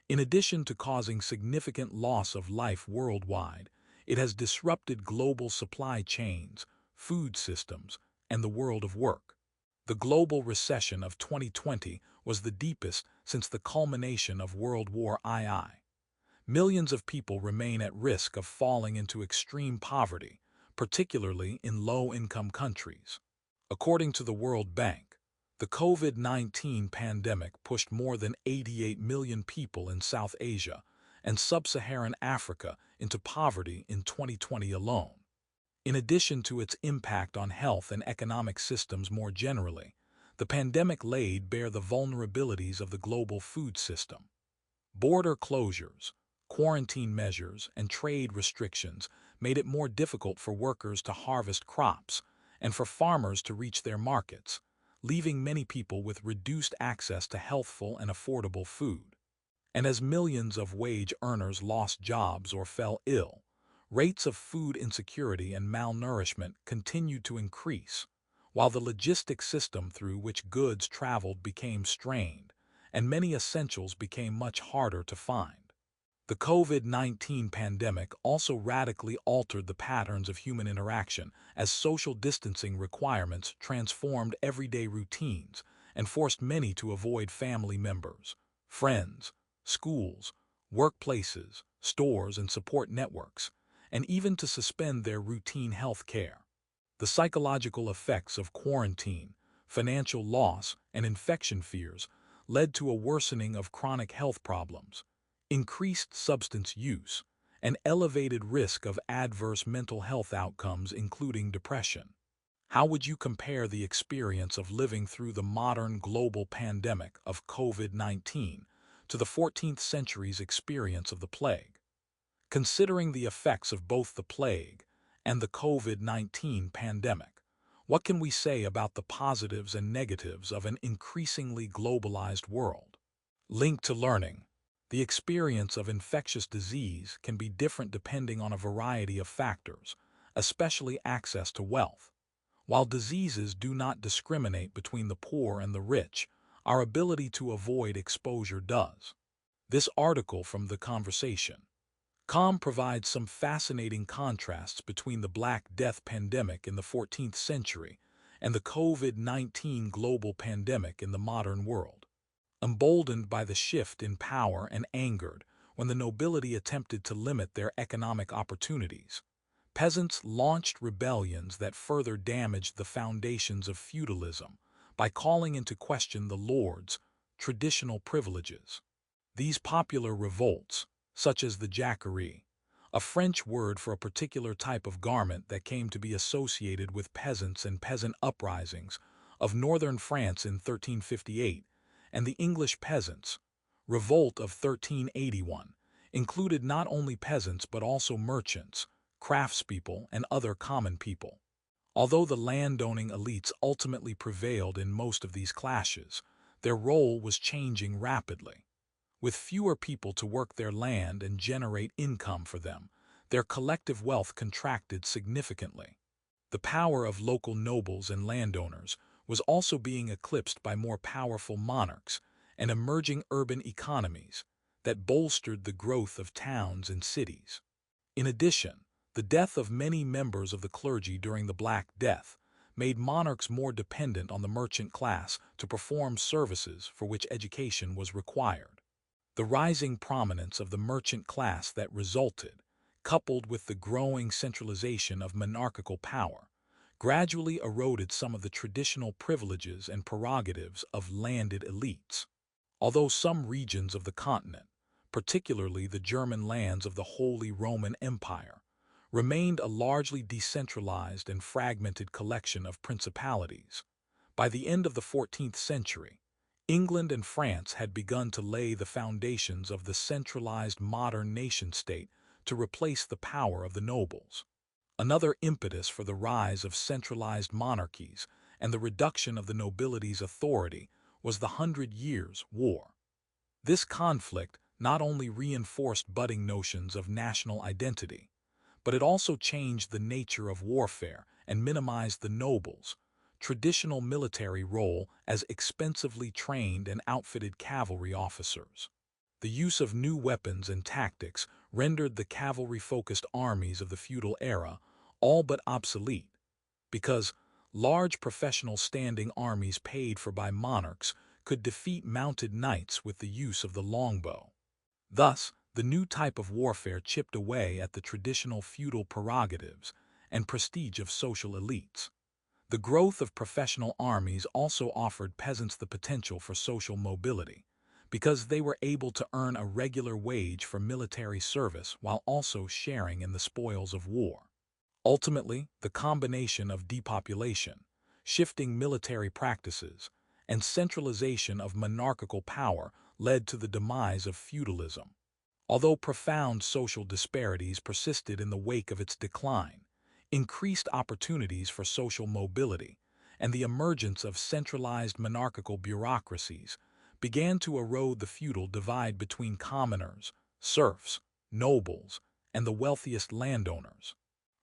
A: In addition to causing significant loss of life worldwide, it has disrupted global supply chains, food systems, and the world of work. The global recession of 2020 was the deepest since the culmination of World War II. Millions of people remain at risk of falling into extreme poverty, particularly in low-income countries. According to the World Bank, the COVID-19 pandemic pushed more than 88 million people in South Asia and Sub-Saharan Africa into poverty in 2020 alone. In addition to its impact on health and economic systems more generally, the pandemic laid bare the vulnerabilities of the global food system. Border closures, quarantine measures, and trade restrictions made it more difficult for workers to harvest crops and for farmers to reach their markets, leaving many people with reduced access to healthful and affordable food. And as millions of wage earners lost jobs or fell ill, rates of food insecurity and malnourishment continued to increase, while the logistics system through which goods traveled became strained, and many essentials became much harder to find. The COVID-19 pandemic also radically altered the patterns of human interaction as social distancing requirements transformed everyday routines and forced many to avoid family members, friends, schools, workplaces, stores, and support networks, and even to suspend their routine health care. The psychological effects of quarantine, financial loss, and infection fears led to a worsening of chronic health problems, increased substance use, and elevated risk of adverse mental health outcomes including depression. How would you compare the experience of living through the modern global pandemic of COVID-19 to the 14th century's experience of the plague? Considering the effects of both the plague and the COVID-19 pandemic, what can we say about the positives and negatives of an increasingly globalized world? Link to learning. The experience of infectious disease can be different depending on a variety of factors, especially access to wealth. While diseases do not discriminate between the poor and the rich, our ability to avoid exposure does. This article from The Conversation.com provides some fascinating contrasts between the Black Death pandemic in the 14th century and the COVID-19 global pandemic in the modern world. Emboldened by the shift in power and angered when the nobility attempted to limit their economic opportunities, peasants launched rebellions that further damaged the foundations of feudalism by calling into question the lord's traditional privileges. These popular revolts, such as the jacquerie, a French word for a particular type of garment that came to be associated with peasants and peasant uprisings of northern France in 1358, and the English Peasants' Revolt of 1381, included not only peasants but also merchants, craftspeople, and other common people. Although the landowning elites ultimately prevailed in most of these clashes, their role was changing rapidly. With fewer people to work their land and generate income for them, their collective wealth contracted significantly. The power of local nobles and landowners was also being eclipsed by more powerful monarchs and emerging urban economies that bolstered the growth of towns and cities. In addition, the death of many members of the clergy during the Black Death made monarchs more dependent on the merchant class to perform services for which education was required. The rising prominence of the merchant class that resulted coupled with the growing centralization of monarchical power, gradually eroded some of the traditional privileges and prerogatives of landed elites. Although some regions of the continent, particularly the German lands of the Holy Roman Empire, remained a largely decentralized and fragmented collection of principalities, by the end of the 14th century, England and France had begun to lay the foundations of the centralized modern nation-state to replace the power of the nobles. Another impetus for the rise of centralized monarchies and the reduction of the nobility's authority was the Hundred Years' War. This conflict not only reinforced budding notions of national identity, but it also changed the nature of warfare and minimized the nobles' traditional military role as expensively trained and outfitted cavalry officers. The use of new weapons and tactics rendered the cavalry-focused armies of the feudal era all but obsolete, because large professional standing armies paid for by monarchs could defeat mounted knights with the use of the longbow. Thus, the new type of warfare chipped away at the traditional feudal prerogatives and prestige of social elites. The growth of professional armies also offered peasants the potential for social mobility, because they were able to earn a regular wage for military service while also sharing in the spoils of war. Ultimately, the combination of depopulation, shifting military practices, and centralization of monarchical power led to the demise of feudalism. Although profound social disparities persisted in the wake of its decline, increased opportunities for social mobility and the emergence of centralized monarchical bureaucracies began to erode the feudal divide between commoners, serfs, nobles, and the wealthiest landowners.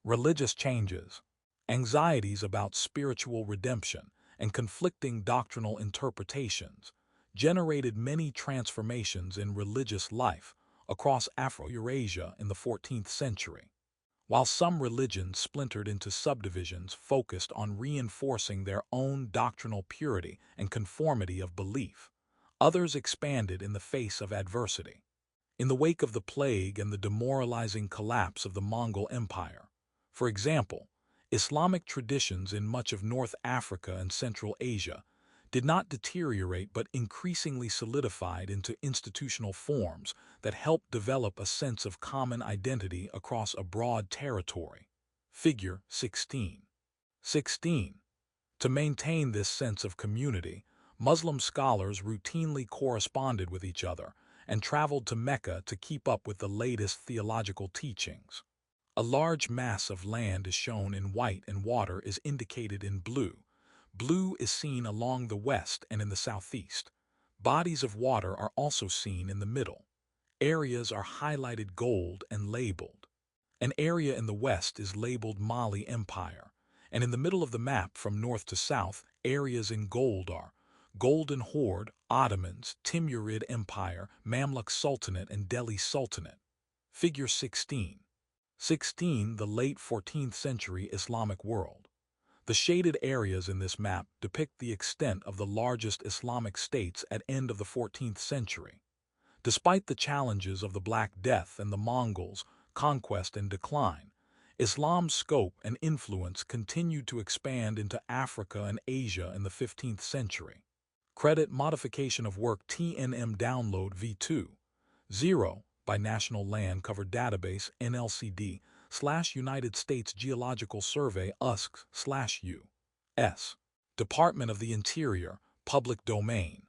A: Religious changes, anxieties about spiritual redemption, and conflicting doctrinal interpretations generated many transformations in religious life across Afro-Eurasia in the 14th century. While some religions splintered into subdivisions focused on reinforcing their own doctrinal purity and conformity of belief, others expanded in the face of adversity. In the wake of the plague and the demoralizing collapse of the Mongol Empire, for example, Islamic traditions in much of North Africa and Central Asia did not deteriorate but increasingly solidified into institutional forms that helped develop a sense of common identity across a broad territory. Figure 16. 16. To maintain this sense of community, Muslim scholars routinely corresponded with each other and traveled to Mecca to keep up with the latest theological teachings. A large mass of land is shown in white and water is indicated in blue. Blue is seen along the west and in the southeast. Bodies of water are also seen in the middle. Areas are highlighted gold and labeled. An area in the west is labeled Mali Empire, and in the middle of the map from north to south, areas in gold are Golden Horde, Ottomans, Timurid Empire, Mamluk Sultanate, and Delhi Sultanate. Figure 16. 16. The late 14th century Islamic world. The shaded areas in this map depict the extent of the largest Islamic states at end of the 14th century. Despite the challenges of the Black Death and the Mongols' conquest and decline, Islam's scope and influence continued to expand into Africa and Asia in the 15th century. Credit modification of work TNM download v2. 0 by National Land Cover Database NLCD / United States Geological Survey USC/U.S. Department of the Interior, Public Domain.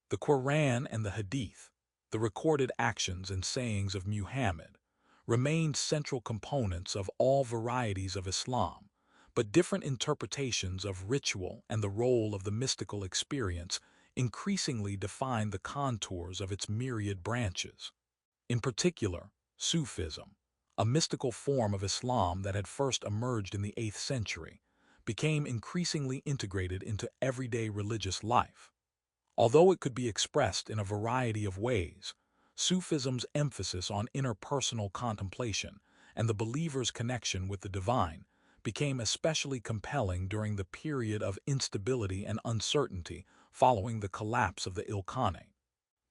A: The Quran and the Hadith, the recorded actions and sayings of Muhammad, remained central components of all varieties of Islam, but different interpretations of ritual and the role of the mystical experience increasingly defined the contours of its myriad branches. In particular, Sufism, a mystical form of Islam that had first emerged in the 8th century, became increasingly integrated into everyday religious life. Although it could be expressed in a variety of ways, Sufism's emphasis on interpersonal contemplation and the believer's connection with the divine became especially compelling during the period of instability and uncertainty following the collapse of the Ilkhanate.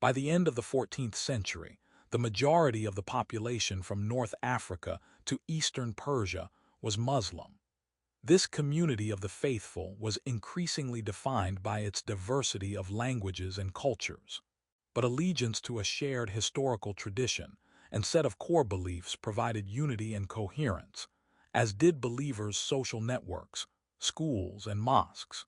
A: By the end of the 14th century, The majority of the population from North Africa to Eastern Persia was Muslim. This community of the faithful was increasingly defined by its diversity of languages and cultures. But allegiance to a shared historical tradition and set of core beliefs provided unity and coherence, as did believers' social networks, schools, and mosques.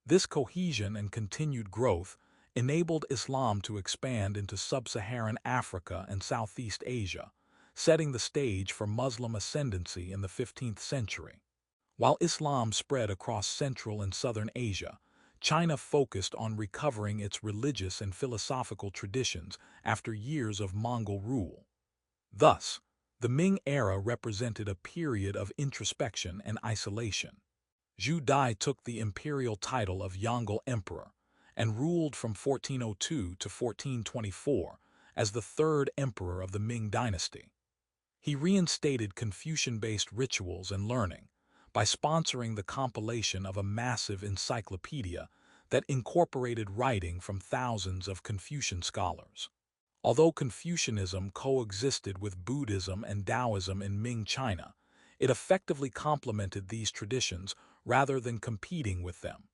A: This cohesion and continued growth enabled Islam to expand into sub-Saharan Africa and Southeast Asia, setting the stage for Muslim ascendancy in the 15th century. While Islam spread across Central and Southern Asia, China focused on recovering its religious and philosophical traditions after years of Mongol rule. Thus, the Ming era represented a period of introspection and isolation. Zhu Dai took the imperial title of Yongle Emperor and ruled from 1402 to 1424 as the third emperor of the Ming dynasty. He reinstated Confucian-based rituals and learning by sponsoring the compilation of a massive encyclopedia that incorporated writing from thousands of Confucian scholars. Although Confucianism coexisted with Buddhism and Taoism in Ming China, it effectively complemented these traditions rather than competing with them.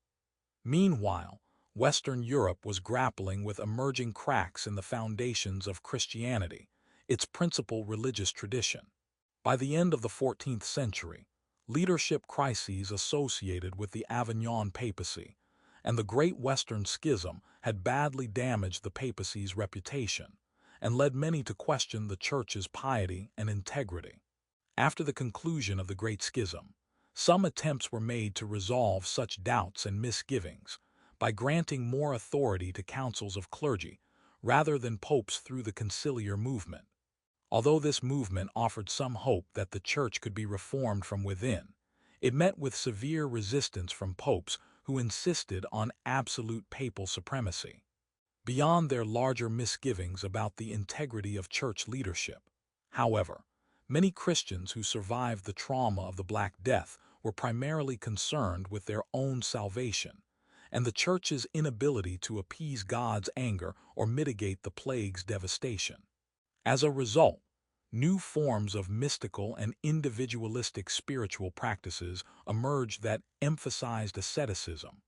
A: Meanwhile, Western Europe was grappling with emerging cracks in the foundations of Christianity, its principal religious tradition. By the end of the 14th century, leadership crises associated with the Avignon papacy and the Great Western Schism had badly damaged the papacy's reputation and led many to question the Church's piety and integrity. After the conclusion of the Great Schism, some attempts were made to resolve such doubts and misgivings by granting more authority to councils of clergy rather than popes through the conciliar movement. Although this movement offered some hope that the Church could be reformed from within, it met with severe resistance from popes who insisted on absolute papal supremacy. Beyond their larger misgivings about the integrity of Church leadership, however, many Christians who survived the trauma of the Black Death were primarily concerned with their own salvation and the Church's inability to appease God's anger or mitigate the plague's devastation. As a result, new forms of mystical and individualistic spiritual practices emerged that emphasized asceticism,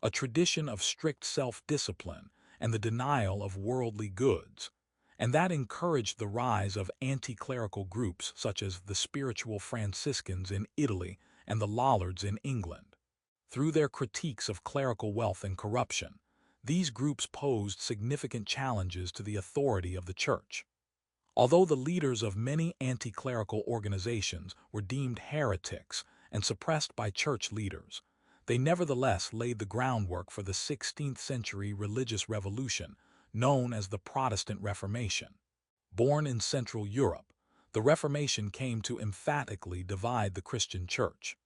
A: a tradition of strict self-discipline and the denial of worldly goods, and that encouraged the rise of anti-clerical groups such as the Spiritual Franciscans in Italy and the Lollards in England. Through their critiques of clerical wealth and corruption, these groups posed significant challenges to the authority of the Church. Although the leaders of many anti-clerical organizations were deemed heretics and suppressed by church leaders, they nevertheless laid the groundwork for the 16th century religious revolution known as the Protestant Reformation. Born in Central Europe, the Reformation came to emphatically divide the Christian Church.